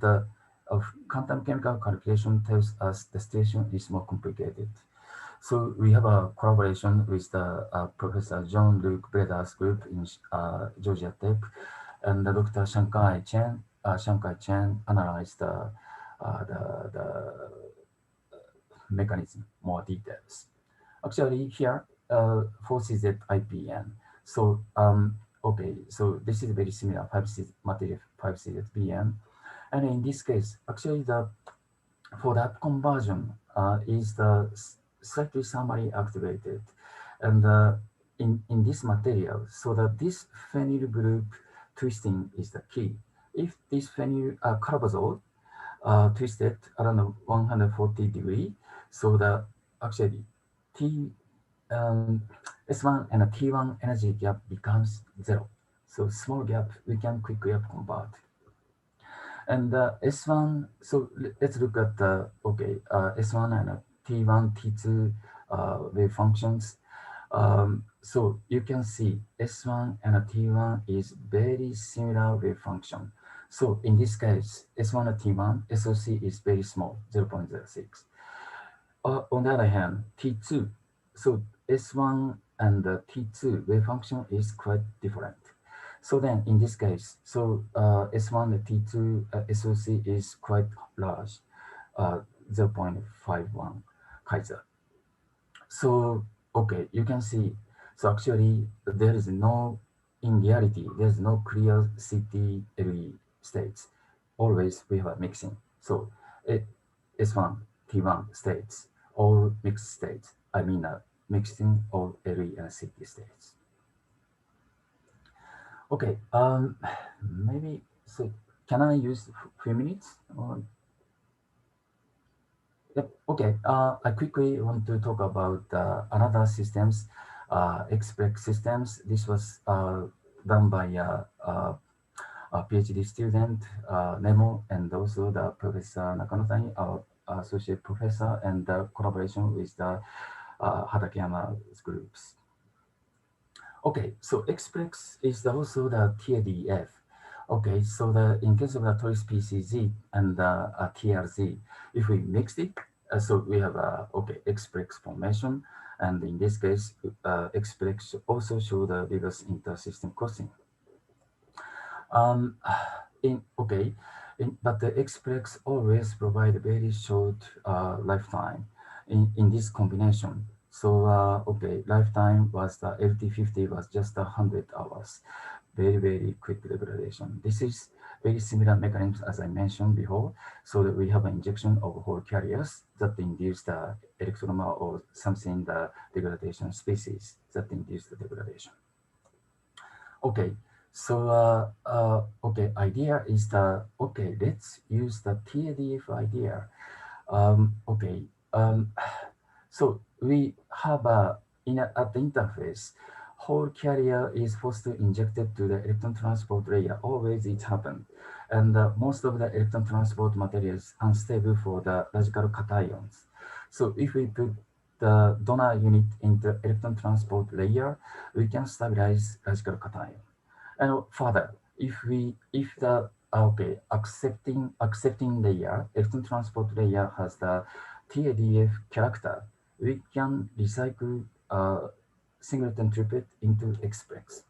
of quantum chemical calculation tells us the situation is more complicated. So we have a collaboration with the Professor Jean-Luc Breda's group in Georgia Tech, and Dr. Shankar Chen analyzed the mechanism more details. Actually, here 4CZ IPN. So okay, so this is very similar 5CZ material 5CZ PN, and in this case, actually for that conversion is the slightly thermally activated, and in this material, so that this phenyl group twisting is the key. If this phenyl carbazole twisted around 140 degree, so the actually S1 and T1 energy gap becomes 0. So small gap we can quickly up convert. And S1, so let's look at the S1 and T1, T2 wave functions. So you can see S1 and T1 is very similar wave function. So in this case, S1 and T1, SOC is very small, 0.06. On the other hand, T2, so S1 and T2 wave function is quite different. So then in this case, so S1 and T2 SOC is quite large, 0.51 Kaiser. So, okay, you can see, so actually there is no, in reality, there's no clear CT LE states. Always we have a mixing. So S1, T1 states, all mixed states. I mean mixing of LE and CT states. Okay, maybe, so can I use a few minutes? Or? Yep, okay, I quickly want to talk about another systems, X-Prex systems. This was done by a PhD student, Nemo, and also the Professor Nakanotani, our associate professor, and the collaboration with the Hatakeyama's groups. Okay, so X-Prex is also the TADF. Okay, so in case of the Toris PCZ and TRZ, if we mix it, so we have X-Prex formation, and in this case, X-Prex also show the reverse intersystem crossing. But the X-Prex always provide very short lifetime in this combination. So lifetime was the LT50 was just 100 hours. Very, very quick degradation. This is very similar mechanism as I mentioned before. So that we have an injection of whole carriers that induce the electroma or something the degradation species that induce the degradation. Okay, So, okay, idea is okay, let's use the TADF idea. Okay, so we have at the interface, whole carrier is forced to injected to the electron transport layer. Always it happened. And most of the electron transport materials unstable for the logical cations. So if we put the donor unit into electron transport layer, we can stabilize logical cation. And further, if the okay accepting layer, electron transport layer has the TADF character, we can recycle singleton triplet into express.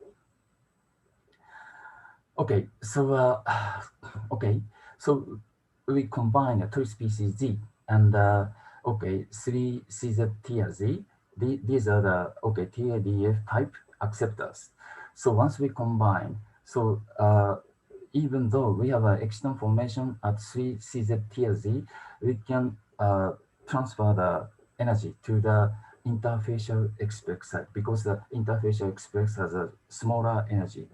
Okay, so okay, so we combine two species Z and okay, three CZ-TRZ. These are the okay TADF type acceptors. So once we combine, so even though we have an external formation at 3 CZ-TRZ, we can transfer the energy to the interfacial express side because the interfacial express has a smaller energy.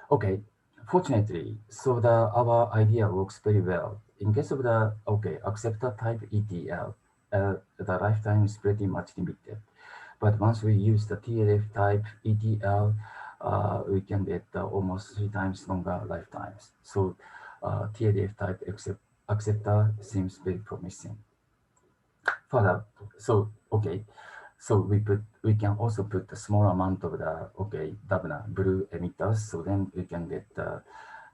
Okay, fortunately, so our idea works very well. In case of the okay acceptor type ETL, the lifetime is pretty much limited. But once we use the TLF type ETL, we can get almost 3 times longer lifetimes. So TLF type acceptor seems very promising. Further, so okay, so we can also put a small amount of the okay DABNA blue emitters, so then we can get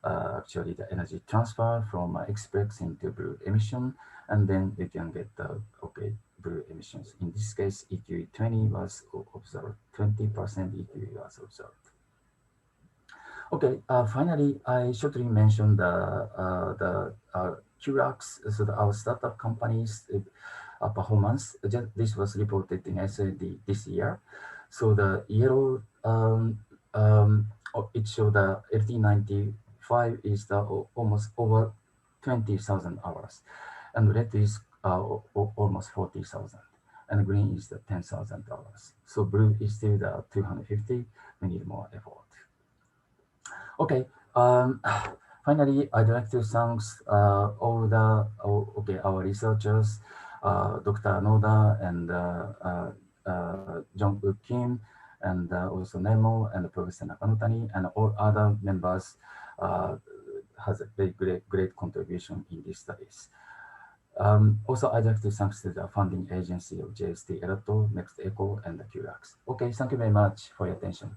actually the energy transfer from express into blue emission, and then we can get the okay blue emissions. In this case, EQE 20 was observed, 20% EQE was observed. Okay, finally, I shortly mentioned the QRAX, so our startup companies performance. This was reported in SAIT this year. So the yellow, it showed the LT95 is the almost over 20,000 hours, and red is almost 40,000, and green is the 10,000 hours. So blue is still the 250. We need more effort. Okay. Finally, I'd like to thank all the okay our researchers, Dr. Noda and Jung Wook Kim, and also Nemo and Professor Nakanotani and all other members has a very great contribution in these studies. Also, I'd like to thank the funding agency of JST Erato, Next Echo, and the QRAX. Okay, thank you very much for your attention.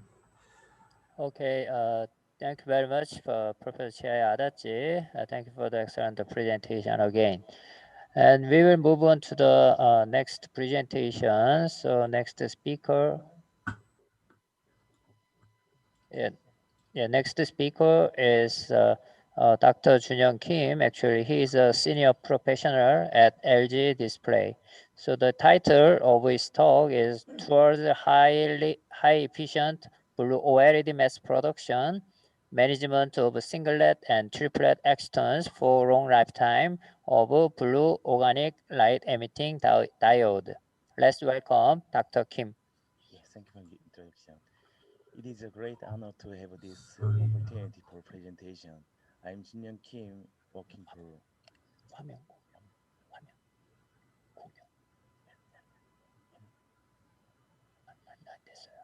Okay, thank you very much for Professor Chihaya Adachi. Thank you for the excellent presentation again. And we will move on to the next presentation. So next speaker. Yeah, next speaker is Dr. Junyoung Kim. Actually, he is a senior professional at LG Display. So the title of his talk is Towards High Efficient Blue OLED Mass Production, Management of Singlet and Triplet Extons for Long Lifetime of Blue Organic Light Emitting Diode. Let's welcome Dr. Kim. Yes, thank you for the introduction. It is a great honor to have this opportunity for presentation. I'm Jian Kim, working for 화면 공유. 안 됐어요.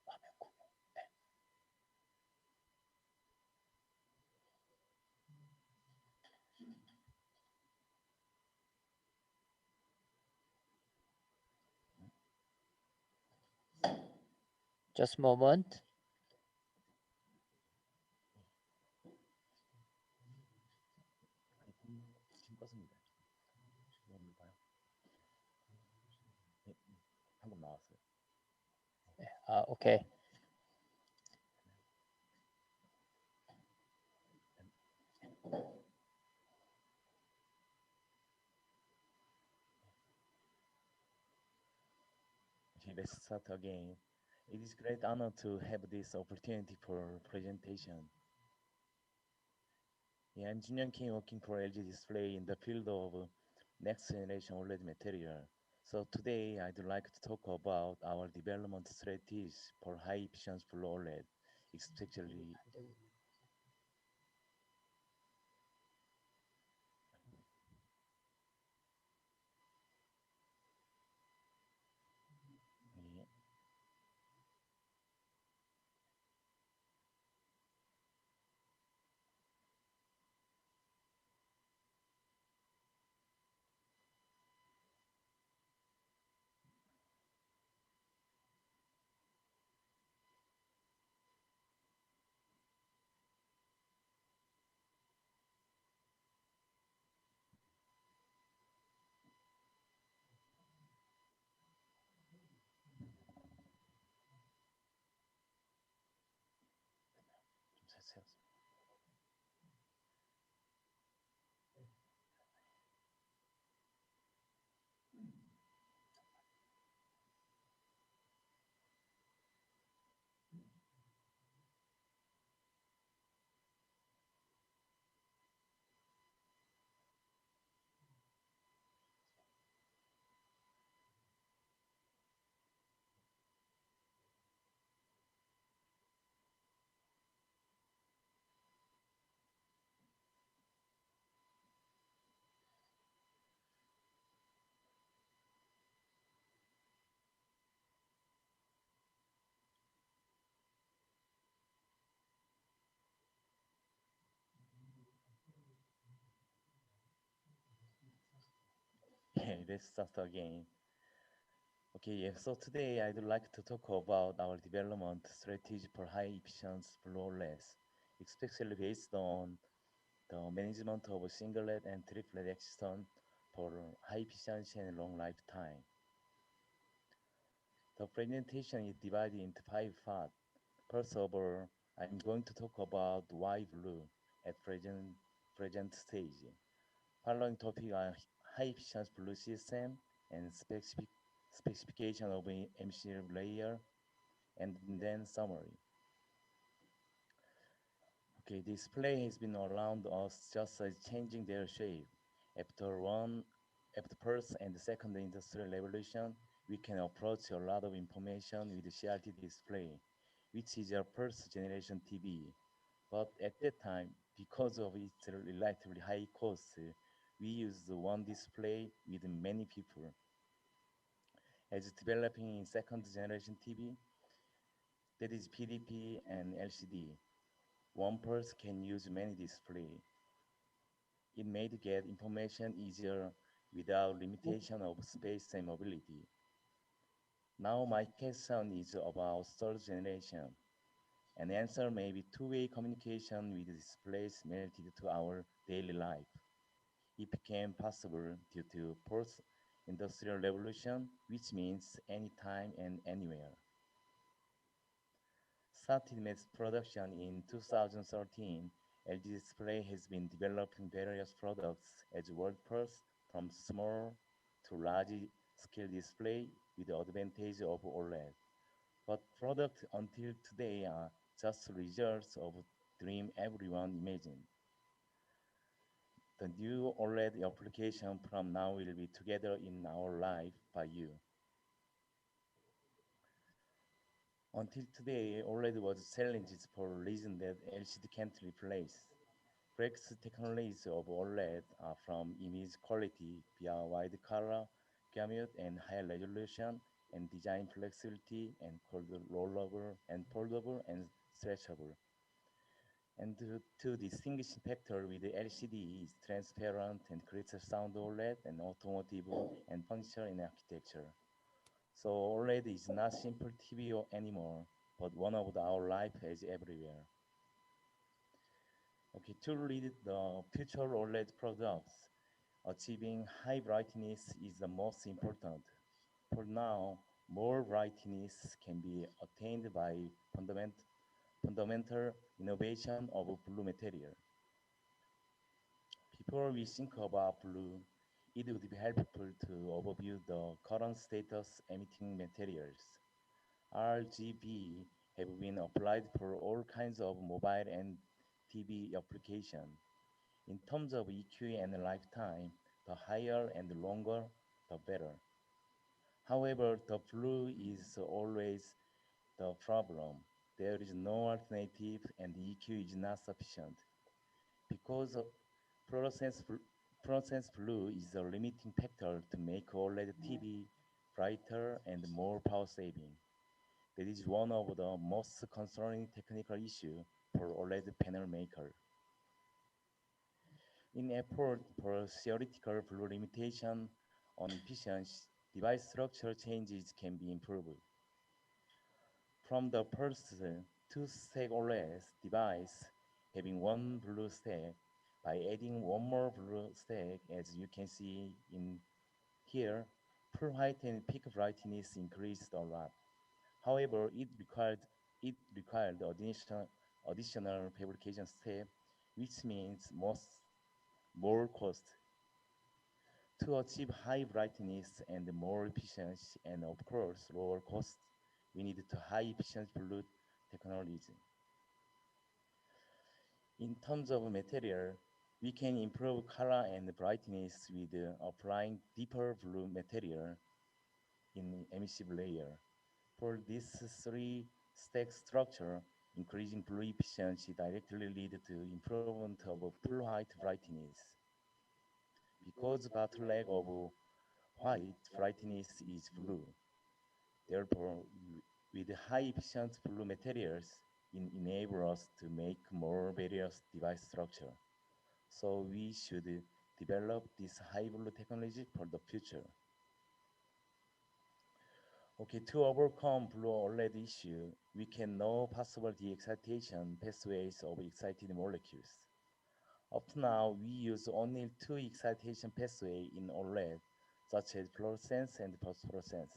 화면 공유. Just a moment. 지금 껐습니다. 지금 봐요. 네, 방금 나왔어요. Okay. Okay, let's start again. It is great honor to have this opportunity for presentation. Yeah, I'm Jian Li working for LG Display in the field of next generation OLED material. So today I'd like to talk about our development strategies for high efficiency blue OLED, especially yeah, 좀 세세요. Yeah, let's start again. Okay, yeah, so today I'd like to talk about our development strategy for high efficiency blue OLEDs, especially based on the management of singlet and triplet exciton for high efficiency and long lifetime. The presentation is divided into five parts. First of all, I'm going to talk about why blue at present stage. Following topic are high efficiency blue system and specification of MCL layer, and then summary. Okay, display has been around us just as changing their shape. After one, after first and second industrial revolution, we can approach a lot of information with CRT display, which is our first generation TV. But at that time, because of its relatively high cost, we used one display with many people. As developing in second generation TV, that is PDP and LCD, one person can use many display. It made get information easier without limitation of space and mobility. Now my question is about third generation. An answer may be two-way communication with displays melted to our daily life. It became possible due to fourth industrial revolution, which means anytime and anywhere. Started mass production in 2013, LG Display has been developing various products as world first, from small to large scale display with the advantage of OLED. But products until today are just results of dream everyone imagined. The new OLED application from now will be together in our life by you. Until today, OLED was challenges for reason that LCD can't replace. Breakthrough technologies of OLED are from image quality via wide color gamut and high resolution and design flexibility and called rollable and foldable and stretchable. And two distinguishing factor with the LCD is transparent and crystal sound OLED and automotive and functional in architecture. So OLED is not simple TV anymore, but one of our life is everywhere. Okay, to read the future OLED products, achieving high brightness is the most important. For now, more brightness can be attained by fundamental innovation of blue material. Before we think about blue, it would be helpful to overview the current status emitting materials. RGB have been applied for all kinds of mobile and TV application. In terms of EQ and lifetime, the higher and longer, the better. However, the blue is always the problem. There is no alternative and the EQ is not sufficient. Because fluorescence, fluorescence blue is a limiting factor to make OLED TV brighter and more power saving. That is one of the most concerning technical issue for OLED panel maker. In effort for theoretical blue limitation on efficiency, device structure changes can be improved. From the first two-stack OLED device having one blue stack, by adding one more blue stack, as you can see in here, full height and peak brightness increased a lot. However, it required additional fabrication step, which means more cost. To achieve high brightness and more efficiency, and of course lower cost, we need to high efficiency blue technology. In terms of material, we can improve color and brightness with applying deeper blue material in emissive layer. For this three stack structure, increasing blue efficiency directly lead to improvement of full height brightness. Because bottleneck of white brightness is blue. Therefore, with high efficient blue materials, it enable us to make more various device structure. So we should develop this high blue technology for the future. Okay, to overcome blue OLED issue, we can know possible de-excitation pathways of excited molecules. Up to now, we use only two excitation pathway in OLED, such as fluorescence and phosphorescence.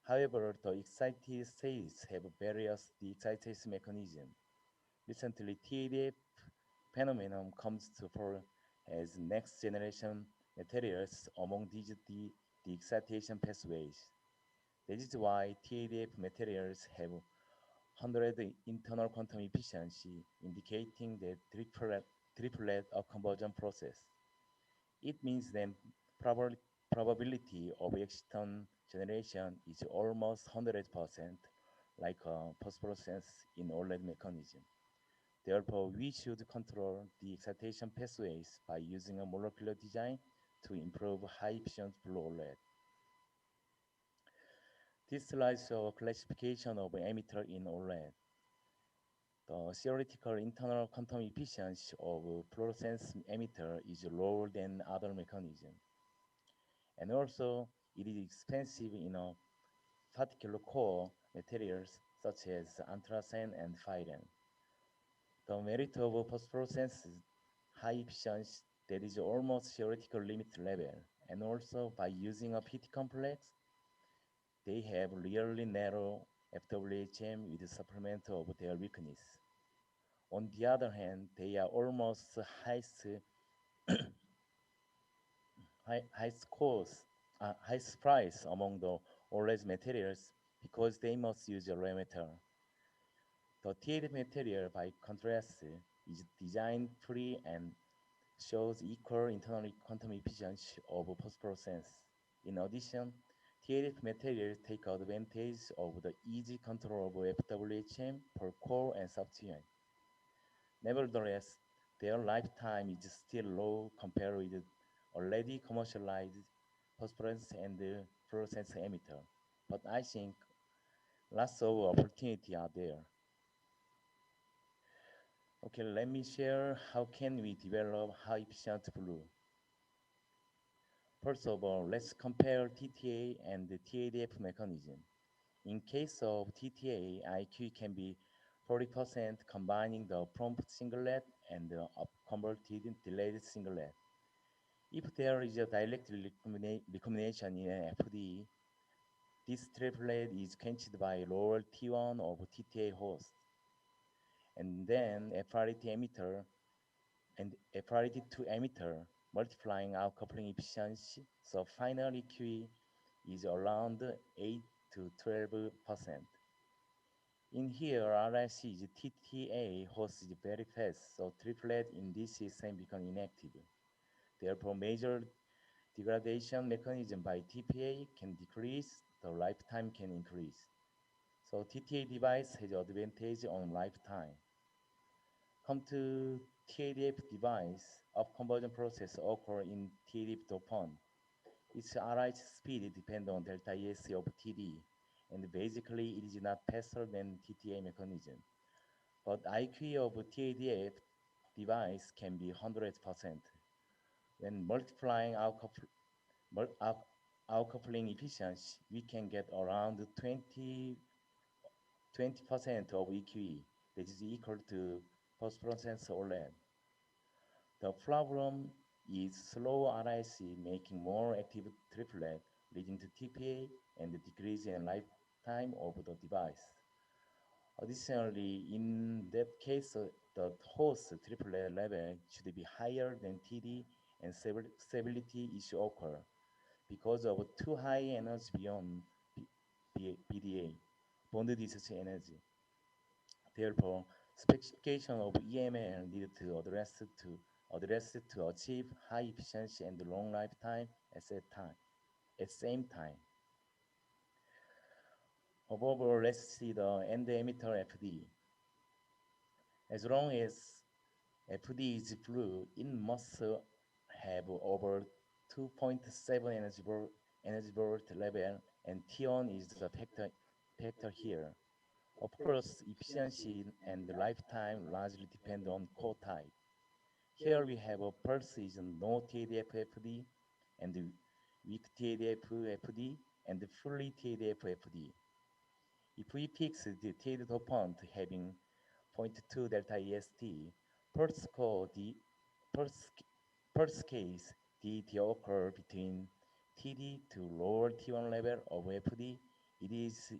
However, the excited states have various de-excitation mechanisms. Recently, TADF phenomenon comes to fore as next generation materials among these de-excitation pathways. That is why TADF materials have 100 internal quantum efficiency, indicating the triplet conversion process. It means that probability of exciton generation is almost 100%, like phosphorescence in OLED mechanism. Therefore, we should control the excitation pathways by using a molecular design to improve high efficient blue OLED. This slide shows classification of emitter in OLED. The theoretical internal quantum efficiency of fluorescence emitter is lower than other mechanisms. And also, it is expensive in a particular core materials such as anthracene and phyrin. The merit of phosphorescence is high efficiency that is almost theoretical limit level, and also by using a PT complex, they have really narrow FWHM with supplement of their weakness. On the other hand, they are almost highest cost, highest price among the OLED materials because they must use a raw metal. The TAD material, by contrast, is design free and shows equal internal quantum efficiency of phosphorescence. In addition, TADF materials take advantage of the easy control of FWHM for core and substrates. Nevertheless, their lifetime is still low compared with already commercialized phosphorescence and fluorescence emitter. But I think lots of opportunity are there. Okay, let me share how can we develop high efficient blue. First of all, let's compare TTA and the TADF mechanism. In case of TTA, IQ can be 40% combining the prompt singlet and the converted delayed singlet. If there is a direct recombination in an FD, this triplet is quenched by lower T1 of TTA host. And then a priority emitter and a priority to emitter multiplying our coupling efficiency. So finally Q is around 8 to 12%. In here, RIC is TTA host is very fast, so triplet in this system become inactive. Therefore, major degradation mechanism by TPA can decrease, the lifetime can increase. So TTA device has advantage on lifetime. Come to TADF device, up conversion process occur in TADF dopant. Its RH speed depends on delta ESC of TD, and basically it is not faster than TTA mechanism. But IQ of TADF device can be 100%. When multiplying outcoupling efficiency, we can get around 20% of EQE, that is equal to phosphorescent OLED. The problem is slow RIC making more active triplet, leading to TPA and the decrease in lifetime of the device. Additionally, in that case, the host triplet level should be higher than TD and stability issue occur because of too high energy beyond BDA, bond discharge energy. Therefore, specification of EML needed to address to achieve high efficiency and long lifetime at same time. Overall, let's see the end emitter FD. As long as FD is blue, it must have over 2.7 energy volt level, and T1 is the factor here. Of course, efficiency and lifetime largely depend on core type. Here we have a pulse is no TADF FD, and weak TADF FD, and fully TADF FD. If we fix the TADF dopant having 0.2 delta EST, pulse core the pulse, pulse case DT occur between TD to lower T1 level of FD, it is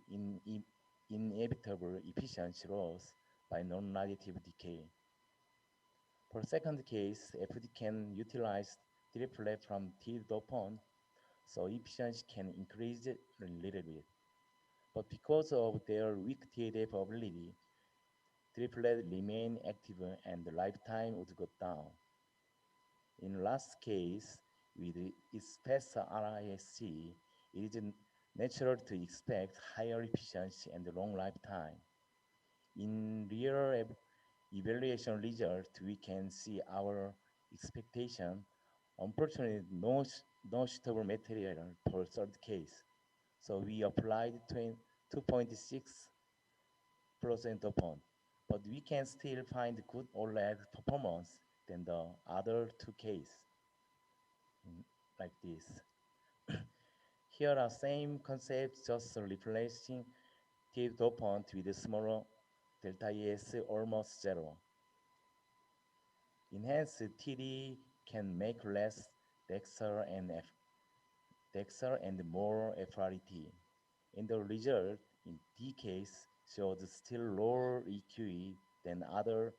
inevitable efficiency loss by non-radiative decay. For second case, FD can utilize triplet from T dopant, so efficiency can increase a little bit. But because of their weak TADF ability, triplet remain active and the lifetime would go down. In last case, with its fast RISC, it is natural to expect higher efficiency and long lifetime. In real evaluation result, we can see our expectation. Unfortunately, no suitable material for third case. So we applied 2.6% upon, but we can still find good OLED performance than the other two cases, like this. Here are same concepts, just replacing T dopant with a smaller delta ES almost zero. Enhanced TD can make less DEXA and more FRET. In the result, in D case, shows still lower EQE than other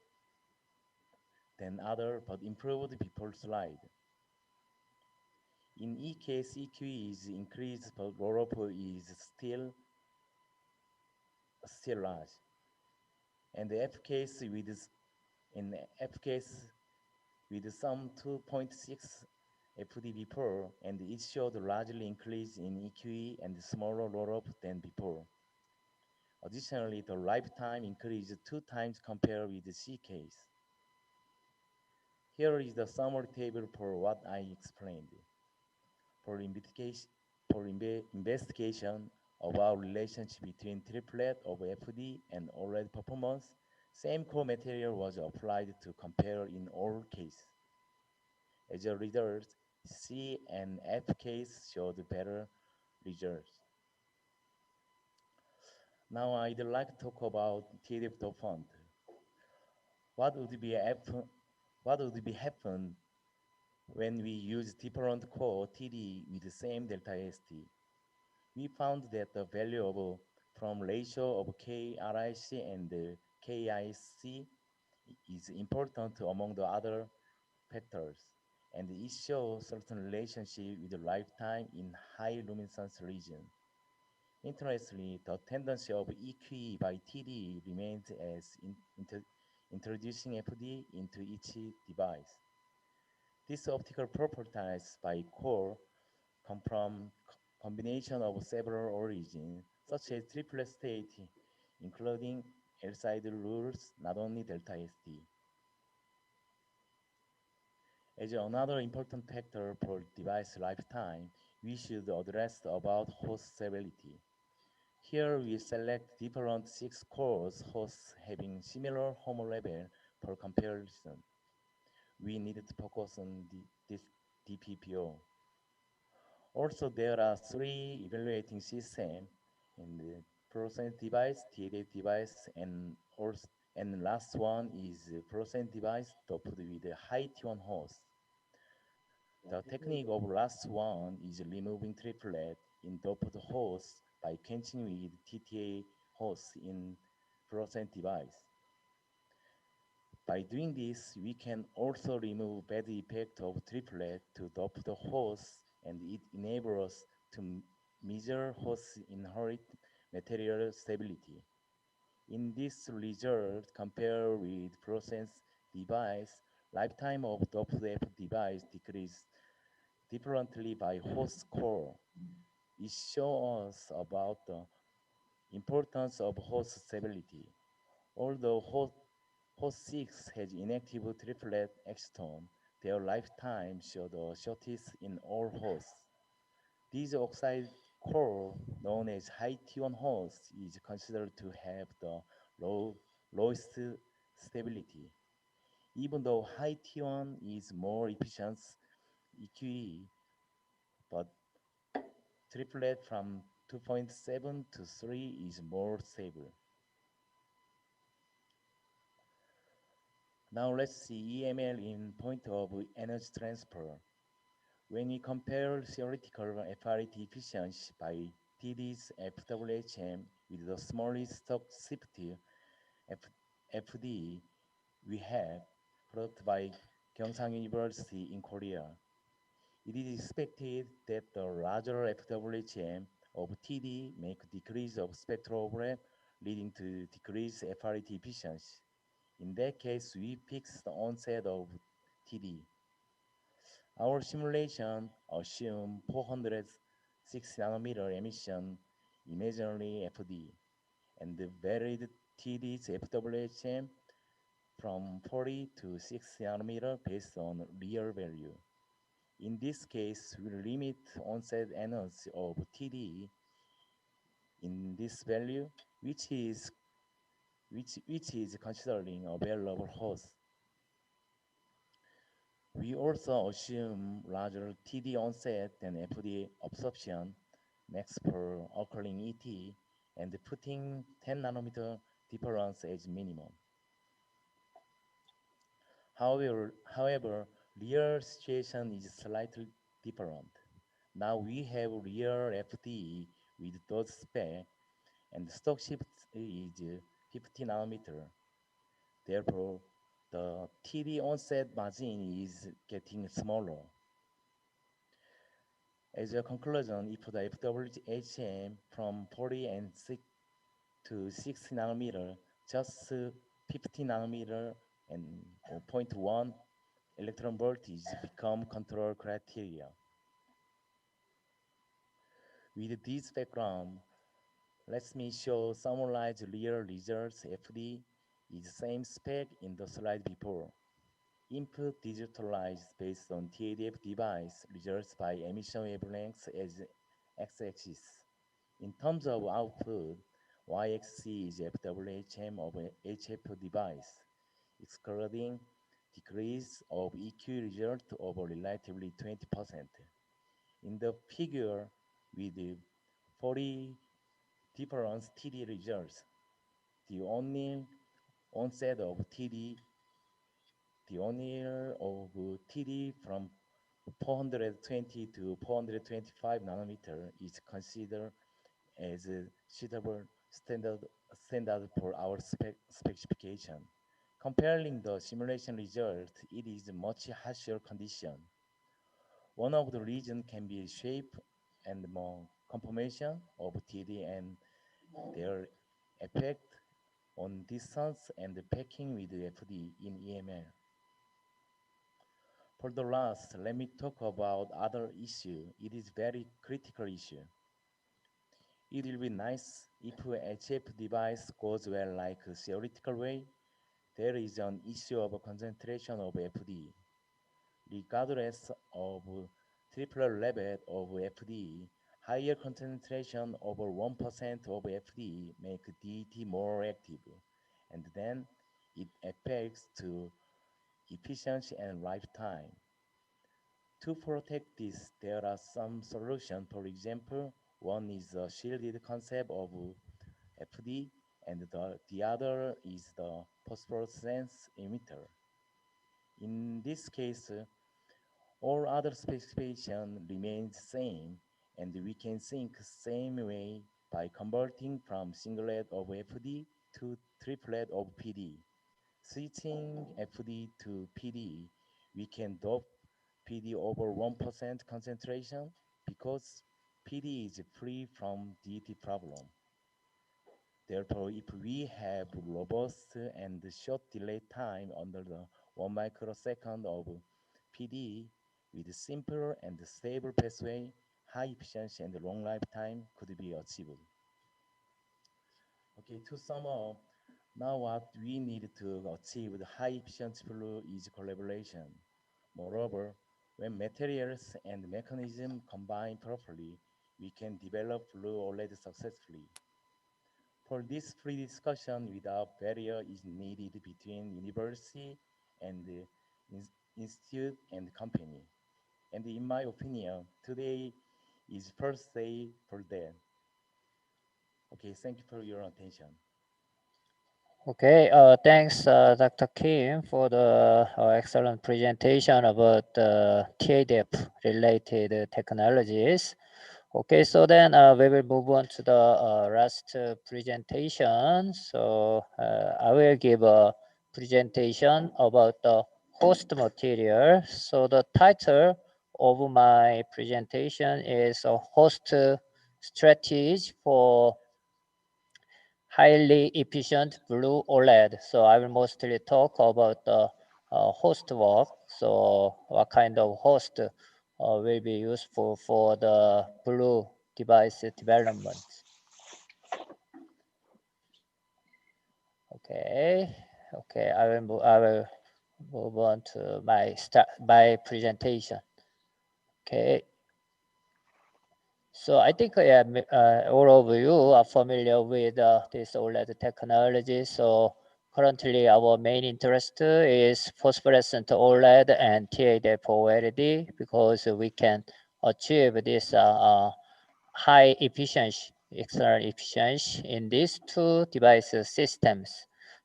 but improved before slide. In E case, EQE is increased, but ROROP is still large. And the F case in F case with some 2.6 FD before, and it showed largely increase in EQE and smaller ROROP than before. Additionally, the lifetime increased 2 times compared with the C case. Here is the summary table for what I explained. For investigation of our relationship between triplet of FD and OLED performance, same core material was applied to compare in all cases. As a result, C and F case showed better results. Now I'd like to talk about TADF dopant. What would be happen when we use different core TD with the same delta ST? We found that the value of from ratio of KRIC and KIC is important among the other factors, and it shows certain relationship with the lifetime in high luminescence region. Interestingly, the tendency of EQE by TD remains as introducing FD into each device. These optical properties by core come from combination of several origins, such as triplet state, including L-side rules, not only delta ST. As another important factor for device lifetime, we should address about host stability. Here we select different 6 cores hosts having similar homo level for comparison. We need to focus on this DPPO. Also, there are 3 evaluating systems in the fluorescent device, TADF device, and last one is fluorescent device topped with a high T1 host. The technique of last one is removing triplet in doped host by quenching with TTA host in fluorescent device. By doing this, we can also remove bad effect of triplet to dope the host, and it enables us to measure host inherent material stability. In this result, compared with fluorescence device, lifetime of doped F device decreased differently by host core. It shows us about the importance of host stability. Although host 6 has inactive triplet exciton, their lifetime showed the shortest in all hosts. This oxide core, known as high T1 host, is considered to have the lowest stability. Even though high T1 is more efficient EQE, but triplet from 2.7 to 3 is more stable. Now let's see EML in point of energy transfer. When we compare theoretical FRET efficiency by TD's FWHM with the smallest stock shifted FD we have, produced by Gyeongsang University in Korea, it is expected that the larger FWHM of TD make decrease of spectral overlap, leading to decreased FRET efficiency. In that case, we fix the onset of TD. Our simulation assume 406 nanometer emission imaginary FD and varied TD's FWHM from 40 to 60 nanometer based on real value. In this case, we limit onset energy of TD in this value, which is considering available host. We also assume larger TD onset than FD absorption, max per occurring ET, and putting 10 nanometer difference as minimum. However, real situation is slightly different. Now we have real FD with those spec, and stock shift is 50 nanometer. Therefore, the TD onset margin is getting smaller. As a conclusion, if the FWHM from 40 and 6 to 60 nanometer, just 50 nanometer and zero point 0.1 electron voltage become control criteria. With this background, let me show summarize real results. FD is same spec in the slide before. Input digitalized based on TADF device results by emission wavelengths as x-axis. In terms of output, y-axis is FWHM of a HF device, excluding decrease of EQ result over relatively 20%. In the figure with the 40 difference TD results, the only onset of TD, the only of TD from 420 to 425 nanometer is considered as a suitable standard for our specification. Comparing the simulation result, it is a much harsher condition. One of the reasons can be shape and more conformation of TD and their effect on distance and packing with FD in EML. For the last, let me talk about other issue. It is very critical issue. It will be nice if HF device goes well like a theoretical way. There is an issue of concentration of FD. Regardless of triple level of FD, higher concentration over 1% of FD make DET more active, and then it affects to efficiency and lifetime. To protect this, there are some solutions. For example, one is the shielded concept of FD, and the other is the phosphorescent emitter. In this case, all other specification remains same, and we can think same way by converting from singlet of FD to triplet of PD. Switching FD to PD, we can drop PD over 1% concentration because PD is free from DT problem. Therefore, if we have robust and short delay time under the 1 microsecond of PD with simple and stable pathway, high efficiency and long lifetime could be achieved. Okay, to sum up, now what we need to achieve the high efficiency blue is collaboration. Moreover, when materials and mechanism combine properly, we can develop blue OLED successfully. For this free discussion without barrier is needed between university and the institute and company. And in my opinion, today is first day for that. Okay, thank you for your attention. Okay, thanks, Dr. Kim, for the excellent presentation about TADF related technologies. Okay, so then we will move on to the last presentation. So I will give a presentation about the host material. So the title of my presentation is a host strategy for highly efficient blue OLED. So I will mostly talk about the host work. So what kind of host will be useful for the blue device development. Okay, I will move on to my presentation. Okay. So I think all of you are familiar with this OLED technology. So currently our main interest is phosphorescent OLED and TADF OLED because we can achieve this high efficiency, external efficiency in these two device systems.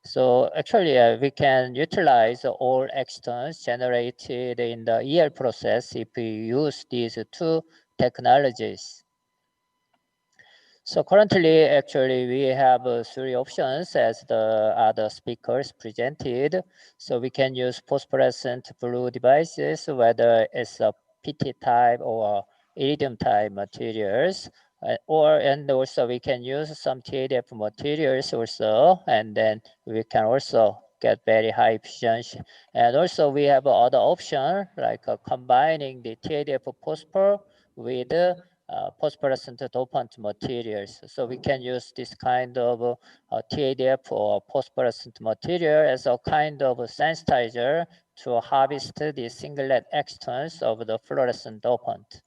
So actually we can utilize all extons generated in the EL process if we use these two technologies. So currently, actually, we have three options as the other speakers presented. So we can use phosphorescent blue devices, whether it's a PT type or iridium type materials, and also we can use some TADF materials also, and then we can also get very high efficiency. And also we have other option like combining the TADF phosphor with phosphorescent dopant materials. So we can use this kind of TADF or phosphorescent material as a kind of sensitizer to harvest the singlet extons of the fluorescent dopant.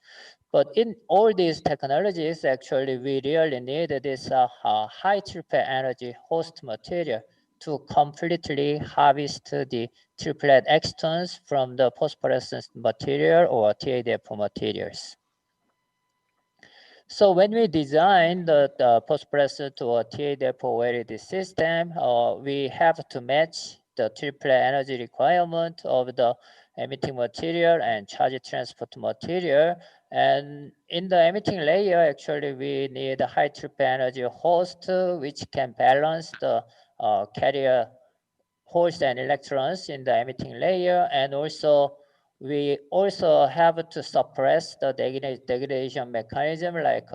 But in all these technologies, actually, we really need this high triplet energy host material to completely harvest the triplet extons from the phosphorescent material or TADF materials. So when we design the phosphorescent or TADF OLED system, we have to match the triplet energy requirement of the emitting material and charge transport material. And in the emitting layer, actually, we need a high triplet energy host, which can balance the carrier holes and electrons in the emitting layer. And also, we also have to suppress the degradation mechanism like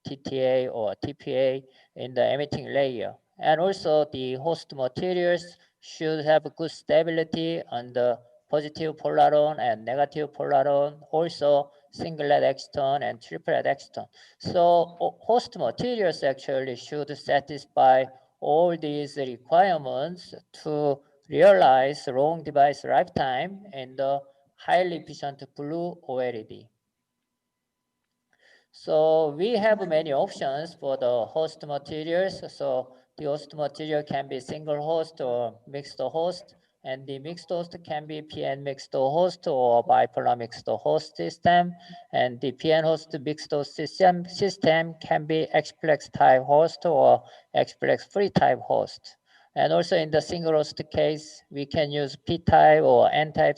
TTA or TPA in the emitting layer. And also the host materials should have good stability on the positive polaron and negative polaron, also singlet extern and triplet extern. So host materials actually should satisfy all these requirements to realize long device lifetime and the highly efficient blue OLED. So we have many options for the host materials. So the host material can be single host or mixed host, and the mixed host can be PN mixed host or bipolar mixed host system, and the PN host mixed host system can be Xplex type host or Xplex free type host. And also in the single host case, we can use P-type or N-type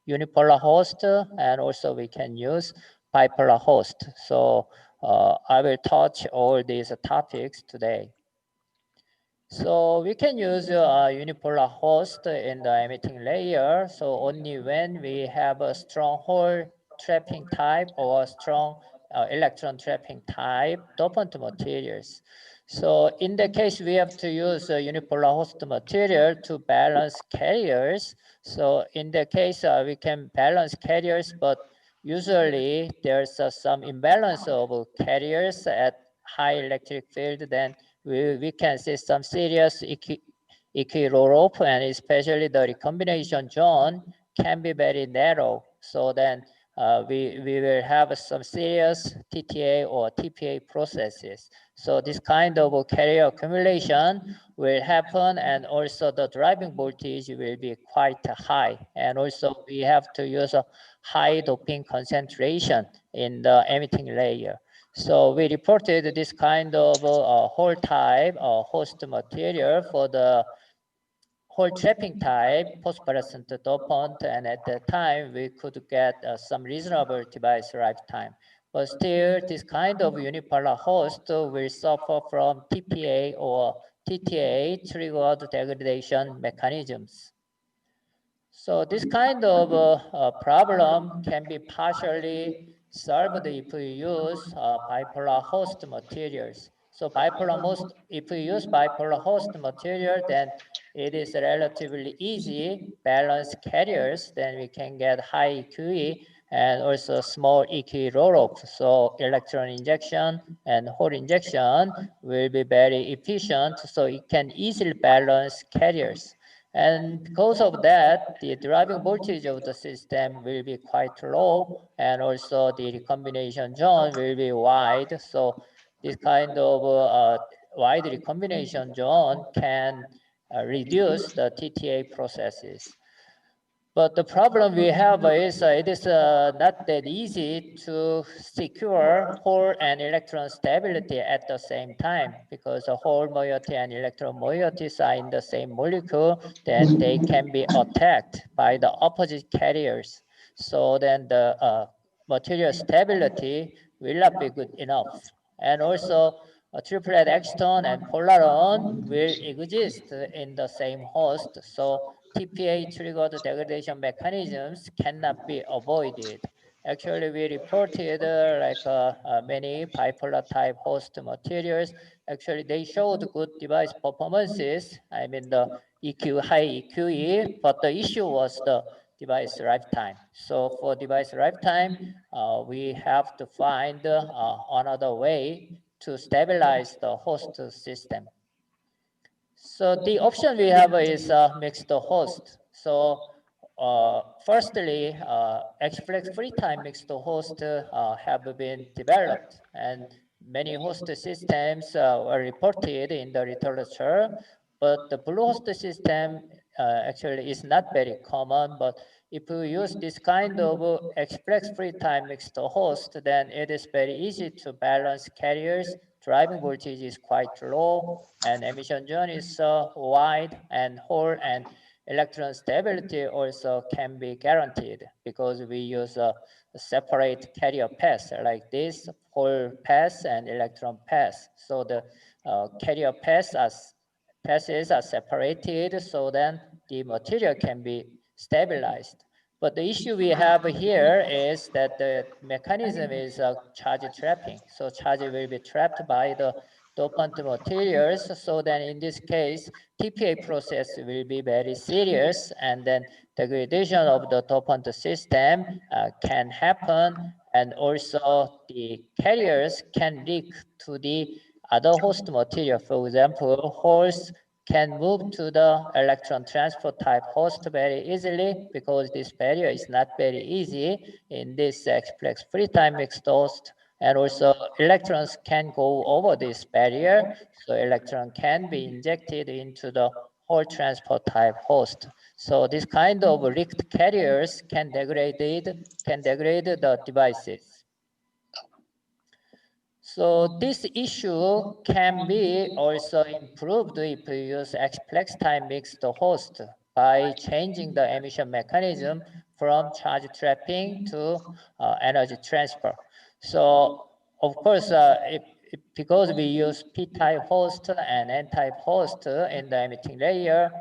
unipolar host, and also we can use bipolar host. So I will touch all these topics today. So we can use a unipolar host in the emitting layer. So only when we have a strong hole trapping type or a strong electron trapping type dopant materials. So in the case, we have to use a unipolar host material to balance carriers. So in the case, we can balance carriers, but usually there's some imbalance of carriers at high electric field. Then we can see some serious equi-roll-off, and especially the recombination zone can be very narrow. So then we will have some serious TTA or TPA processes. So this kind of carrier accumulation will happen, and also the driving voltage will be quite high. And also we have to use a high doping concentration in the emitting layer. So we reported this kind of hole type host material for the hole trapping type phosphorescent dopant, and at that time we could get some reasonable device lifetime. But still, this kind of unipolar host will suffer from TPA or TTA triggered degradation mechanisms. So this kind of problem can be partially solved if we use bipolar host materials. So if we use bipolar host material, then it is relatively easy balance carriers. Then we can get high EQE and also small EQE roll-off. So electron injection and hole injection will be very efficient. So it can easily balance carriers. And because of that, the driving voltage of the system will be quite low, and also the recombination zone will be wide. So this kind of wide recombination zone can reduce the TTA processes. But the problem we have is it is not that easy to secure hole and electron stability at the same time, because the hole moiety and electron moieties are in the same molecule. Then they can be attacked by the opposite carriers. So then the material stability will not be good enough. And also a triplet extern and polaron will exist in the same host. So TPA triggered degradation mechanisms cannot be avoided. Actually, we reported many bipolar type host materials. Actually, they showed good device performances. I mean the high EQE, but the issue was the device lifetime. So for device lifetime, we have to find another way to stabilize the host system. So the option we have is mixed host. So firstly, Xflex free time mixed host have been developed, and many host systems were reported in the literature. But the blue host system actually is not very common. But if you use this kind of Xflex free time mixed host, then it is very easy to balance carriers. Driving voltage is quite low, and emission zone is wide, and hole and electron stability also can be guaranteed, because we use a separate carrier path like this, hole path and electron path. So the carrier passes are separated, so then the material can be stabilized. But the issue we have here is that the mechanism is charge trapping. So charge will be trapped by the dopant materials. So then in this case, TPA process will be very serious, and then degradation of the dopant system can happen, and also the carriers can leak to the other host material. For example, holes can move to the electron transport type host very easily because this barrier is not very easy in this X-plex free time mixed host. And also electrons can go over this barrier, so electron can be injected into the whole transport type host. So this kind of leaked carriers can degrade the devices. So this issue can be also improved if you use X-plex time mixed host by changing the emission mechanism from charge trapping to energy transfer. So of course, because we use p-type host and n-type host in the emitting layer,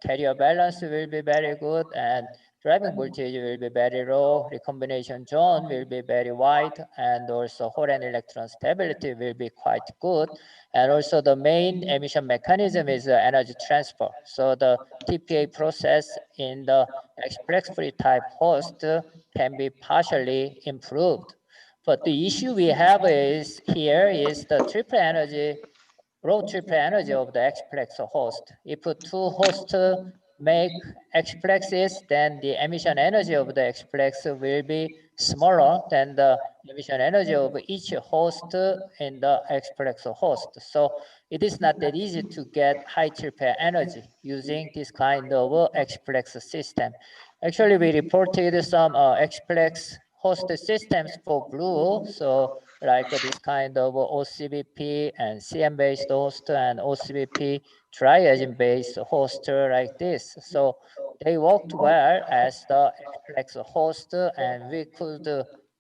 carrier balance will be very good, and driving voltage will be very low, recombination zone will be very wide, and also hole and electron stability will be quite good. And also the main emission mechanism is energy transfer. So the TPA process in the X-plex free type host can be partially improved. But the issue we have is here is the triple energy, raw triple energy of the X-plex host. If two hosts make X-plexes, then the emission energy of the X-plex will be smaller than the emission energy of each host in the X-plex host. So it is not that easy to get high triple energy using this kind of X-plex system. Actually, we reported some X-plex host systems for blue. So like this kind of OCBP and CM-based host and OCBP triazine-based host like this. So they worked well as the X-plex host, and we could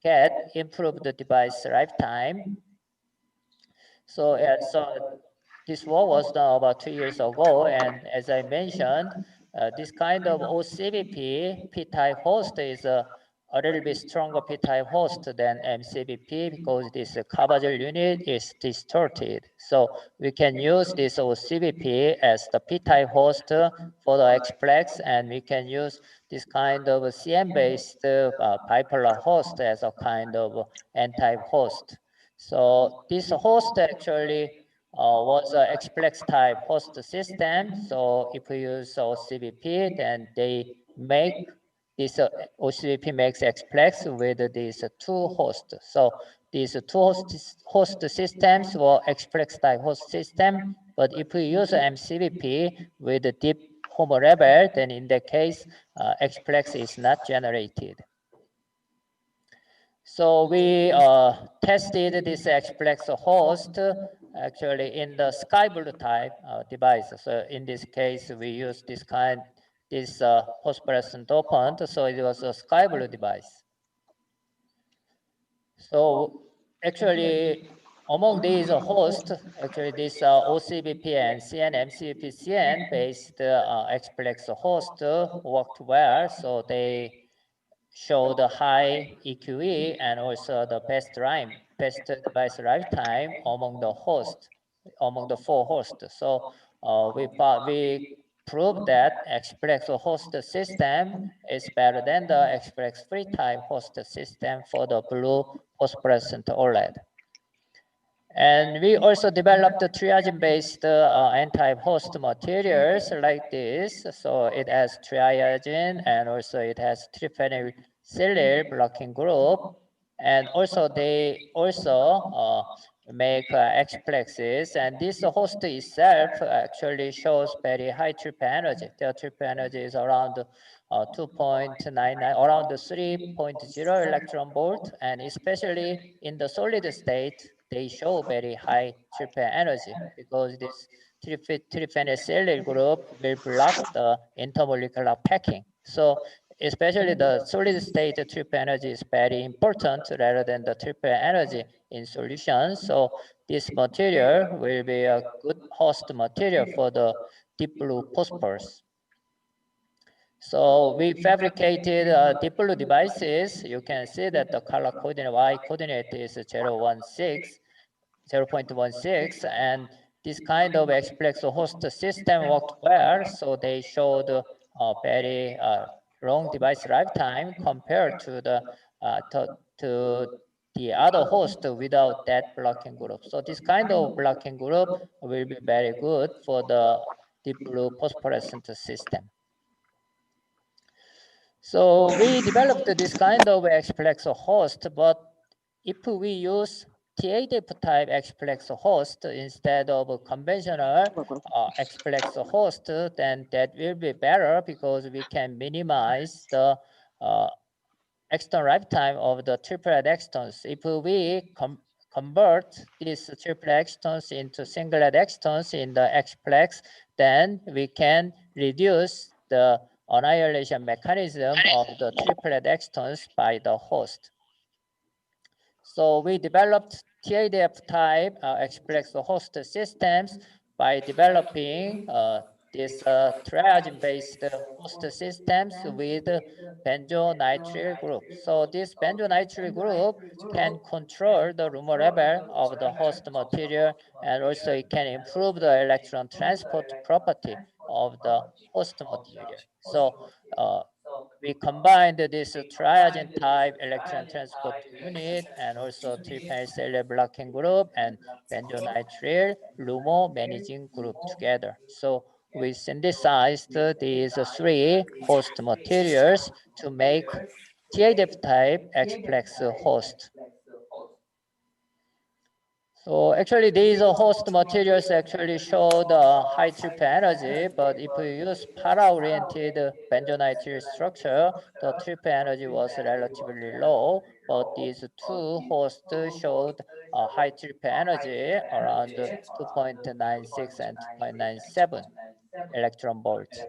get improved device lifetime. So this work was done about 2 years ago, and as I mentioned, this kind of OCBP P-type host is a little bit stronger P-type host than MCBP because this Cavagel unit is distorted. So we can use this OCBP as the P-type host for the X-plex, and we can use this kind of CM-based bipolar host as a kind of N-type host. So this host actually was an X-plex type host system. So if we use OCBP, then they make this OCBP makes X-plex with these two hosts. So these two host systems were X-plex type host system. But if we use MCBP with a deep homo level, then in that case, X-plex is not generated. So we tested this X-plex host actually in the sky blue type device. So in this case, we use this phosphorescent dopant. So it was a sky blue device. So actually, among these hosts, actually this OCBP and CN, MCBP, CN based X-plex host worked well. So they show the high EQE and also the best device lifetime among the four hosts. So we proved that X-plex host system is better than the X-plex free type host system for the blue phosphorescent OLED. And we also developed the triazine-based N-type host materials like this. So it has triazine, and also it has triphenyl blocking group. And also they also make X-plexes, and this host itself actually shows very high triple energy. The triple energy is around 2.99, around 3.0 electron volt, and especially in the solid state, they show very high triple energy because this triphenyl group will block the intermolecular packing. So especially the solid state triple energy is very important rather than the triple energy in solution. So this material will be a good host material for the deep blue phosphorus. So we fabricated deep blue devices. You can see that the color coordinate, Y coordinate is 0.16, and this kind of X-plex host system worked well. So they showed a very long device lifetime compared to the other host without that blocking group. So this kind of blocking group will be very good for the deep blue phosphorescent system. So we developed this kind of X-plex host, but if we use TADF type X-plex host instead of a conventional X-plex host, then that will be better because we can minimize the external lifetime of the triplet extons. If we convert these triplet extons into singlet extons in the X-plex, then we can reduce the annihilation mechanism of the triplet extons by the host. So we developed TADF type X-plex host systems by developing these triazine-based host systems with benzonitrile group. So this benzonitrile group can control the Reaumur level of the host material, and also it can improve the electron transport property of the host material. So we combined this triazine type electron transport unit and also trypan cellular blocking group and benzonitrile Reaumur managing group together. So we synthesized these three host materials to make TADF type X-plex host. So actually these host materials actually show the high trip energy, but if we use para-oriented benzonitrile structure, the trip energy was relatively low, but these two hosts showed a high trip energy around 2.96 and 2.97 electron volts.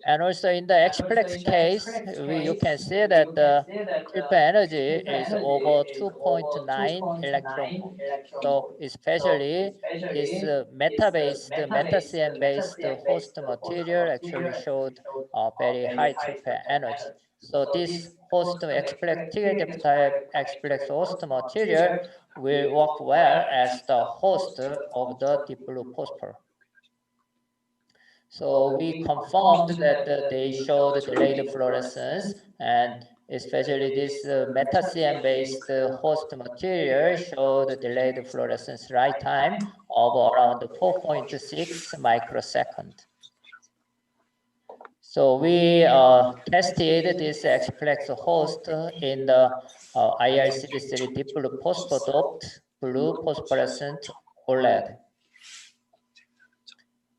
And also in the X-plex case, you can see that the trip energy is over 2.9 electron volts. So especially this meta-CM-based host material actually showed a very high trip energy. So this host X-plex TADF type X-plex host material will work well as the host of the deep blue phosphor. So we confirmed that they showed delayed fluorescence, and especially this meta-CM-based host material showed delayed fluorescence right time of around 4.6 microsecond. So we tested this X-plex host in the IRCB3 deep blue phosphodoped blue phosphorescent OLED.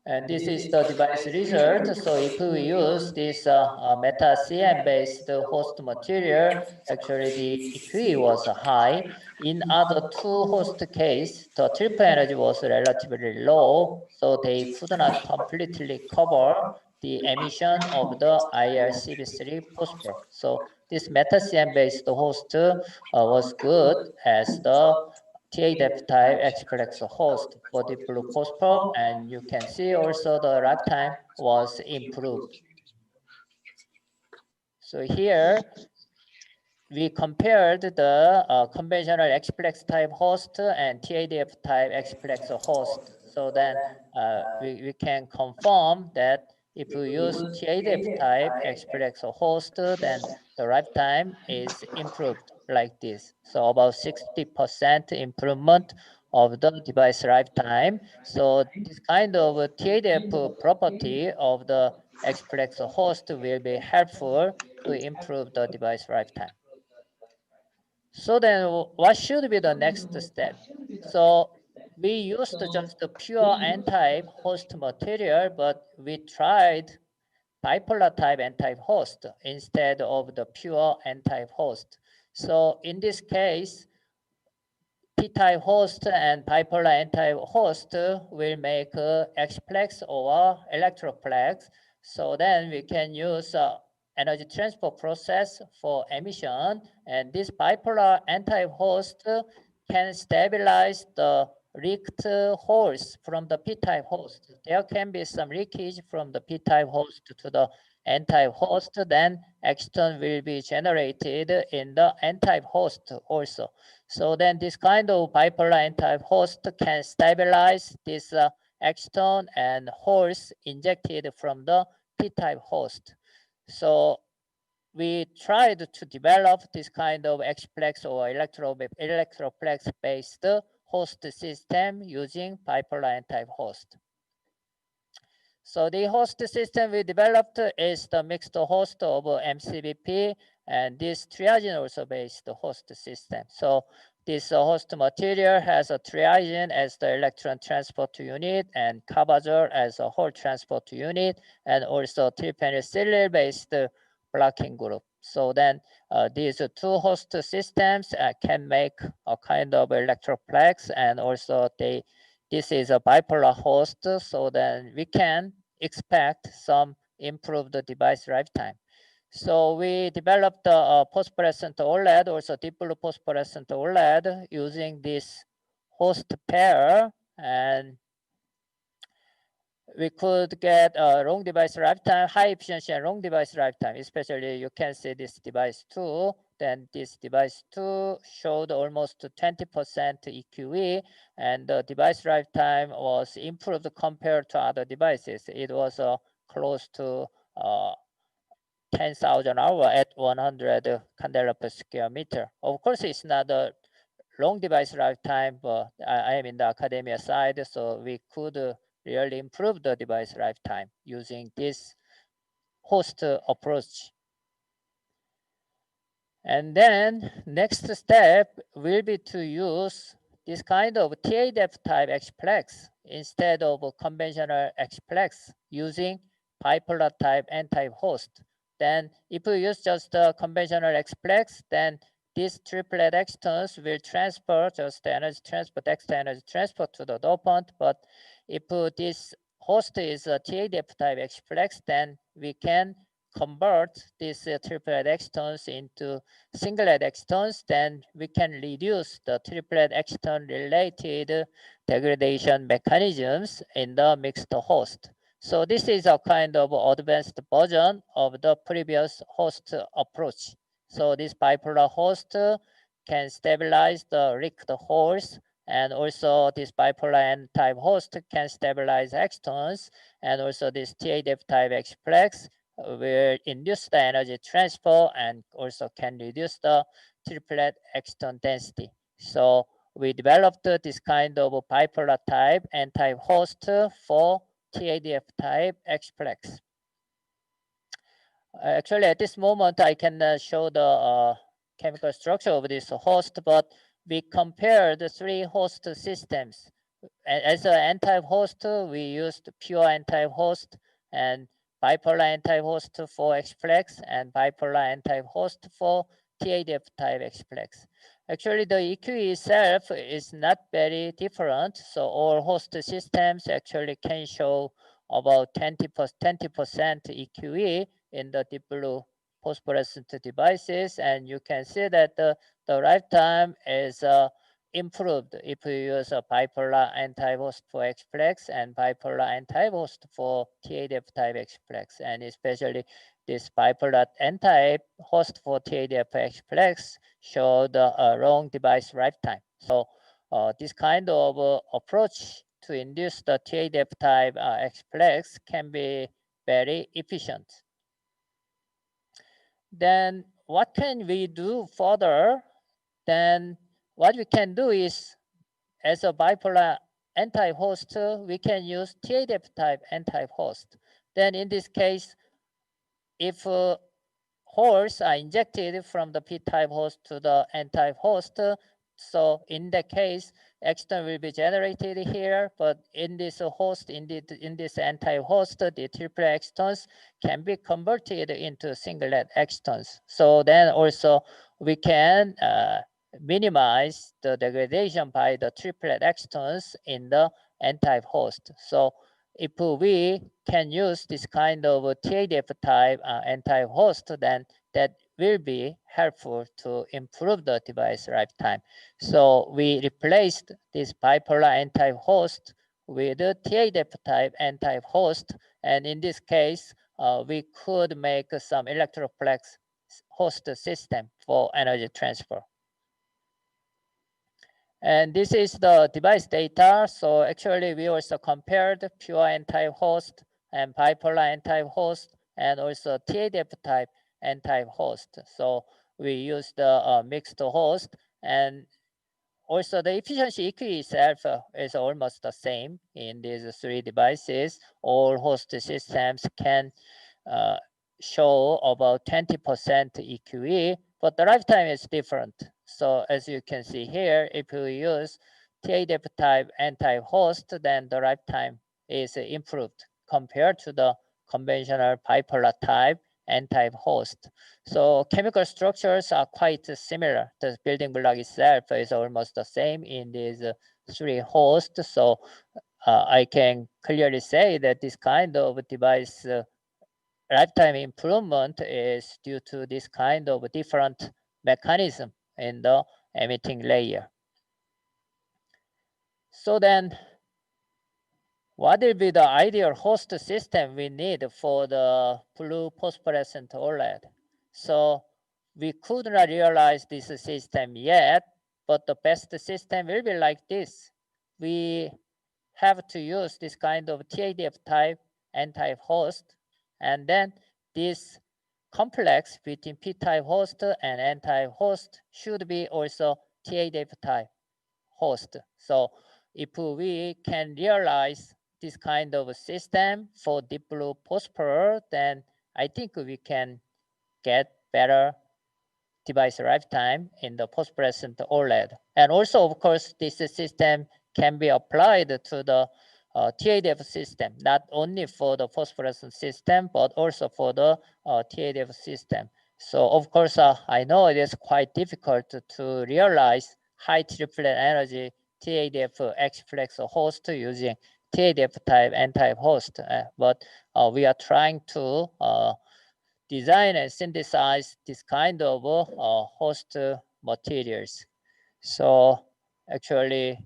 And this is the device result. So if we use this meta-CM-based host material, actually the EQE was high. In other two host case, the trip energy was relatively low, so they could not completely cover the emission of the IRCB3 phosphor. So this meta-CM-based host was good as the TADF type X-plex host for the blue phosphor, and you can see also the lifetime was improved. So here we compared the conventional X-plex type host and TADF type X-plex host. So then we can confirm that if we use TADF type X-plex host, then the lifetime is improved like this. So about 60% improvement of the device lifetime. So this kind of TADF property of the X-plex host will be helpful to improve the device lifetime. So then what should be the next step? So we used just the pure N-type host material, but we tried bipolar type N-type host instead of the pure N-type host. So in this case, P-type host and bipolar N-type host will make X-plex or electroplex. So then we can use energy transfer process for emission, and this bipolar N-type host can stabilize the leaked holes from the p-type host. There can be some leakage from the p-type host to the n-type host, then exciton will be generated in the n-type host also. So then this kind of bipolar n-type host can stabilize this exciton and holes injected from the p-type host. So we tried to develop this kind of Xplex or electroplex based host system using bipolar n-type host. So the host system we developed is the mixed host of MCBP and this triazine also based host system. So this host material has a triazine as the electron transport unit and carbazole as a whole transport unit and also trypenyl based blocking group. So then these two host systems can make a kind of electroplex and also this is a bipolar host, so then we can expect some improved device lifetime. So we developed the phosphorescent OLED, also deep blue phosphorescent OLED using this host pair, and we could get a long device lifetime, high efficiency and long device lifetime, especially you can see this device 2. Then this device 2 showed almost 20% EQE and the device lifetime was improved compared to other devices. It was close to 10,000 hours at 100 candela per square meter. Of course, it's not a long device lifetime, but I am in the academia side, so we could really improve the device lifetime using this host approach. And then next step will be to use this kind of TADF type Xplex instead of conventional Xplex using bipolar type n-type host. Then if you use just the conventional Xplex, then these triplet excitons will transfer just the energy transfer, extra energy transfer to the dopant. But if this host is a TADF type Xplex, then we can convert these triplet excitons into singlet excitons, then we can reduce the triplet exciton related degradation mechanisms in the mixed host. So this is a kind of advanced version of the previous host approach. So this bipolar host can stabilize the leaked holes, and also this bipolar n-type host can stabilize excitons, and also this TADF type Xplex will induce the energy transfer and also can reduce the triplet exciton density. So we developed this kind of bipolar type n-type host for TADF type Xplex. Actually, at this moment, I can show the chemical structure of this host, but we compared the three host systems. As an n-type host, we used pure n-type host and bipolar n-type host for Xplex and bipolar n-type host for TADF type Xplex. Actually, the EQE itself is not very different. So all host systems actually can show about 20% EQE in the deep blue phosphorescent devices. And you can see that the lifetime is improved if you use a bipolar n-type host for Xplex and bipolar n-type host for TADF type Xplex, and especially this bipolar n-type host for TADF Xplex showed a long device lifetime. So this kind of approach to induce the TADF type Xplex can be very efficient. Then what can we do further? Then what we can do is, as a bipolar n-type host, we can use TADF type n-type host. Then in this case, if holes are injected from the p-type host to the n-type host, so in that case, exciton will be generated here, but in this host, in this n-type host, the triplet excitons can be converted into singlet excitons. So then also we can minimize the degradation by the triplet excitons in the n-type host. So if we can use this kind of TADF type n-type host, then that will be helpful to improve the device lifetime. So we replaced this bipolar N-type host with a TADF type N-type host. And in this case, we could make some electroplex host system for energy transfer. And this is the device data. So actually we also compared pure N-type host and bipolar N-type host and also TADF type N-type host. So we used the mixed host, and also the efficiency equity itself is almost the same in these three devices. All host systems can show about 20% EQE, but the lifetime is different. So as you can see here, if you use TADF type N-type host, then the lifetime is improved compared to the conventional bipolar type N-type host. So chemical structures are quite similar. The building block itself is almost the same in these three hosts. So I can clearly say that this kind of device lifetime improvement is due to this kind of different mechanism in the emitting layer. So then, what will be the ideal host system we need for the blue phosphorescent OLED? So we could not realize this system yet, but the best system will be like this. We have to use this kind of TADF type N-type host, and then this complex between P-type host and N-type host should be also TADF type host. So if we can realize this kind of system for deep blue phosphor, then I think we can get better device lifetime in the phosphorescent OLED. And also, of course, this system can be applied to the TADF system, not only for the phosphorescent system, but also for the TADF system. So of course, I know it is quite difficult to realize high triplet energy TADF X-flex host using TADF type N-type host, but we are trying to design and synthesize this kind of host materials. So actually,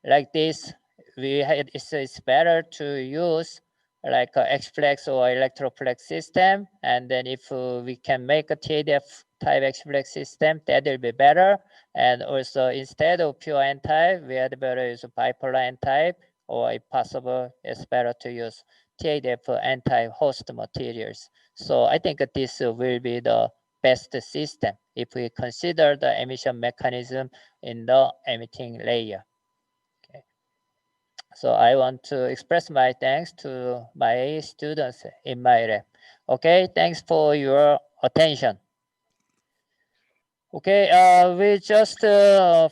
like this, it's better to use like a X-flex or electroplex system. And then if we can make a TADF type X-flex system, that will be better. And also instead of pure N-type, we had better use bipolar N-type, or if possible, it's better to use TADF N-type host materials. So I think this will be the best system if we consider the emission mechanism in the emitting layer. Okay. So I want to express my thanks to my students in my lab. Okay, thanks for your attention. Okay, we just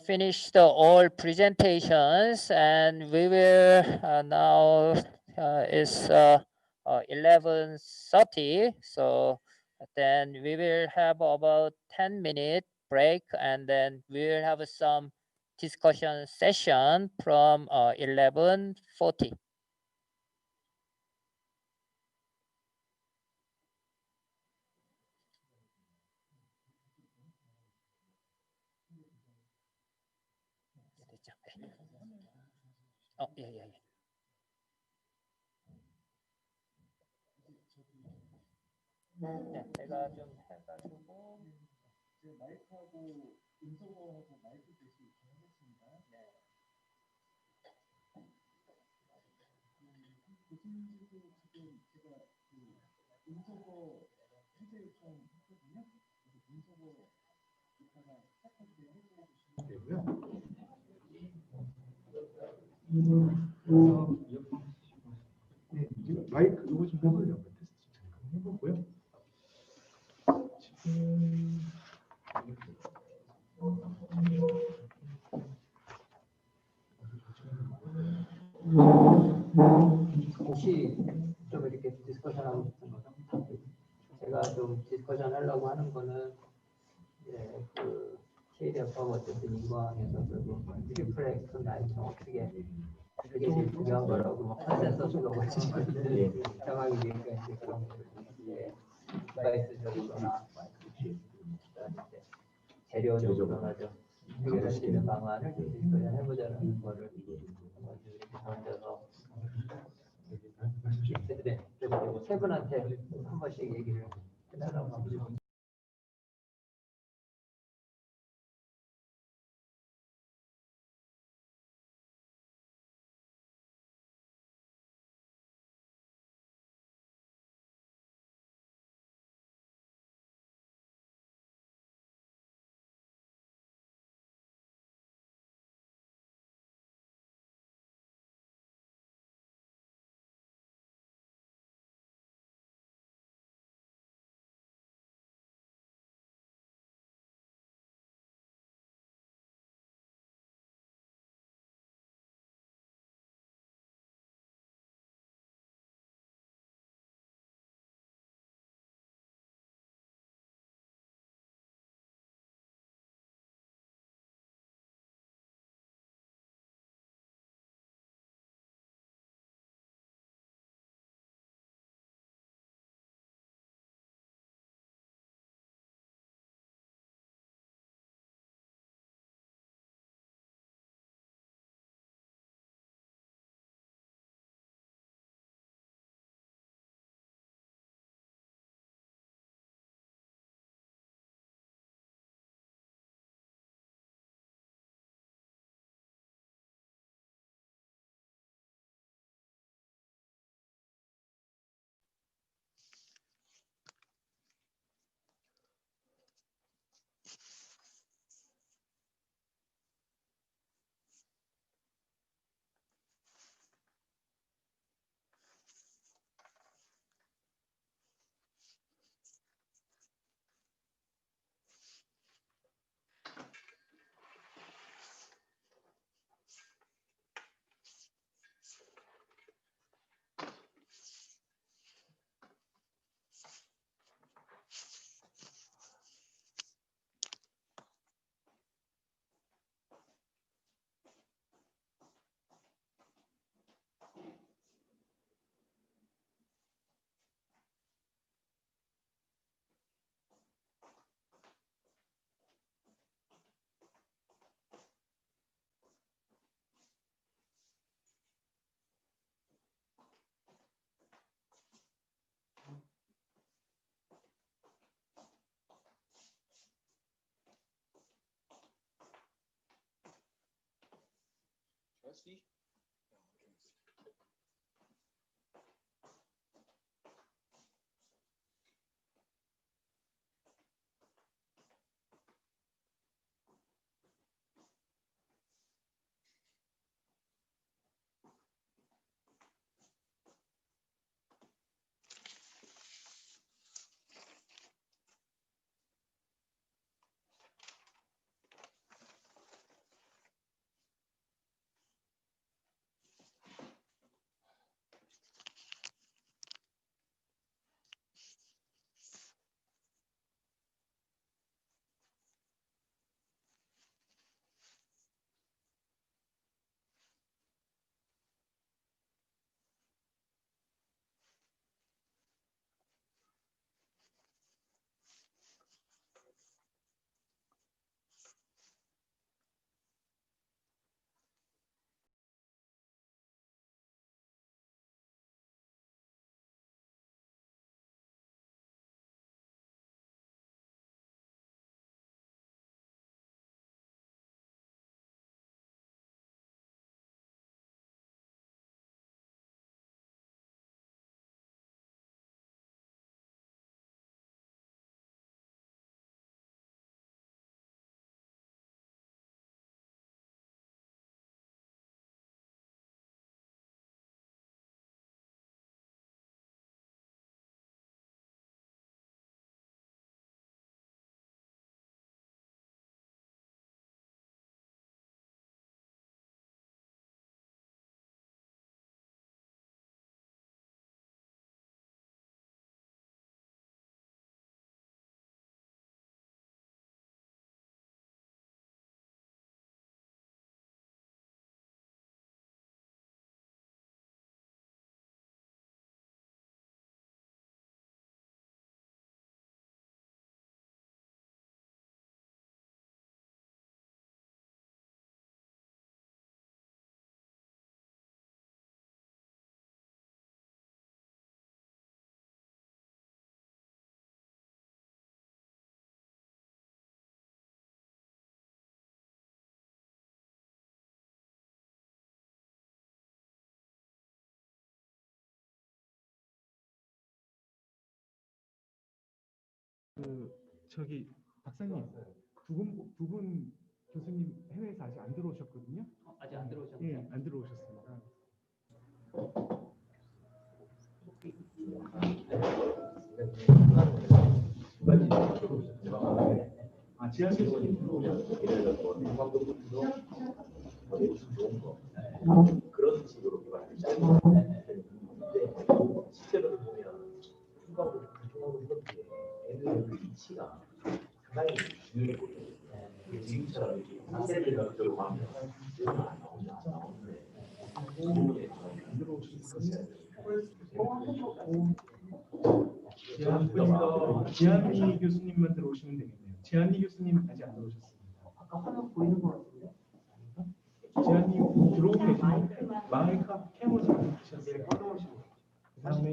finished all presentations, and we will now it's 11:30. So then we will have about 10-minute break, and then we will have some discussion session from 11:40. Yeah, yeah, yeah. 네, 제가 좀 해가지고 마이크하고 인터뷰하고 마이크 대시 정했습니다. 네. 교수님들도 지금 제가 그 인터뷰 해제 요청했거든요. 그래서 인터뷰 이따가 시작할 때 해제해 주시면 되고요. 네, 지금 마이크 이거 좀 해보려고 테스트 잠깐 해보고요. 지금 혹시 좀 이렇게 디스커션하고 싶은 거죠? 제가 좀 디스커션 하려고 하는 거는 이제 그 TADF하고 어쨌든 인과항에서 결국 트리플렉스 라인을 어떻게 그게 제일 중요한 거라고 뭐 컨센서스로 정하기 위해서 이제 그런 거 디바이스 적으로나 제도적으로 변하죠. 해결할 수 있는 방안을 좀 디스커션 해보자는 거를 한번 좀 이렇게 던져서 네, 그리고 세 분한테 한 번씩 얘기를 해달라고 합니다. 저기 박사님 두 분 교수님 해외에서 아직 안 들어오셨거든요. 아직 안 들어오셨나요? 예, 안 들어오셨습니다. 아, 지한 교수님 들어오면 그런 식으로 개발을 실제로 보면 중간부터 이렇게 애들 위치가 상당히 중요해 보여요. 지금처럼 이렇게 상세를 들고 하면 안 나오는데 부분에 안 들어오셨어요. 지한 리 교수님만 들어오시면 되겠네요. 지한 리 교수님 아직 안 들어오셨습니다. 아까 화면 보이는 것 같은데? 지한 리 들어오고 계시는데 마이크 캠을 좀 끄셨어요. 그다음에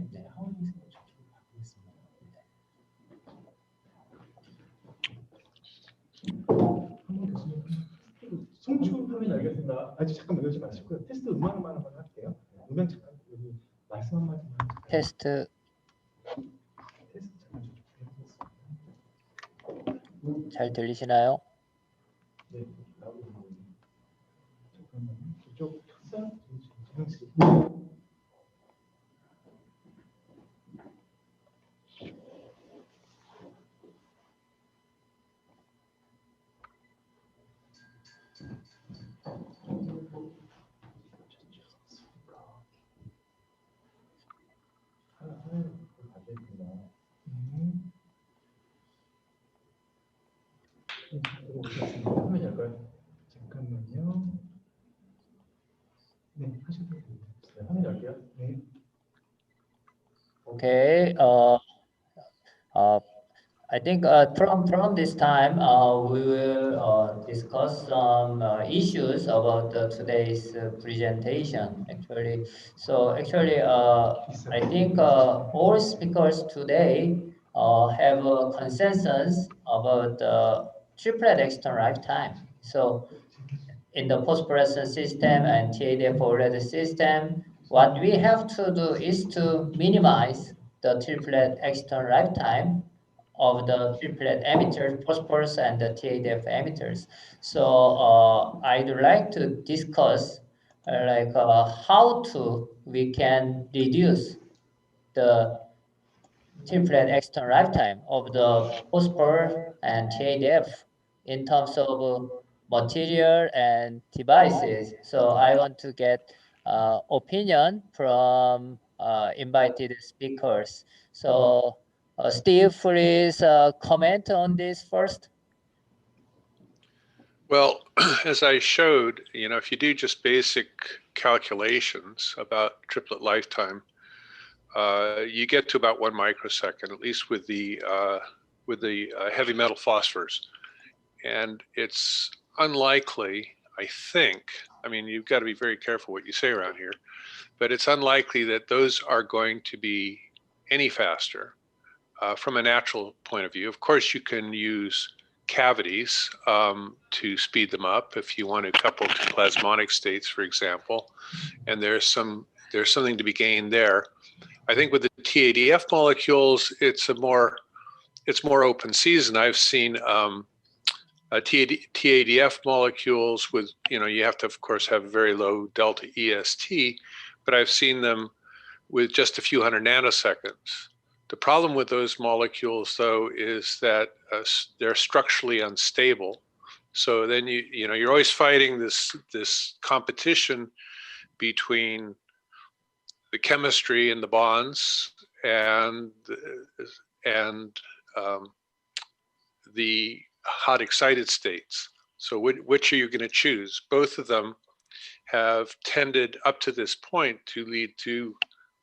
제가 송출하면 알겠습니다. 아직 잠깐만 이러지 마시고요. 테스트 음악만 한번 할게요. 음악 잠깐 여기 말씀 한마디만. 테스트. 테스트 잠깐 잘 들리시나요? 네. 잠깐만요. 이쪽 켰어요? 화면 열까요? 잠깐만요. 네, 하셔도 됩니다. 네, 화면 열게요. 네. Okay. I think from this time we will discuss some issues about today's presentation. Actually, I think all speakers today have a consensus about triplet external lifetime. So, in the phosphorescent system and TADF OLED system, what we have to do is to minimize the triplet external lifetime of the triplet emitters, phosphorus and the TADF emitters. So I'd like to discuss how we can reduce the triplet external lifetime of the phosphor and TADF in terms of material and devices. So I want to get opinion from invited speakers. So Steve, please comment on this first. Well, as I showed, if you do just basic calculations about triplet lifetime, you get to about 1 microsecond, at least with the heavy metal phosphors. And it's unlikely, I think, I mean, you've got to be very careful what you say around here, but it's unlikely that those are going to be any faster from a natural point of view. Of course, you can use cavities to speed them up if you want to couple to plasmonic states, for example, and there's something to be gained there. I think with the TADF molecules, it's more open season. I've seen TADF molecules with, you have to, of course, have very low delta EST, but I've seen them with just a few hundred nanoseconds. The problem with those molecules, though, is that they're structurally unstable. So then you're always fighting this competition between the chemistry and the bonds and the hot excited states. So which are you going to choose? Both of them have tended up to this point to lead to,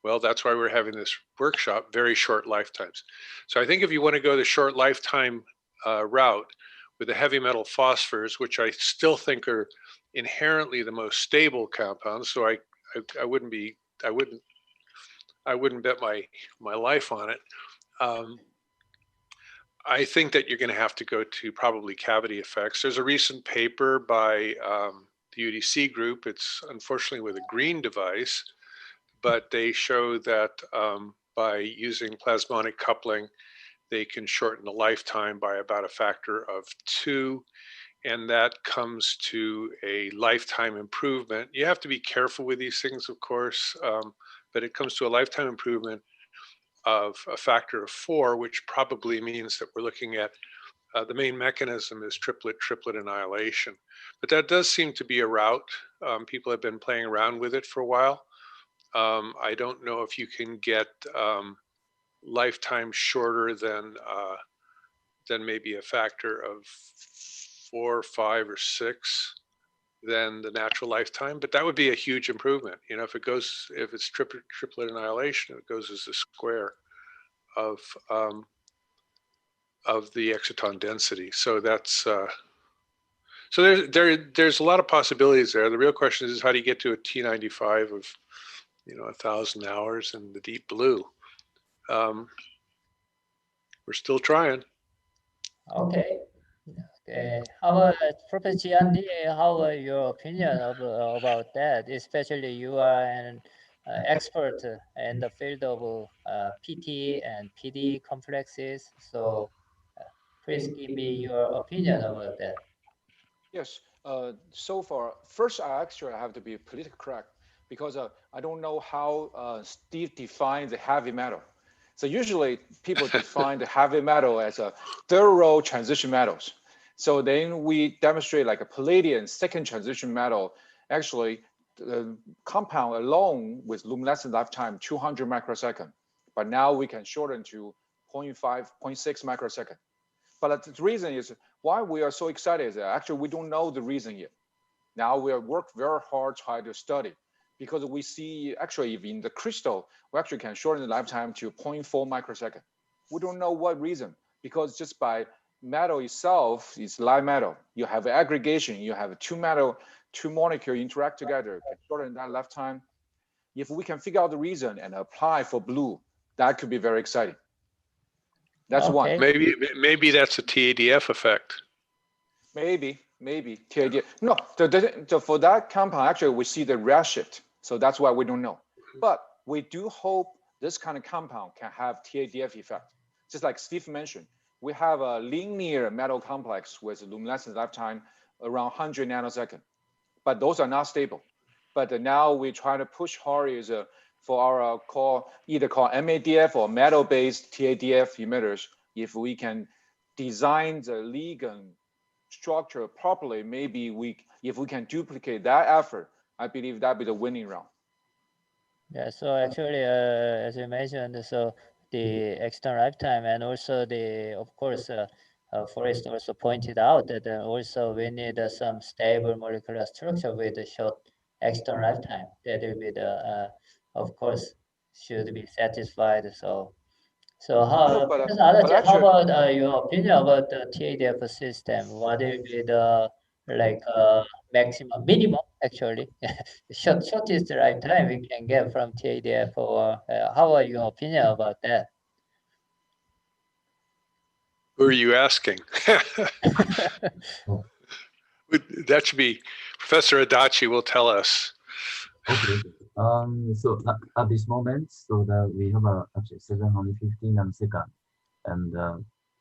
well, that's why we're having this workshop, very short lifetimes. So I think if you want to go the short lifetime route with the heavy metal phosphors, which I still think are inherently the most stable compounds, so I wouldn't bet my life on it. I think that you're going to have to go to probably cavity effects. There's a recent paper by the UDC group. It's unfortunately with a green device, but they show that by using plasmonic coupling, they can shorten the lifetime by about a factor of 2. And that comes to a lifetime improvement. You have to be careful with these things, of course, but it comes to a lifetime improvement of a factor of 4, which probably means that we're looking at the main mechanism is triplet annihilation. But that does seem to be a route. People have been playing around with it for a while. I don't know if you can get lifetime shorter than maybe a factor of 4, 5, or 6 than the natural lifetime, but that would be a huge improvement. You know, if it's triplet annihilation, it goes as the square of the exciton density. So that's so there's a lot of possibilities there. The real question is how do you get to a T95 of 1,000 hours in the deep blue? We're still trying. Okay. How about Professor Jian Li? How are your opinion about that? Especially you are an expert in the field of PT and PD complexes. So please give me your opinion about that. Yes. So far, first I actually have to be politically correct because I don't know how Steve defines the heavy metal. So usually people define the heavy metal as a third-row transition metals. So then we demonstrate like a palladium second transition metal, actually the compound alone with luminescent lifetime 200 microsecond. But now we can shorten to 0.5, 0.6 microsecond. But the reason is why we are so excited is that actually we don't know the reason yet. Now we are worked very hard trying to study because we see actually if in the crystal, we actually can shorten the lifetime to 0.4 microsecond. We don't know what reason because just by metal itself is light metal. You have aggregation, you have two molecules interact together, can shorten that lifetime. If we can figure out the reason and apply for blue, that could be very exciting. That's one. Maybe that's a TADF effect. Maybe TADF. No, for that compound, actually, we see the redshift. So that's why we don't know. But we do hope this kind of compound can have TADF effect. Just like Steve mentioned, we have a linear metal complex with luminescence lifetime around 100 nanosecond. But those are not stable. But now we try to push hard is for our either call MADF or metal-based TADF emitters. If we can design the ligand structure properly, maybe if we can duplicate that effort, I believe that'd be the winning round. Yeah, so actually, as you mentioned, so the external lifetime and also of course, Forrest also pointed out that also we need some stable molecular structure with a short external lifetime. That will be of course, should be satisfied. So how, Adachi, how about your opinion about the TADF system? What will be the minimum actually, shortest lifetime we can get from TADF, or how are your opinion about that? Who are you asking? That should be Professor Adachi will tell us. Okay. So at this moment, so that we have actually 750 nanosecond, and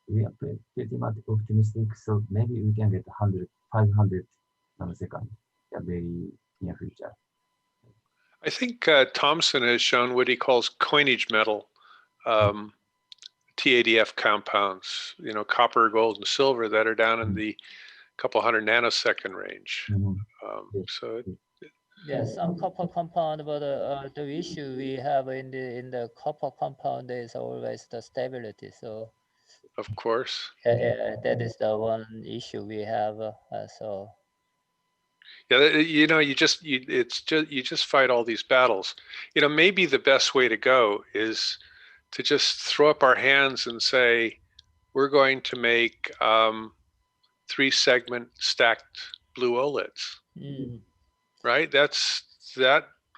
we are pretty much optimistic. So maybe we can get 500 nanosecond in very near future. I think Thomson has shown what he calls coinage metal TADF compounds, copper, gold, and silver that are down in the couple hundred nanosecond range. Yes, some copper compound, but the issue we have in the copper compound is always the stability. So, of course, that is the one issue we have. So, yeah, you just fight all these battles. Maybe the best way to go is to just throw up our hands and say, we're going to make 3-segment stacked blue OLEDs. Right? That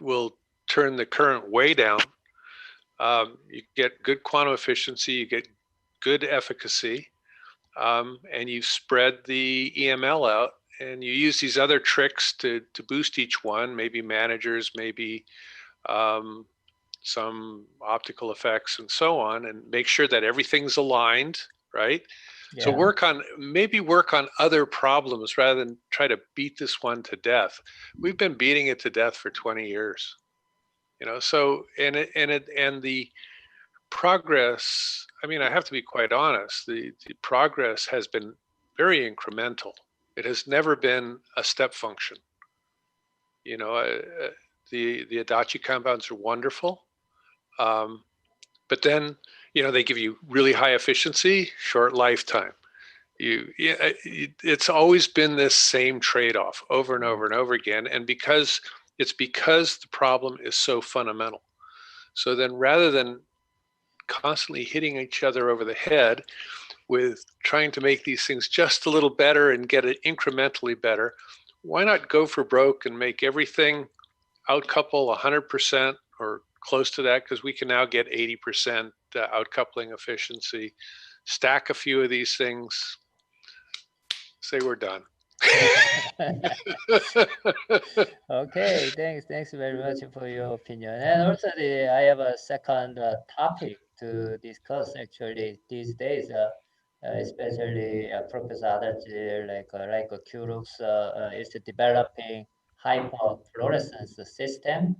will turn the current way down. You get good quantum efficiency, you get good efficacy, and you spread the EML out, and you use these other tricks to boost each one, maybe managers, maybe some optical effects and so on, and make sure that everything's aligned, right? Yeah. So maybe work on other problems rather than try to beat this one to death. We've been beating it to death for 20 years, you know. So and the progress, I mean, I have to be quite honest, the progress has been very incremental. It has never been a step function. You know, the Adachi compounds are wonderful. But then, you know, they give you really high efficiency, short lifetime. It's always been this same trade-off over and over and over again. And because the problem is so fundamental. So then rather than constantly hitting each other over the head with trying to make these things just a little better and get it incrementally better, why not go for broke and make everything outcouple 100% or close to that, because we can now get 80% outcoupling efficiency, stack a few of these things, say we're done. Okay, thanks very much for your opinion. And also I have a second topic to discuss actually these days, especially Professor Adachi, like Kyushu is developing hyperfluorescence system,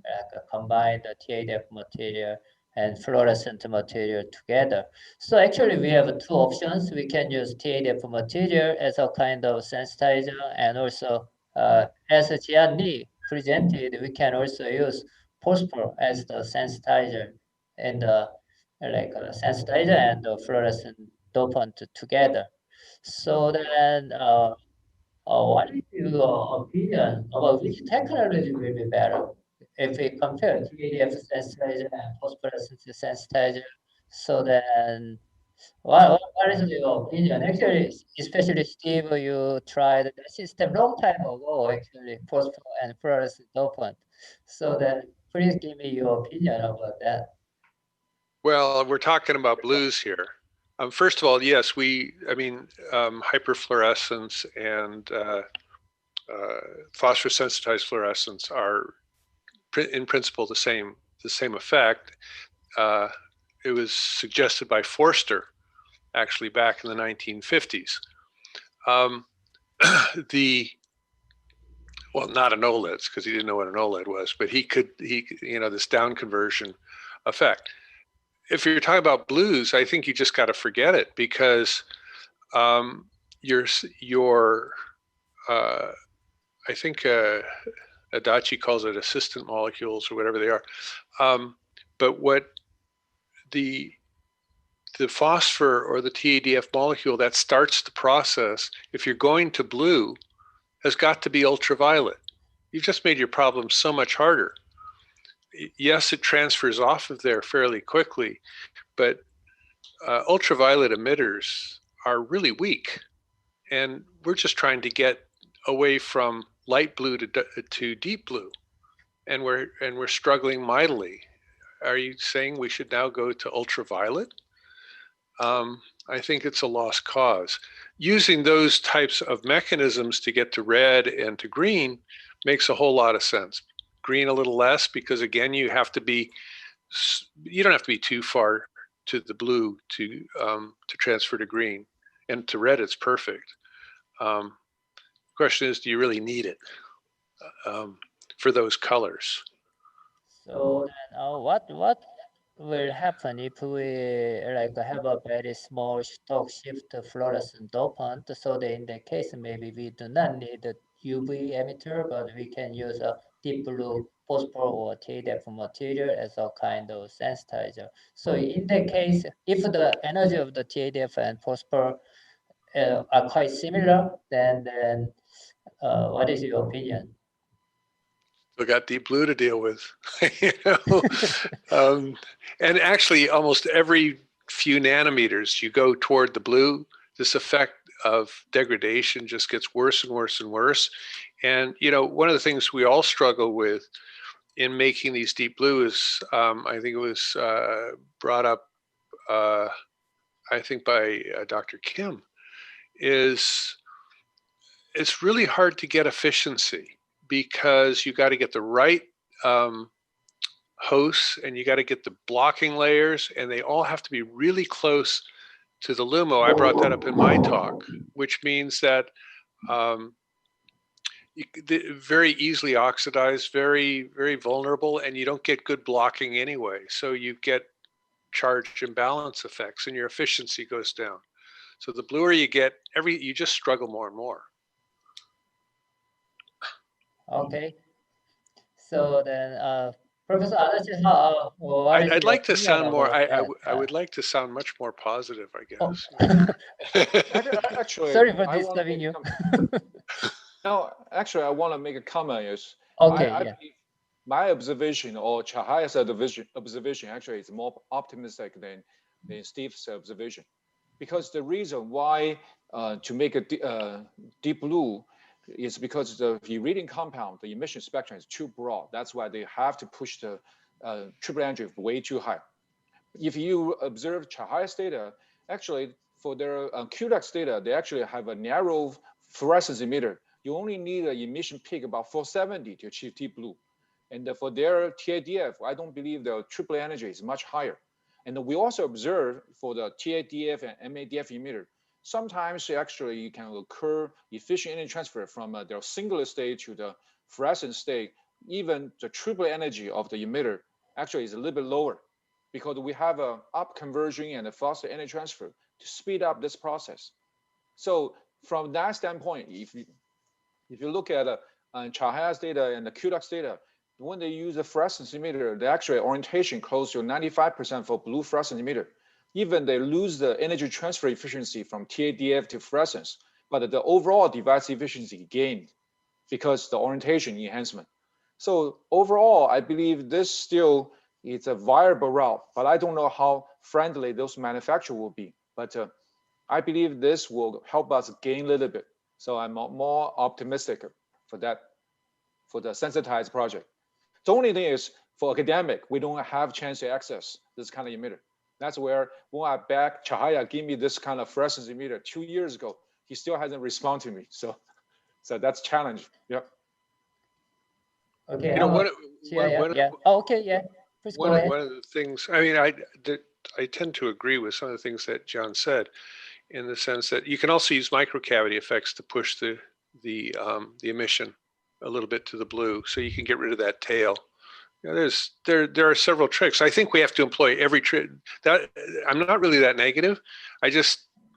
combine the TADF material and fluorescent material together. So actually we have two options. We can use TADF material as a kind of sensitizer, and also as Jian Li presented, we can also use phosphor as the sensitizer and sensitizer and the fluorescent dopant together. So then what is your opinion about which technology will be better if we compare TADF sensitizer and phosphorescence sensitizer? So then, what is your opinion? Actually, especially Steve, you tried the system long time ago, actually, phosphor and fluorescent dopant. So then, please give me your opinion about that. Well, we're talking about blues here. First of all, yes, hyperfluorescence and phosphor-sensitized fluorescence are in principle the same effect. It was suggested by Forster actually back in the 1950s. Well, not an OLED, because he didn't know what an OLED was, but he this down conversion effect. If you're talking about blues, I think you just got to forget it, because I think Adachi calls it assistant molecules or whatever they are. But what the phosphor or the TADF molecule that starts the process, if you're going to blue, has got to be ultraviolet. You've just made your problem so much harder. Yes, it transfers off of there fairly quickly, but ultraviolet emitters are really weak. And we're just trying to get away from light blue to deep blue. And we're struggling mightily. Are you saying we should now go to ultraviolet? I think it's a lost cause. Using those types of mechanisms to get to red and to green makes a whole lot of sense. Green a little less, because again, you don't have to be too far to the blue to transfer to green, and to red it's perfect. Question is, do you really need it for those colors? So then, what will happen if we have a very small stock shift fluorescent dopant? So that in that case, maybe we do not need a UV emitter, but we can use a deep blue phosphor or TADF material as a kind of sensitizer. So in that case, if the energy of the TADF and phosphor are quite similar, then what is your opinion? Still got deep blue to deal with. And actually, almost every few nanometers you go toward the blue, this effect of degradation just gets worse and worse and worse. And one of the things we all struggle with in making these deep blue is, I think it was brought up, I I think by Dr. Kim, is it's really hard to get efficiency because you got to get the right hosts and you got to get the blocking layers, and they all have to be really close to the LUMO. I brought that up in my talk, which means that very easily oxidized, very, very vulnerable, and you don't get good blocking anyway. So you get charge imbalance effects and your efficiency goes down. So the bluer you get, you just struggle more and more. Okay. So then, Professor Adachi, what is I'd your like to opinion sound more. about that? I would like to sound much more positive, I guess. Actually, Sorry for I want to disturbing you. No, actually, I want to make a comment. Is Okay, I yeah. believe my observation or Chihaya's observation actually is more optimistic than Steve's observation, because the reason why to make a deep blue is because the reading compound, the emission spectrum is too broad. That's why they have to push the triple energy way too high. If you observe Chihaya's data, actually for their QDAX data, they actually have a narrow fluorescence emitter. You only need an emission peak about 470 to achieve deep blue. And for their TADF, I don't believe the triple energy is much higher. And we also observe for the TADF and MADF emitter, sometimes actually you can occur efficient energy transfer from their singular state to the fluorescent state. Even the triple energy of the emitter actually is a little bit lower, because we have a up conversion and a faster energy transfer to speed up this process. So from that standpoint, if you look at Chihaya's data and the QDAX data, when they use a fluorescence emitter, they actually orientation close to 95% for blue fluorescence emitter. Even they lose the energy transfer efficiency from TADF to fluorescence, but the overall device efficiency gained because the orientation enhancement. So overall, I believe this still is a viable route, but I don't know how friendly those manufacturers will be. But I believe this will help us gain a little bit. So I'm more optimistic for that, for the sensitized project. The only thing is, for academic, we don't have chance to access this kind of emitter. That's where when I back Chihaya gave me this kind of fluorescence emitter 2 years ago, he still hasn't responded to me. So that's challenge. Yep. Okay. You know, yeah. Oh, okay, yeah. Please go ahead. One of the things, I mean, I tend to agree with some of the things that John said, in the sense that you can also use microcavity effects to push the emission a little bit to the blue, so you can get rid of that tail. You know, there are several tricks. I think we have to employ every trick. That I'm not really that negative.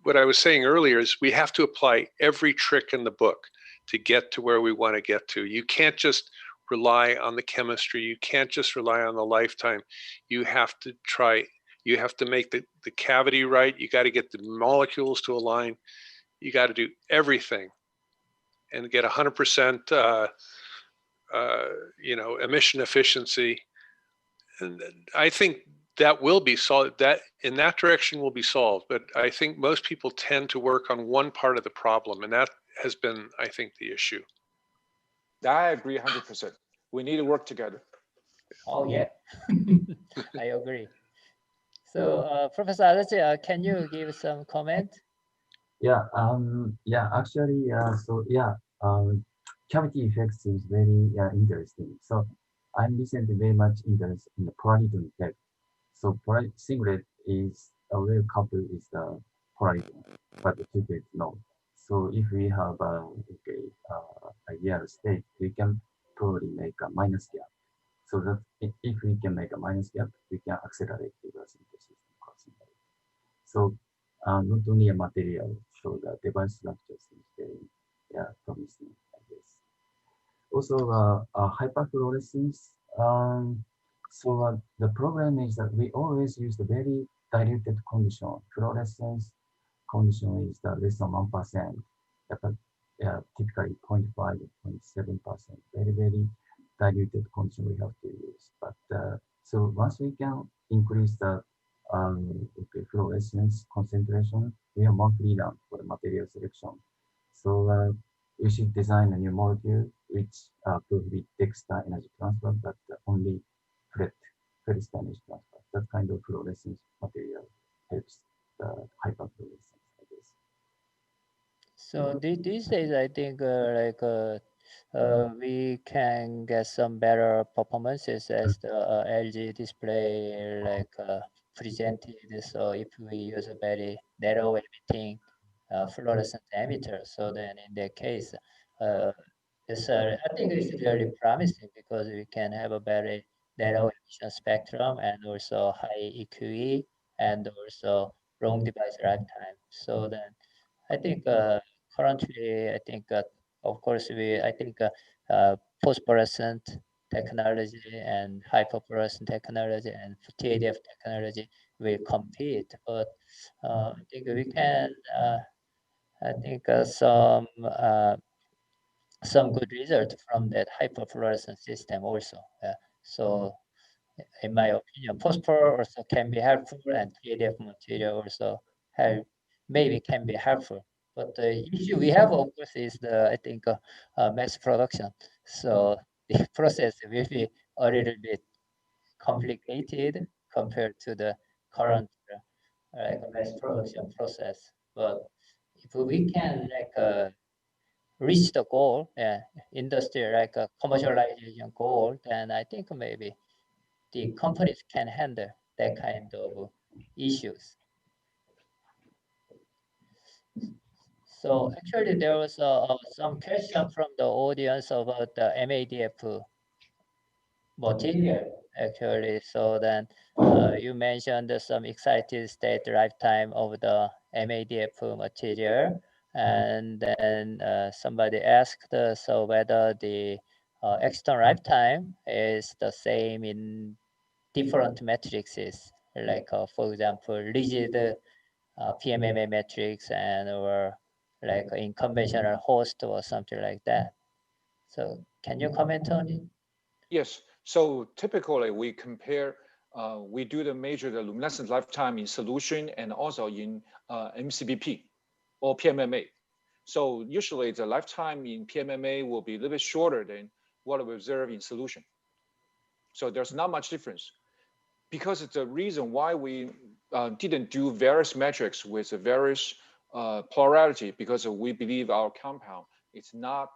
What I was saying earlier is we have to apply every trick in the book to get to where we want to get to. You can't just rely on the chemistry. You can't just rely on the lifetime. You have to try. You have to make the cavity right. You got to get the molecules to align. You got to do everything and get 100% emission efficiency. And I think that will be solved. That in that direction will be solved. But I think most people tend to work on one part of the problem, and that has been, I think, the issue. I agree 100%. We need to work together. Oh yeah, I agree. So, Professor Adachi, can you give some comment? Yeah, actually, cavity effects is very interesting. So I'm recently very much interested in the polarity effect. So singlet is a well coupled with the polarity, but the triplet no. So if we have a real state, we can probably make a minus gap. So that if we can make a minus gap, we can accelerate reverse synthesis. So not only a material, so the device structure seems very promising, I guess. Also, hyperfluorescence. The problem is that we always use the very diluted condition. Fluorescence condition is the less than 1%. Typically 0.5 to 0.7%. Very, very diluted condition we have to use. But so once we can increase the fluorescence concentration, we have more freedom for the material selection. So we should design a new molecule which probably takes the energy transfer, but only flat energy transfer. That kind of fluorescence material helps hyperfluorescence, I guess. So these days, I think we can get some better performances as the LG display presented. So if we use a very narrow emitting fluorescent emitter, so then in that case, I think it's really promising because we can have a very narrow emission spectrum and also high EQE and also long device lifetime. So then I think currently, I think of course I think phosphorescent technology and hyperfluorescent technology and TADF technology will compete, but I think we can I think some good result from that hyperfluorescent system also. So in my opinion, phosphor also can be helpful and TADF material also help, maybe can be helpful. But the issue we have, of course, is the I think mass production. So the process will be a little bit complicated compared to the current mass production process. But if we can reach the goal, industry commercialization goal, then I think maybe the companies can handle that kind of issues. So actually, there was some question from the audience about the MADF material. Actually, so then you mentioned some excited state lifetime of the MADF material, and then somebody asked so whether the external lifetime is the same in different matrices, for example, rigid PMMA matrix and or in conventional host or something like that. So can you comment on it? Yes. So typically we compare, we do the luminescence lifetime in solution and also in MCBP or PMMA. So usually the lifetime in PMMA will be a little bit shorter than what we observe in solution. So there's not much difference. Because it's the reason why we didn't do various metrics with various plurality, because we believe our compound is not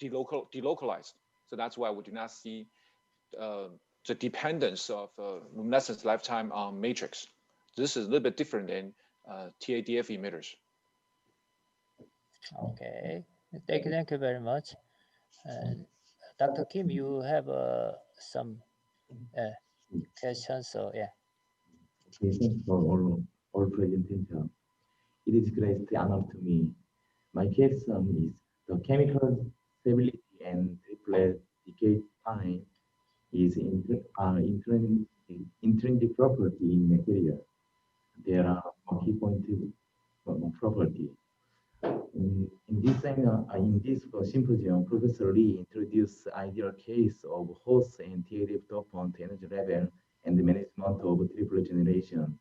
delocalized. So that's why we do not see the dependence of luminescence lifetime on matrix. This is a little bit different than TADF emitters. Okay, thank you very much. Dr. Kim, you have some questions, so yeah. Okay, thanks for all presentation. It is great honor to me. My question is the chemical stability and triplet decay time is intrinsic property in material. There are key points property. In this symposium, Professor Lee introduced ideal case of host and TADF dopant energy level and the management of triplet generation.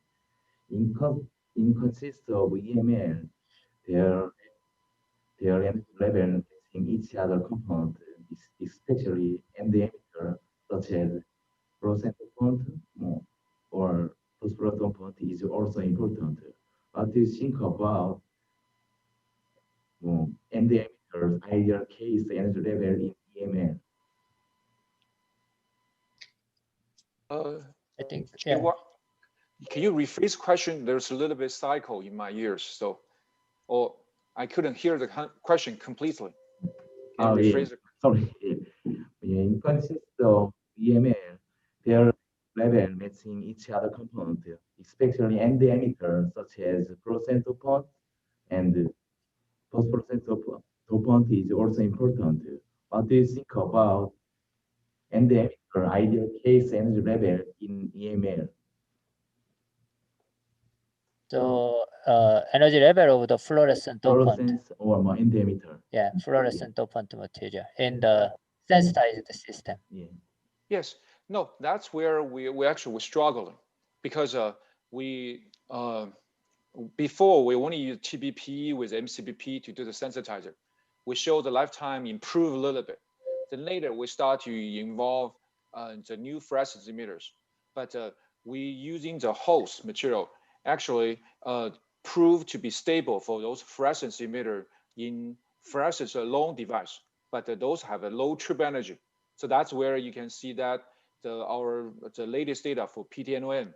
In consist of EML, their energy level in each other component, especially in the emitter, such as fluorescent dopant or phosphorus dopant is also important. What do you think about and the emitters ideal case energy level in EML? I think, Can you rephrase the question? There's a little bit cycle in my ears, so, or I couldn't hear the question completely. Can you rephrase it? Sorry. In consist of EML, their level matching each other component, especially end emitter such as fluorescent dopant and phosphorescent dopant is also important. What do you think about end emitter ideal case energy level in EML? So energy level of the fluorescent dopant. Or end emitter. Yeah, fluorescent dopant material in the sensitized system. Yeah. Yes. No, that's where we actually were struggling, because before we only use TBP with MCBP to do the sensitizer. We show the lifetime improve a little bit. Then later we start to involve the new fluorescence emitters, but we using the host material actually proved to be stable for those fluorescence emitter in fluorescence alone device, but those have a low trip energy. So that's where you can see that the latest data for PTNON,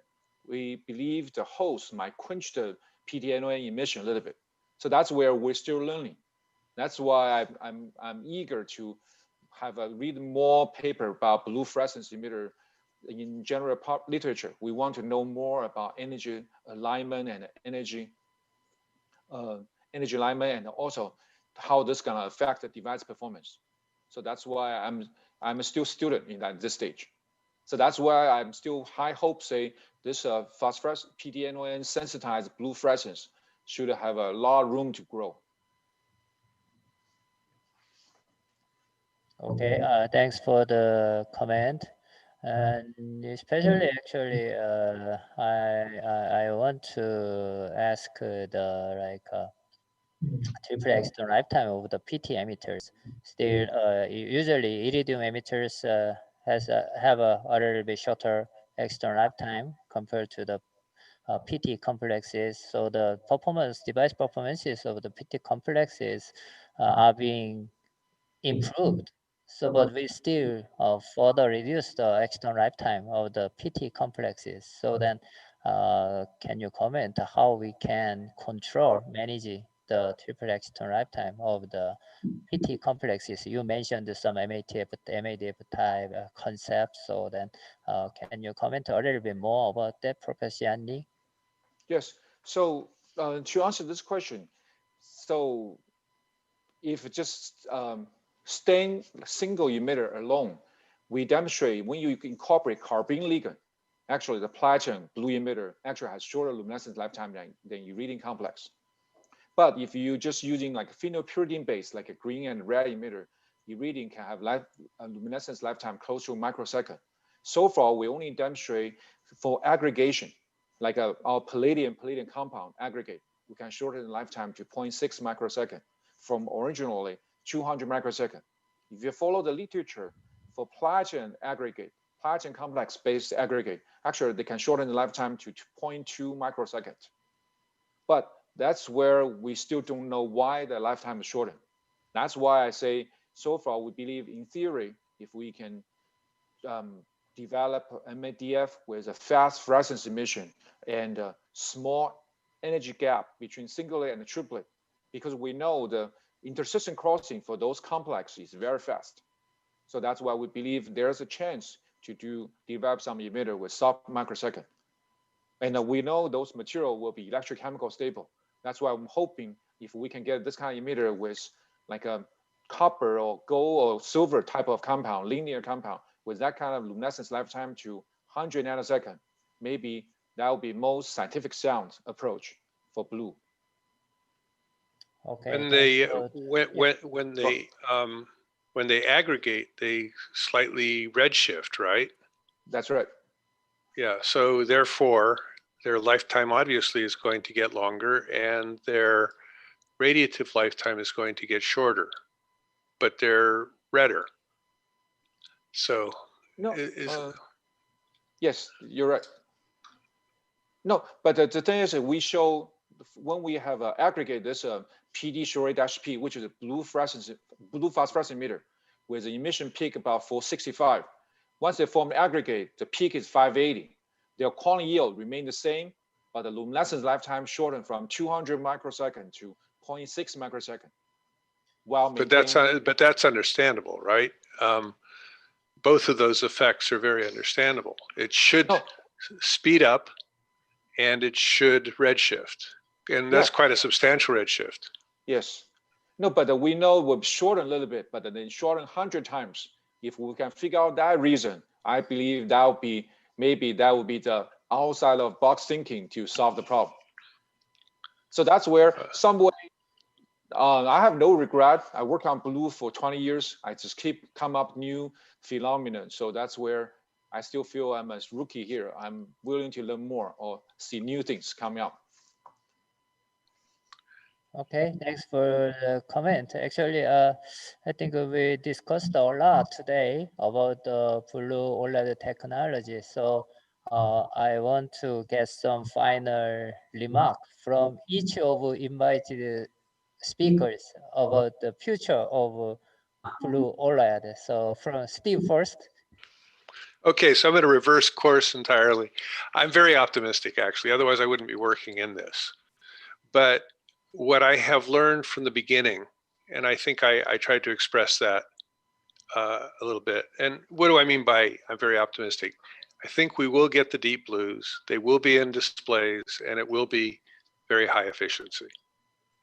we believe the host might quench the PTNON emission a little bit. So that's where we're still learning. That's why I'm eager to have a read more paper about blue fluorescence emitter in general literature. We want to know more about energy alignment and energy alignment, and also how this gonna affect the device performance. So that's why I'm still student in this stage. So that's why I'm still high hope say this phosphorescent PTNON sensitized blue fluorescence should have a lot of room to grow. Okay, thanks for the comment. And especially actually, I want to ask the triple external lifetime of the PT emitters. Still, usually iridium emitters have a little bit shorter external lifetime compared to the PT complexes. So the device performances of the PT complexes are being improved. So, but we still further reduce the external lifetime of the PT complexes. So then, can you comment how we can manage the triple external lifetime of the PT complexes? You mentioned some MADF type concepts. So then, can you comment a little bit more about that, Professor Jian Li? Yes. So to answer this question, so if just staying single emitter alone, we demonstrate when you incorporate carbene ligand, actually the platinum blue emitter actually has shorter luminescence lifetime than iridium complex. But if you just using like phenylpyridine base, like a green and red emitter, iridium can have luminescence lifetime close to a microsecond. So far, we only demonstrate for aggregation, like our palladium compound aggregate, we can shorten the lifetime to 0.6 microsecond from originally 200 microsecond. If you follow the literature for platinum aggregate, platinum complex based aggregate, actually they can shorten the lifetime to 0.2 microsecond. But that's where we still don't know why the lifetime is shortened. That's why I say so far we believe in theory, if we can develop MADF with a fast fluorescence emission and a small energy gap between singlet and triplet, because we know the intersystem crossing for those complexes is very fast. So that's why we believe there's a chance to develop some emitter with sub microsecond. And we know those material will be electrochemical stable. That's why I'm hoping if we can get this kind of emitter with like a copper or gold or silver type of compound, linear compound, with that kind of luminescence lifetime to 100 nanosecond, maybe that will be most scientific sound approach for blue. Okay. When they aggregate, they slightly redshift, right? That's right. Yeah. So therefore, their lifetime obviously is going to get longer, and their radiative lifetime is going to get shorter, but they're redder. So no, yes, you're right. No, but the thing is that we show when we have aggregate this PD Choi-P, which is a blue phosphorescent emitter with an emission peak about 465. Once they form aggregate, the peak is 580. Their quantum yield remain the same, but the luminescence lifetime shortened from 200 microsecond to 0.6 microsecond. But that's understandable, right? Both of those effects are very understandable. It should speed up, and it should redshift, and that's quite a substantial redshift. Yes. No, but we know we'll shorten a little bit, but then shorten 100 times. If we can figure out that reason, I believe that would be maybe that would be the outside of box thinking to solve the problem. So that's where some way I have no regret. I work on blue for 20 years. I just keep come up new phenomena. So that's where I still feel I'm a rookie here. I'm willing to learn more or see new things coming up. Okay, thanks for the comment. Actually, I think we discussed a lot today about the blue OLED technology. So I want to get some final remark from each of invited speakers about the future of blue OLED. So from Steve first. Okay, so I'm going to reverse course entirely. I'm very optimistic, actually. Otherwise, I wouldn't be working in this. But what I have learned from the beginning, and I think I tried to express that a little bit. And what do I mean by I'm very optimistic? I think we will get the deep blues. They will be in displays, and it will be very high efficiency.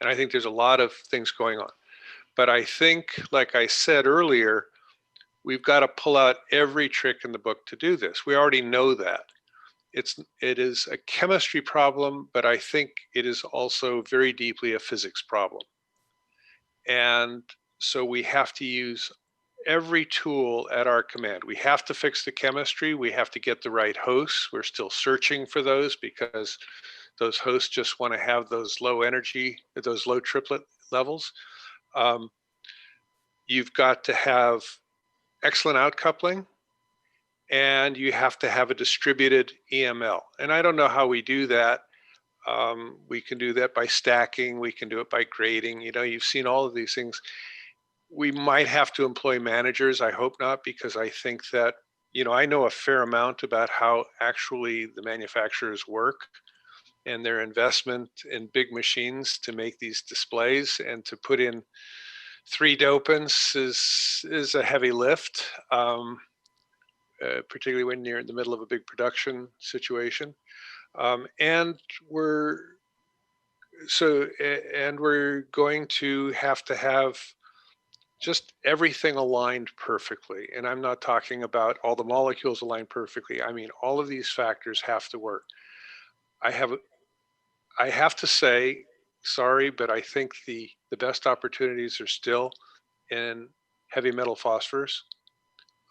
And I think there's a lot of things going on. But I think, like I said earlier, we've got to pull out every trick in the book to do this. We already know that. It is a chemistry problem, but I think it is also very deeply a physics problem. And so we have to use every tool at our command. We have to fix the chemistry. We have to get the right hosts. We're still searching for those because those hosts just want to have those low energy, those low triplet levels. You've got to have excellent outcoupling, and you have to have a distributed EML. And I don't know how we do that. We can do that by stacking. We can do it by grading. You know, you've seen all of these things. We might have to employ managers. I hope not, because I think that, you know, I know a fair amount about how actually the manufacturers work and their investment in big machines to make these displays, and to put in 3 dopants is a heavy lift, particularly when you're in the middle of a big production situation. And we're going to have just everything aligned perfectly. And I'm not talking about all the molecules aligned perfectly. I mean, all of these factors have to work. I have to say, sorry, but I think the best opportunities are still in heavy metal phosphors.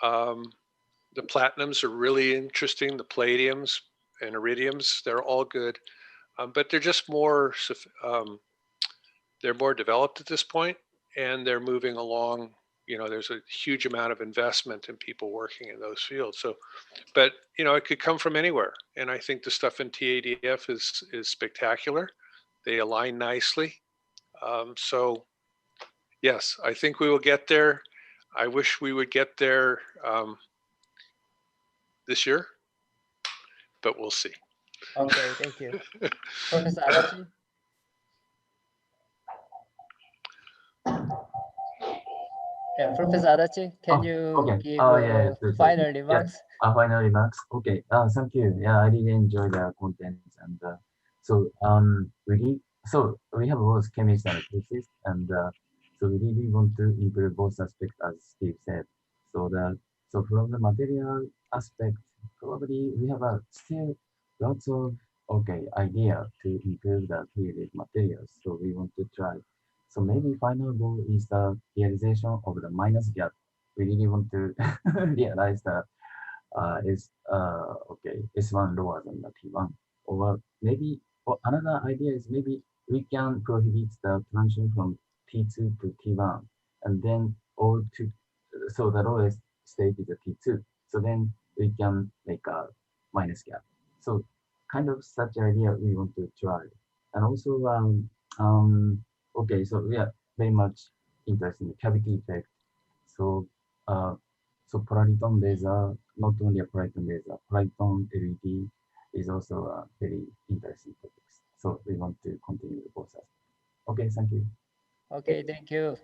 The platinums are really interesting. The palladiums and iridiums, they're all good, but they're just more they're more developed at this point, and they're moving along. You know, there's a huge amount of investment in people working in those fields. So, but you know, it could come from anywhere. And I think the stuff in TADF is spectacular. They align nicely. So yes, I think we will get there. I wish we would get there this year, but we'll see. Okay, thank you. Professor Adachi? Yeah, Professor Adachi, can you give final remarks? Final remarks. Okay. Thank you. Yeah, I really enjoy the content, and so we have both chemistry and physicists, and so we really want to improve both aspects, as Steve said. So from the material aspect, probably we have still lots of idea to improve the created materials. So we want to try. So maybe final goal is the realization of the minus gap. We really want to realize that S1 lower than the T1. Or maybe another idea is maybe we can prohibit the transition from T2 to T1, and then so the lowest state is a T2. So then we can make a minus gap. So kind of such idea we want to try. And also, so we are very much interested in the cavity effect. So, so polariton laser, not only a polariton laser, polariton LED is also a very interesting topic. So we want to continue the process. Okay, thank you. Okay, thank you.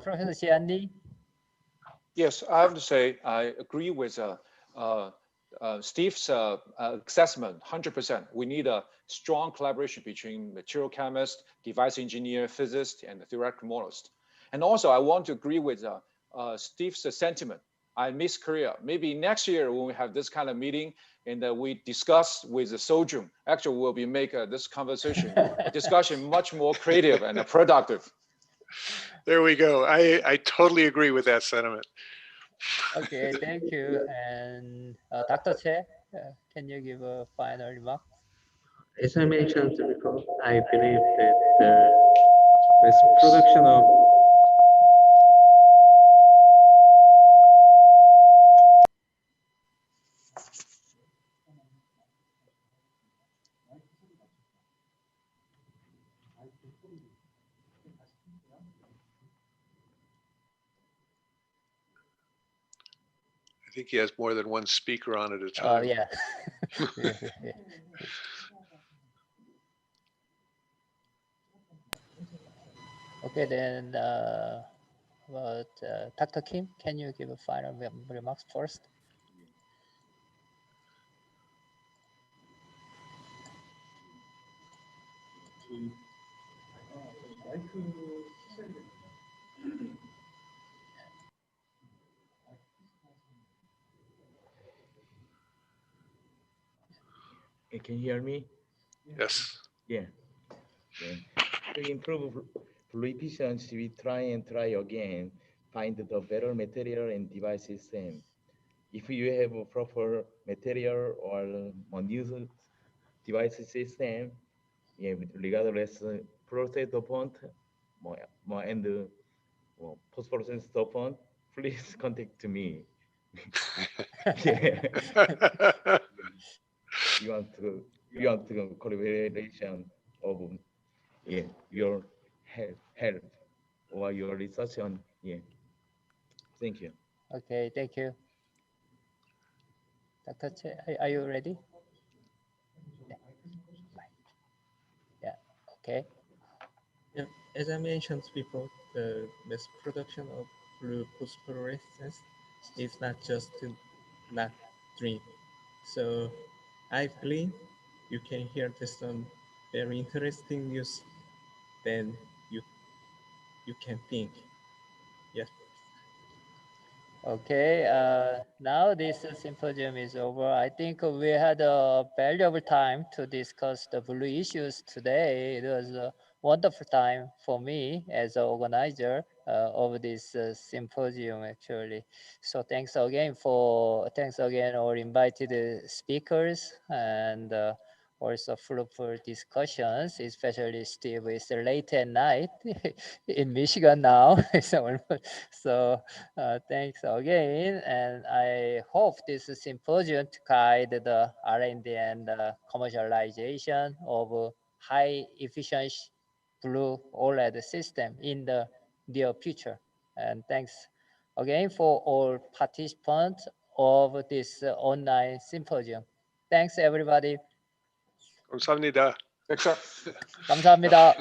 Professor Jian Li? Yes, I have to say I agree with Steve's assessment 100%. We need a strong collaboration between material chemist, device engineer, physicist, and the theoretical modellist. And also, I want to agree with Steve's sentiment. I miss Korea. Maybe next year when we have this kind of meeting and we discuss with the Sojung, actually we'll be make this discussion much more creative and productive. There we go. I totally agree with that sentiment. Okay, thank you. And Dr. Che, can you give a final remark? As I mentioned before, I believe that the mass production of think he has more than one speaker on at a Oh, time. yeah. Yeah, yeah. Okay, then about Dr. Kim, can you give a final remarks first? Can you hear me? Yes. Yeah. Yeah. To improve fluid efficiency, we try again, find the better material and device system. If you have a proper material or unused device system, yeah, regardless process dopant, and phosphorescent dopant, please contact me. Yeah. you want to collaboration of your help or your research on Thank you. Okay, thank you. Dr. Che, are you ready? Yeah, okay. Yeah, as I mentioned before, the mass production of blue phosphorescence is not just not dream. So I believe you can hear some very interesting news. Then you can think. Yes. Okay, now this symposium is over. I think we had a valuable time to discuss the blue issues today. It was a wonderful time for me as an organizer of this symposium, actually. So thanks again all invited speakers and also fruitful discussions, especially Steve. It's late at night in Michigan now. So thanks again, and I hope this symposium to guide the R&D and commercialization of high efficiency blue OLED system in the near future. And thanks again for all participants of this online symposium. Thanks everybody. 감사합니다. Except 감사합니다.